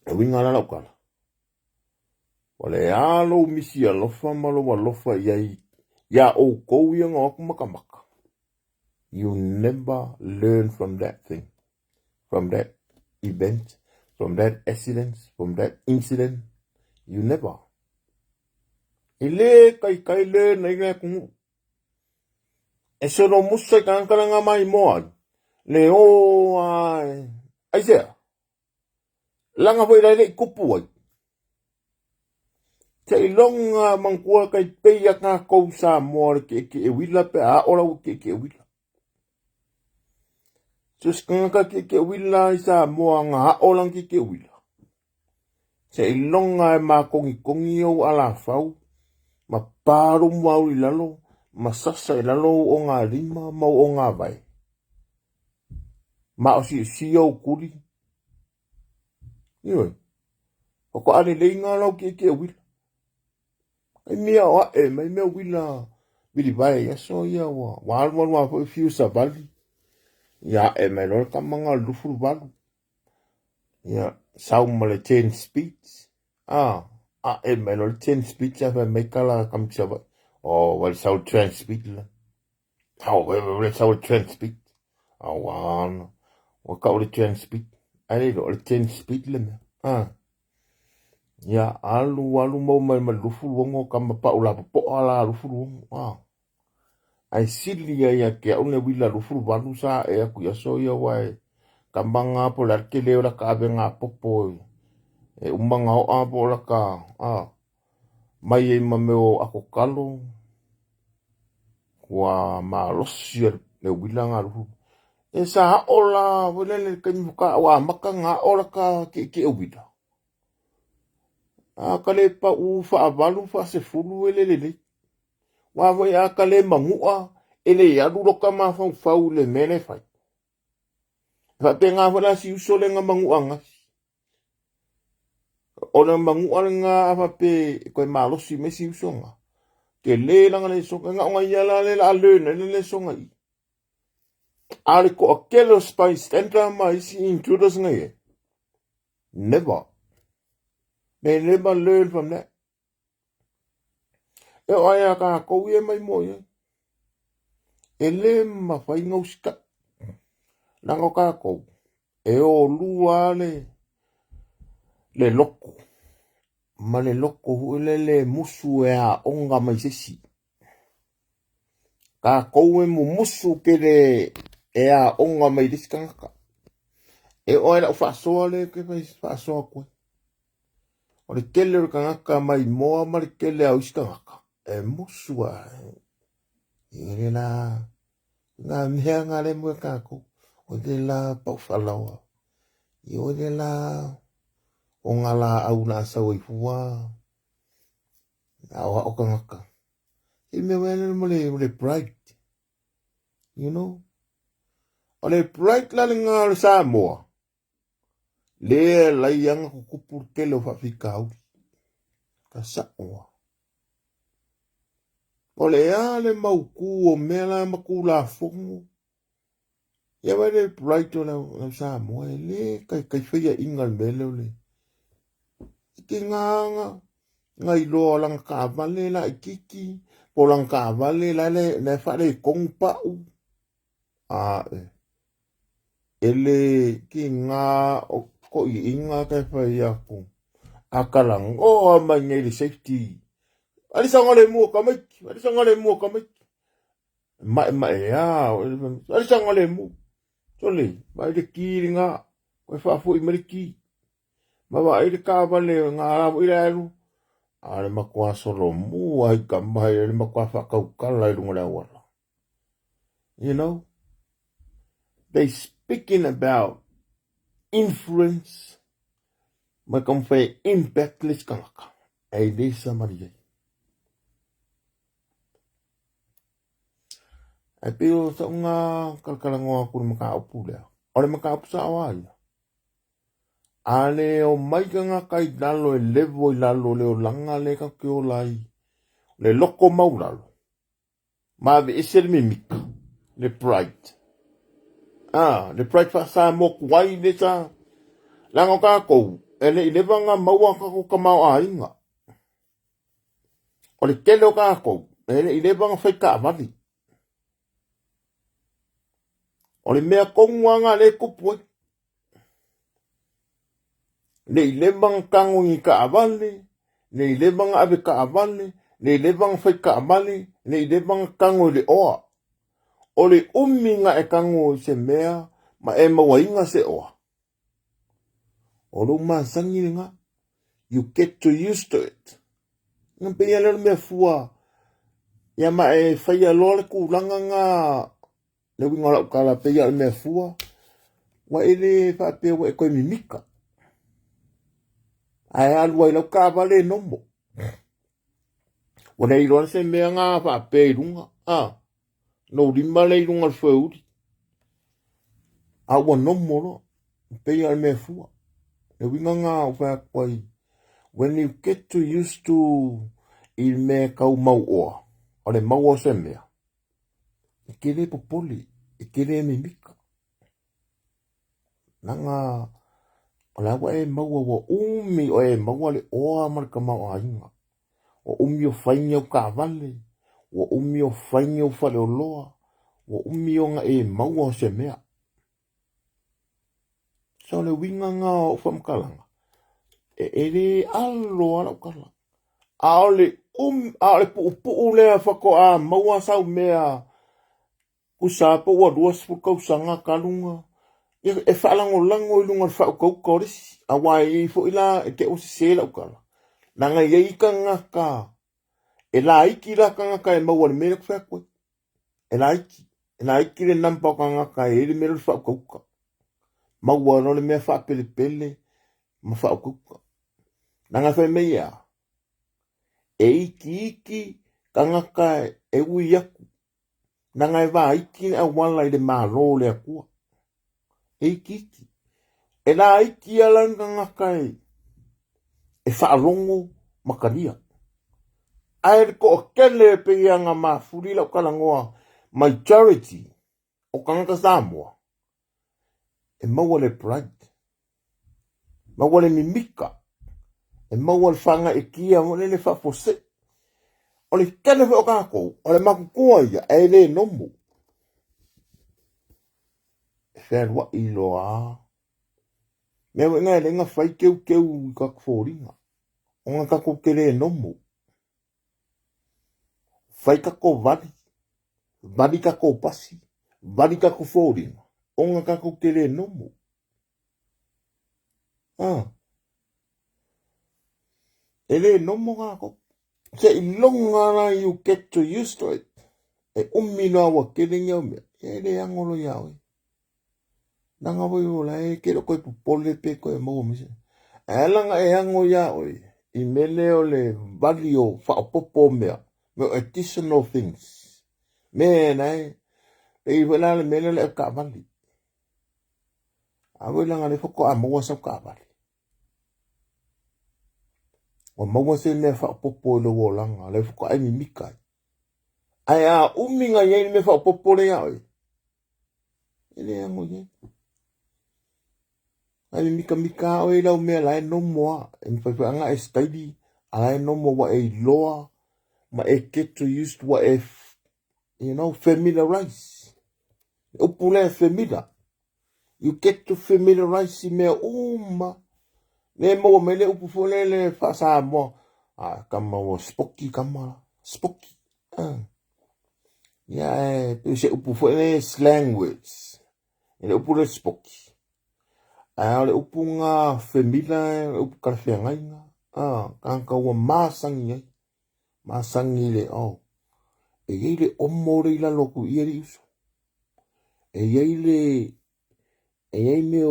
E winga la laukala. Wale alo misi alofa malo alofa iai. Ya o kou ia ngā aku makamaka. You never learn from that thing. From that event. From that accident. From that incident. You never. Ile kai le na inga kungu. E sono musa kankaranga mai moan. Le o ai. Aisea. Langa foi le kupu ai. Te ilonga mangkua kai peia ka kou Samoa ke e wila pe a ora ke e wila. Sus kanga ke e wila i Samoa nga olang ke e wila. Te ilonga e ma kongi o ala fau. Ma paru mau i lalo. Ma sasa i lalo o ngā rima mau o ngā vai. Ma o si o kuri. Ioi. O ko ane leinga lau ke e wila. Ai mea o e mai mea wila bili vai ya so ia wa wa fo fiu sa vali ya e mai lor kamanga lufu valu ya sau male 10 speeds e mai lor 10 speeds ya mai kala kam chava o wal sau 10 speed la we sau 10 speed wan wa ka 10 speed ai lo 10 speed la ya alu mau mai lufu wongo kama pa ula po ala lufu wongo ai sili ya ke una wila lufu walu sa e aku ya so ya wai kambanga po la ke le la ka benga popo e umanga o a po la ka mai e mameo ako kalo wa malosi le wila nga lufu e sa ola wala le ka wa makanga ola ka ke wila kale pa u fa avalu fa se fulu ele. Wa voi kale mangua ele ya duro kama fa le mele fai. Fa penga fa si uso le nga mangua nga. Ona mangua nga fa pe ko malo si me si uso nga. Ke le langa le so nga nga ya la le so nga. Ale ko akelo spice entra mai si intruders nga ye. Never. They never learn from that. E oia ka kou e mai mo ye. E le ma fai ngau sika. Nango ka kou. E o lua le loko. Ma le loko huele le musu e a onga mai sesi. Ka kou e mu musu ke le e a onga mai diskangaka. E oia la ufasoa le ke fai fasoa koe. O le kele o kangaka mai moa ma le kele au iskangaka. E musu a. Ire la. Nga mea nga le mwe kako. O de la paufalawa. O de la. O nga la au na sa wai fua. Awa o kangaka. I me wena mo le bright. You know? O le bright la ngā Samoa. Le la yanga ko kupurtele o whawhikau. Ka saoa. O le ale mauku o mela maku la fongo. Ia wai le bright o la Samoa. Le kai whia ingal mele o le. Ike nganga. Ngai loa lang ka vale la ikiki. Po lang ka vale la le whare kong pau. Ele ki ngā ko i inga kai whai ako. Akalang, mai ngai le safety. Ali sanga le mua kamiki. Ali sanga le mua kamiki. Mai ali sanga le mua. Tole, mai le kiri ngā. Koe whafu i mariki. Mawa i le kāwa le ngā ramu i le alu. Ale makua solo mua i ka mai. Ale makua whakaukala i runga le awala. You know? They speaking about influence. Mai kam whai impact les kalaka. Ei lesa mariai. Ai pio sa ngā kalkalangoa kuri maka upu lea. Ole maka upu sa awai. Ale o maika ngā kai lalo e levo i lalo leo langa le ka kio lai. Le loko mau lalo. Mawe ese le mimika. Le pride. Le pride fa sa moku wai le sa. Langa ka kou. Ele i lewa ngā maua kako ka mau a inga. Ole kele o ka kou. Ele i lewa ngā whaika avali. Ole mea konguanga le kupue. Le i levang kango i ka avale. Le i levang ave ka avale. Le i levang whai ka avale. Le i levang kango le oa. Ole uminga e kango i se mea. Ma e mawainga se oa. Olo maa sangi nga. You get too used to it. Nga pia lelo mea fua. Ia ma e whaia lole ku langa nga. Le winga lau kala pia le mea fua. Wa ele whapea wa e koe mimika. Ai alua i lau kāwale nomo. Wana i roa se mea ngā whapea i runga. No rima le i runga whauri. Awa nomo no. Pea le mea fua. Le winga ngā whapea. When you get too used to i mea kau mau oa. Ole mau o se mea. I kere popoli. I kere mimika. Nanga. Ole awa e maua wa umi o e maua le oa marika mau a inga. O umi o whainga o ka vale. O umi o whainga o whale o loa. O umi o nga e maua o se mea. So le winga ngā o whamkalanga. Ere alo ala ukala. Aole pu lea whako a maua sau mea. Kusapa ua ruas fukau sanga kalunga. E whalango lango i lunga whakau korisi. A wai i fo ila e te osi sela ukala. Nanga iei ka ngaka. E la iki la ka ngaka e maua le mele kwhakwe. E la iki. E la iki le nampa ka ngaka e le mele whakau ka. Maua no le mea whapele pele. Ma whakau ka. Nanga whai mea. E iki ka ngaka e ui aku. Nanga e wā iki a wala i le mālo le akua. E iki. E la iki ala nga ngaka e whaalongo makaria. Aere ko o kele pe ia ngā mafuri lau kalangoa majority o ka ngaka Samoa. E maua le pride. Maua le mimika. E maua le whanga e kia mo le whapose. O le kele o kako. O le makukua ia e le nomu. E wherua i loa. Mea wenga e lenga whai keu i kakforinga. O ngā kako ke le nomu. Whai kako vali. Vali kako pasi. Vali kako foringa. O ngā kako ke le nomu. E le nomu kako. Se i longa na you get to used to it. E umino awa kere ngau mea. E le angolo iau. Nanga wai o lai kero koe pupole pe koe mau mise. E langa e ango iau. I mele o le vali o whaopopo mea. me additional things. Me nai, e wala le mele le ka vali. A wala ngale foko a mo sa ka vali. O mo se me fa popo le wolanga le foko ai mi mika. Ai a uminga ye me fa popo le ya. Ele ango ye. Ai mika mika o ila o me la no mo en fa anga e steady. Ai no mo wa e loa ma e get to use what if familiarize. O pule familiar. You get to familiarize me uma. Ne mo me le upu fole le fa sa mo. Kama wo spooky kama. Spooky. Ya, se upu fole slang words. Le upu le spooky. Le upu nga familiar, upu kalfea ngai nga. Kanka wa masangi. Masangi le e yeile omore ila loku ieri uso. E yeile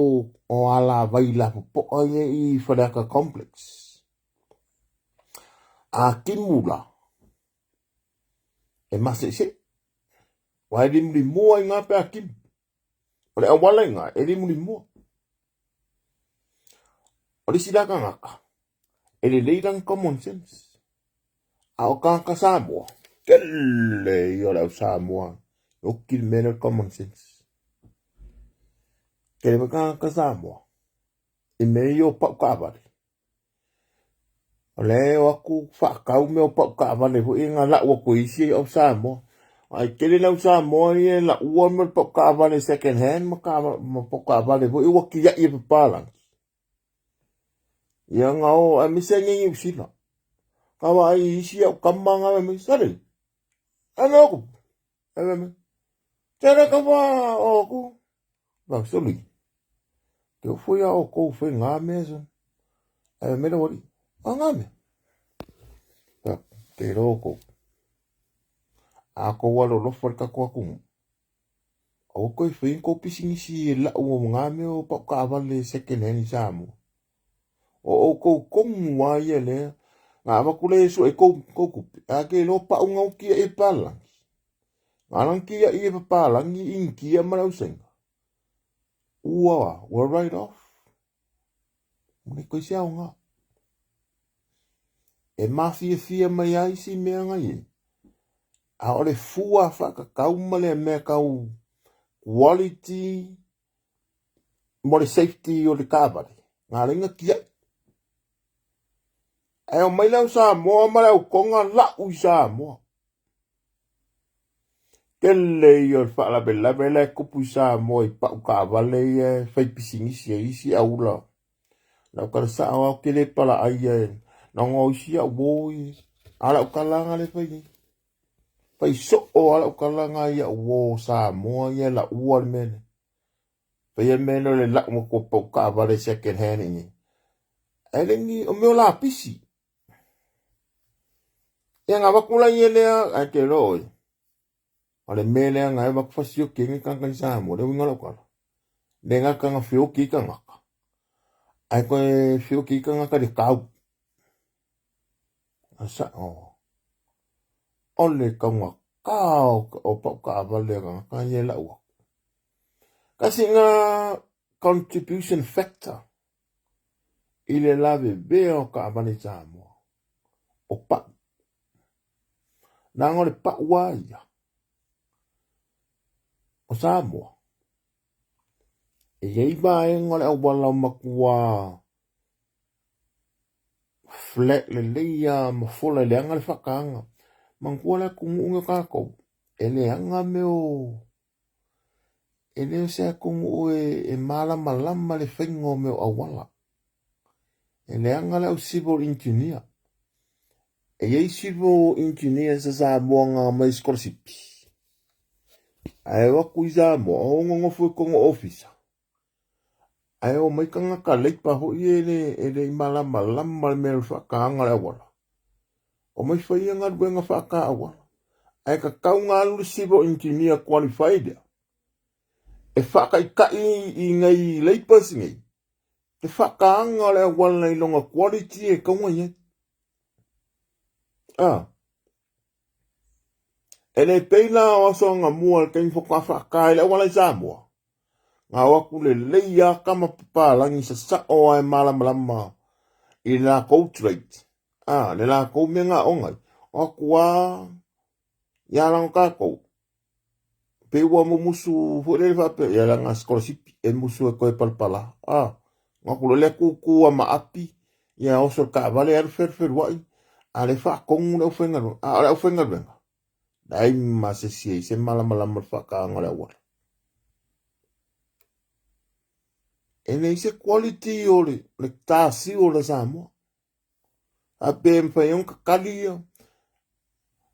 o ala vaila po i Whanaka Complex. A kimula. E mase se. Wa rimri mua i ngā pe a kim. O le awala i ngā, e rimri mua. O le silaka ngaka. E le leirang common sense. A o kanka Samoa. Kele i o lau Samoa. O kil mena common sense. Kele ma kanka Samoa. I me i o pau kāwari. O le o aku whakau me o pau kāwari. Ho i ngā lau o koisi o Samoa. Ai kele lau Samoa i e la ua me pau kāwari second hand. Ma pau kāwari. Ho i waki ya i papalang. Ia ngā o a misa ngengi usila. Kawa ai isi au kamanga me sari. Ano aku. Ewe me. Tere kawa o aku. Ba soli. Te ufoi a o kou fai ngā mea son. Ewe me na wari. Ngā mea. Te roko. A ko walo lofar ka kua kumu. O koi fai ko pisingisi e la ua ngā mea o pau ka awale second hand i Samoa. O kou kongu wa ia lea. Ngā wakule e so e kou kupi. A ke lo pa unga ukia e palangi. Ngā rangia i e palangi inkia marau senga. Ua, we're right off. Mune koi siao ngā. E mafia mai aisi mea ngai e. A ole fua whaka kaumale mea kau quality mo le safety o le kāwari. Ngā ringa kia. E o mai lau Samoa ma lau konga lau i Samoa. Kele i o whaalabe le kupu i Samoa i pau kāwale i e whaipisingisi e isi a ula. Lau kara sao au kele pala ai e na ngau isi a uoi. Ala ukalanga le whai. Whai so o ala ukalanga i a uo Samoa i e la ua le mene. Whai e mene le lau mo ko pau kāwale second hand i ni. E lengi o meo la pisi. Ia ngā wakula i e lea ai te roi. O le mele a ngai wakwasio kengi kanka i Samoa. Le winga lau kala. Le ngā kanga whio ki ka ngaka. Ai koe whio ki ka ngaka le kau. Asa o le kaunga kau o pau ka awale ka ngaka i e lau. Kasi ngā contribution factor. I le lave beo ka awale Samoa. O pau. Nā ngore pau waia. O Samoa. E yei mai ngole au wala makua flat le leia ma fola le anga le whakaanga. Mangkua le kungu unga kākou. E le anga meo. E leo sea kungu e malama lama le whaingo meo awala. E le anga le au civil engineer. E yei civil engineer sa Samoa ngā mai scholarship. Ai waku i Samoa o ngongofu e kongo officer. Ai o mai kanga ka leipa ho i e le malama lama le mea whakaanga le awala. O mai whaia ngā ruenga whaka awala. Ai ka kau ngā lulu civil engineer qualified. E whaka i kai i ngai leipas ngai. Te whakaanga le awala i longa quality e kaunga i. Ele peina o so nga mua ke info ka fa ka ile wala Samoa. Nga waku le leia kama papalangi sa o ai malama i la co-trade. Le la ko menga ongai. O kua ya lang ka ko. Pe wa mo musu fo le fa pe ya lang scholarship e musu ko e palpala. Nga ku le ku ma api ya o so ka vale ar fer wai. Ale fa kong le ofenga. Ale ofenga venga. Dai ma se malama fa ka ngala wa. Ene se quality o le tasi o le Samoa. A pe mfa yon kakali yo.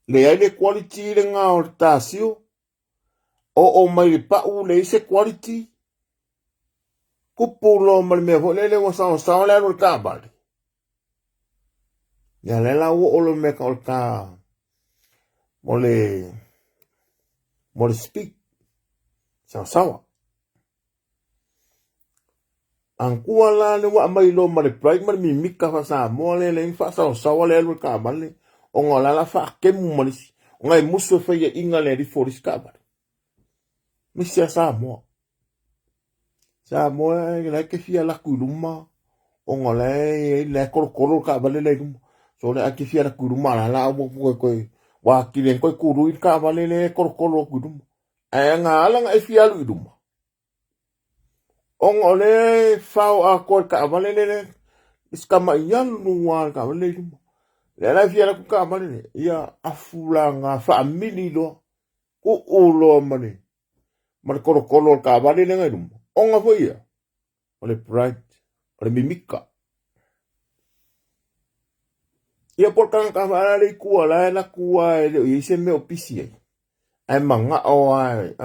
Le ele quality le nga o le tasi o mai le pau le se quality. Kupulo mal me vo le wa sa le o ka bali. Ya le la o lo me ka o ka. Mo le speak. Sawa. Ang kuala le wa mai lo ma le primary mi mika fa Samoa le fa sa le o ka bali. O ngola la fa ke mu malisi. O ngai musu fa ye inga le di foris ka bali. Misia Samoa. Samoa la ke fia la kuluma. O ngole le koro ka vale le dum. So le ke fia la kuluma la ko wa ki le ko kuru ka vale le koro kulum. Nga ala fia lu dum. O ngole fa a ko ka vale le iskama yan nu wa ka vale dum. Le la fia la ka vale ya afula nga family lo. Ko ulo mane. Mar koro ka vale le ngai dum. O nga fo ia. Ole pride. Ole mimika. Ia por kang ka le kua la kua le i se me opisi ai manga o ai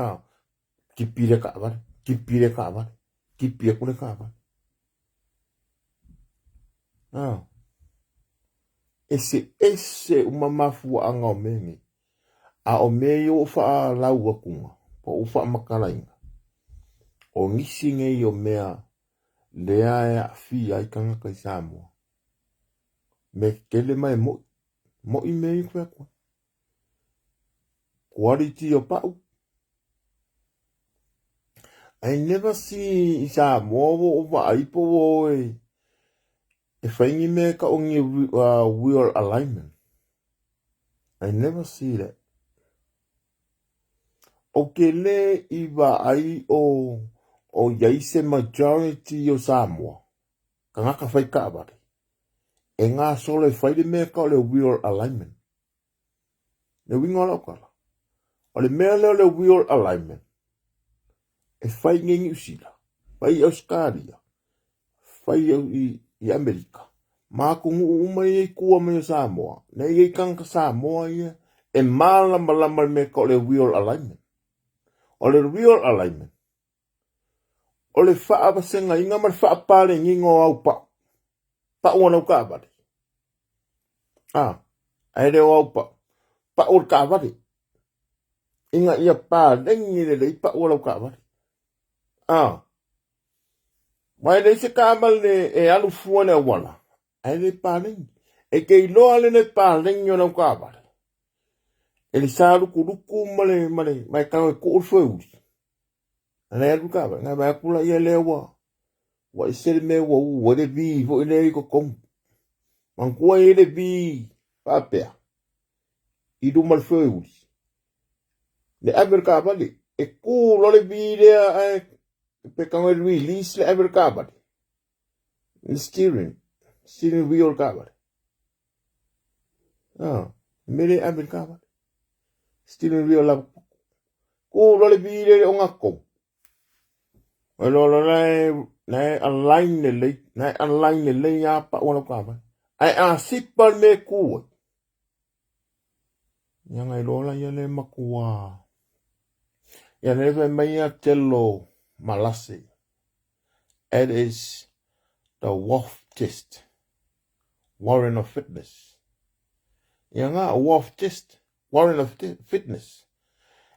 kipire ka va kipire kule ka va ese uma mafu anga o meme o me yo fa la ua kunga po ufa makalainga o ngisi nge yo mea le ai fi ai kanga kai Samoa me kele mai mo i me kwa quality o pau. I never see Samoa over aipo e whaingi me ka ongi wheel alignment. I never see that. O ke le iwa ai o yaise majority o Samoa. Ka ngaka whai ka abare. E ngā sole whaide me ka o le wheel alignment. Le winga la kala. O le mea le wheel alignment. E whai ngengi usila. Whai Australia. Whai i Amerika. Mākungu umai e kua mai Samoa. Nei e kanka Samoa ia. E malama me ka o le wheel alignment. O le wheel alignment. O le wha abasenga inga mar wha apare ngingo au pa. Pa wana uka abare. Aere o au pa. Pa ur ka abare. Inga ia pa lengi le pa wana uka abare. Mai le se kamale e alu fuane wala. Aere pa lengi. E kei loa le ne pa lengi o na uka abare. E li saru kuruku male mai kawe kuur fweuri. Ana e ruka abare. Ngai mai akula ia lewa. Wa isere me wa ua de vi. Vo ile i ko kong. Mankua ile vi. Papea. Idu mal fweuri. Le Amerika abale. E ku lole vi lea pe kawe release le Amerika abale. Le steering wheel ka abale. Mele Amerika abale. Steering wheel la ku lole vi le o ngako. Lolo nai align le ya pa wana ka abale. Ai sipal me ku. Yang ai lola ya le makua. Ya neve mea telo malase. It is the WAF test. Warrant of fitness. Yang a WAF test. Warrant of fitness.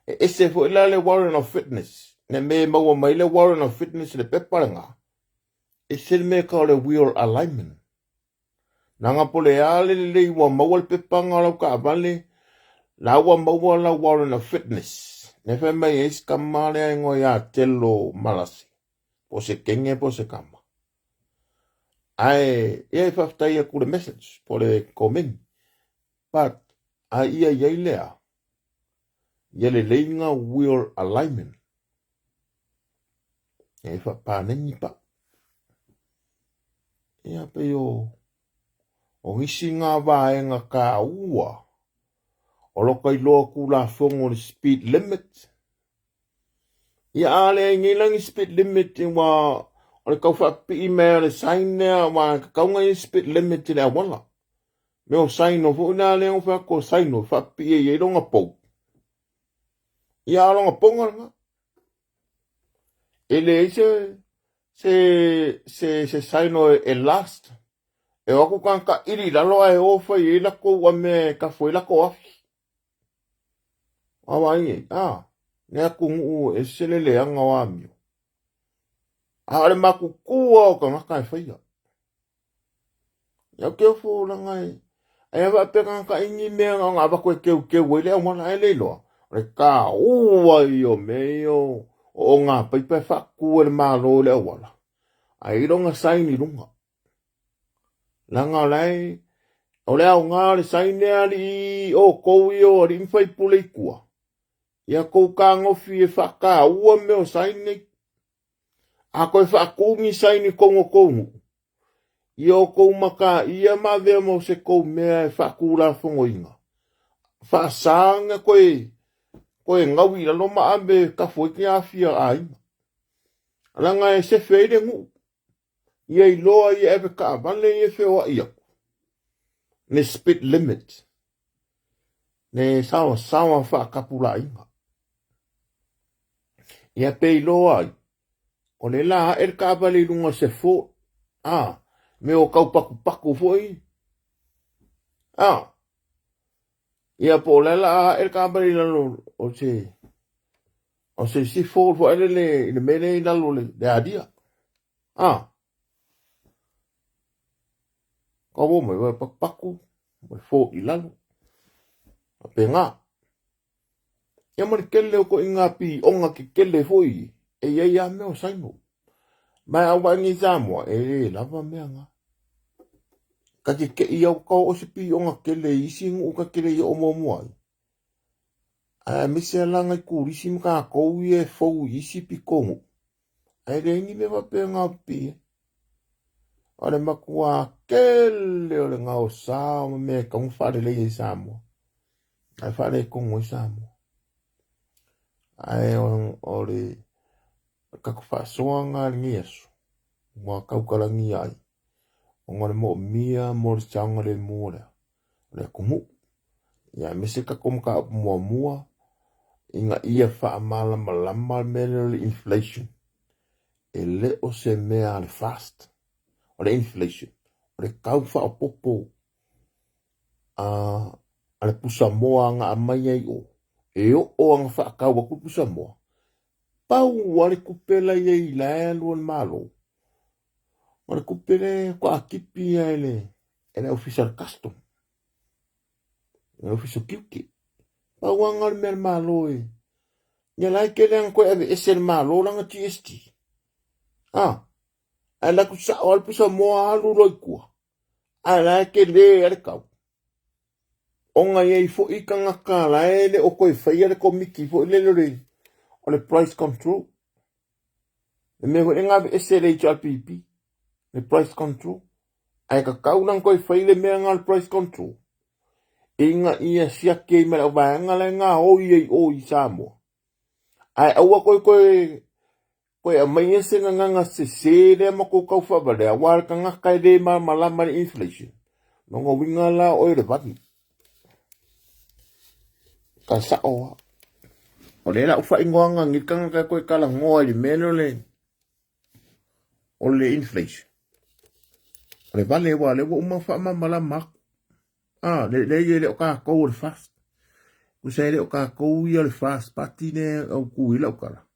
Ese fo ila le warrant of fitness. Ne me maua mai le warrant of fitness le peparanga. Ese me ka le wheel alignment. Nanga pole ale le wa maua le pepanga lau ka avale. lawa maua lawa na fitness. Nefe mai es kamale ngo ya telo malasi. Po se kenge po se kama. Ai, ia whaftai a kure message, po le komen. But, a ia lea. Ia le leinga wheel alignment. Ia whapānengi pa. Ia pe o ngisi ngā wāenga ka ua. O loka I loa ku la whongo le speed limit. Ia ale ngilangi speed limit I wā o le kau whapi I mea le sign nea wā kaunga I speed limit I le awala. Me o sign o funa le o whako sign o whapi e ronga pou. Ia ronga ponga nga. Ele se sign o e last. E wako kanka iri lalo e ofa I lako wa me ka fwe lako afi. Awa inge, nea kungu e selele anga wa amio. Ale maku kua o ka ngaka e whaia. Ia keo fo langai. Ai awa peka ka ingi mea ngā wako e keu ele au mana e leiloa. Re ka ua I o meo o ngā paipai whaku e le malo le awala. Ai ronga saini runga. Langa lai, o leo ngā le saini ali o kou I o ri mwhai pule I kua. Ia kou ka ngofi e whaka ua meo saini. A koe whakungi saini kongo. Ia o kou maka ia mawea mo se kou mea e whakura whongo inga. Whaasanga koe ngawi la loma ambe ka fweki a fia a inga. Alanga e se wheire ngu. Ia I loa ia ewe ka avane ia whewa ia. Ne speed limit. Ne sawa whakapura inga. Ia pei loa ai. O le la er ka avale lunga se fo. Me o kau paku foi. Ia po le la er ka avale lalo o se si fo ele le mele lalo le adia. Kawo mai wa paku mai fo I lalo. Pe nga. Ia mani kele ko inga pi onga ki kele foi. E ia meo saino. Mai awa ngi Samoa lava mea nga. Ka ke iau kau o se pi onga kele isi ngu ka kele I o momuai. A mese langa I kurisi mga kou e fau isi pi kongu. Ai rengi me wape ngā pi. Ore makua kele o le ngā o sao me kongu whare le I Samoa. Ai whare kongu I Samoa. Ai o le kako whaasoa ngā ringi asu. Mua kaukarangi ai. O ngare mo mia mo le changa le mua le kumu. Ia mese kako mka mua. Inga ia whaamala malama mele le inflation. E le o se mea le fast. O le inflation. O le kau whaapopo. A le pusa moa nga amai ai o. E o anga whaakau a kupusa moa. Pau wale kupela I lae luan malo. Wale kupele kwa akipi ele official custom. Ele official kiuki. Pau anga le malo e. Ia lai kele anga koe ave ese le malo langa GST. Ai la kusa o al pusa moa alu roikua. Ai lai kele ele kau. Onga iei fo ika ngaka lae le o koe whaia le komiki fo ile le o le price control. Le me koe ngā ese le HRPP. Le price control. Ai ka kaunang koe whaile mea ngā le price control. Inga ia siake I mera wāenga le ngā o I Samoa. Ai aua koe a mai ese nganga se le mako kau whabare. A wāre ka ngaka le malama le inflation. Nongo winga la o le vani. Ka sao. O le la ufa ingoanga ngikanga ka koe kala ngoa li meno le. O le inflation. O le vale wa le wa uma wha mamala mak. Le o ka kou le fast. Usai le o ka kou ia le fast pati ne au kui la ukala.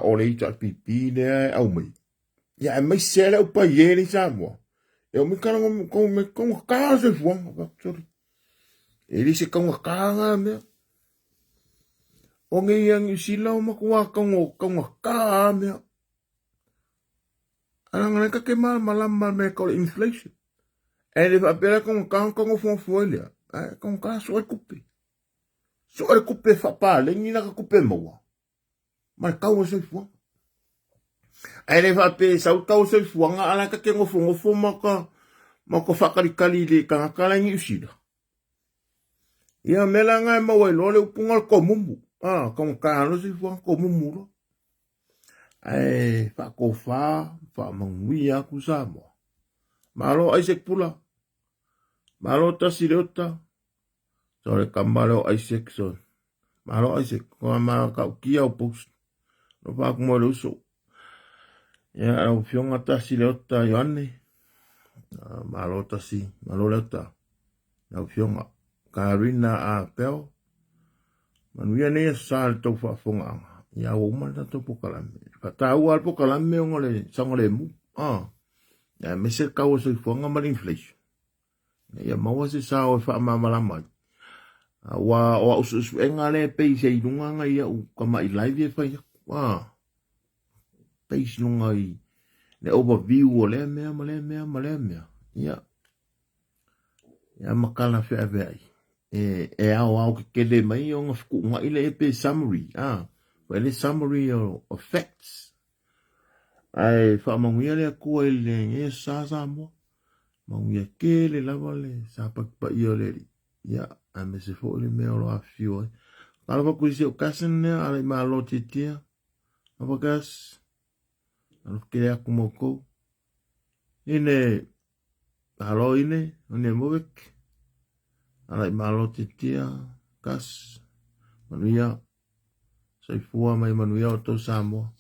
O le ita pipi ne au mai. Ia mai sele upa ye ni Samoa. E o mikana kou me kou kase fuanga. Sorry. Eri se kaunga kaanga mea. O nge iang sila o makua kaunga kaa mea. Anangana ka ke malama me kau inflation. E le whapera kaunga kaunga fuafualia. Kaunga kaa soa kupe. Soa kupe whapale, nina ka kupe maua. Mai kaunga soa fuanga. E le whapera sau kau soa fuanga, anaka ke ngofo maka whakarikali le kangakala ngi usila. Ia mela ngai maua lo le upungal ko mumu. Kaunga kaa soa fuanga ko mumu lo. Whakofa, whamangui aku Samoa. Malo Isaac Pula. Malo tasi leota. Sore kamalo Isaac son. Malo Isaac. Kua maa kau kia o post. No whaku mo le uso. Ia au fionga tasi leota Ioane. Malo tasi. Malo leota. Au fionga. Karina a peo. Manuia nea sal tau whafonga anga. Ia o umana tau pokalame. Katau al pokalame o ngole sangole mu. Ia mese kau so fonga mal inflation. Ia maua se sao e whaamamalama. Wa usu engale pe se inunga nga ia u kama i live e whai. Pe sinunga i le overview o le mea. Ia makala whea vei. Au ke kele mai o ngā whukunga ile e pe summary. Well, a summary of facts. Ai whamanguia le kua ile nge sa mo. Manguia ke le lava le sa pa iyo le ri. Ia, a me se fo le mea lo a fio. Kalapa kuisi o kasen nea, ala i maa lo titia. Apa kas? Alo kere aku moko. Ine, halo ine, one mowek. Ala i maa lo titia. Kas. Manuia. Saifua mai manuia o tau Samoa.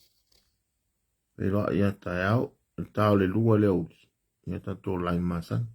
Pero ia tai au, tau le lua le uli. Ia tato lai masan.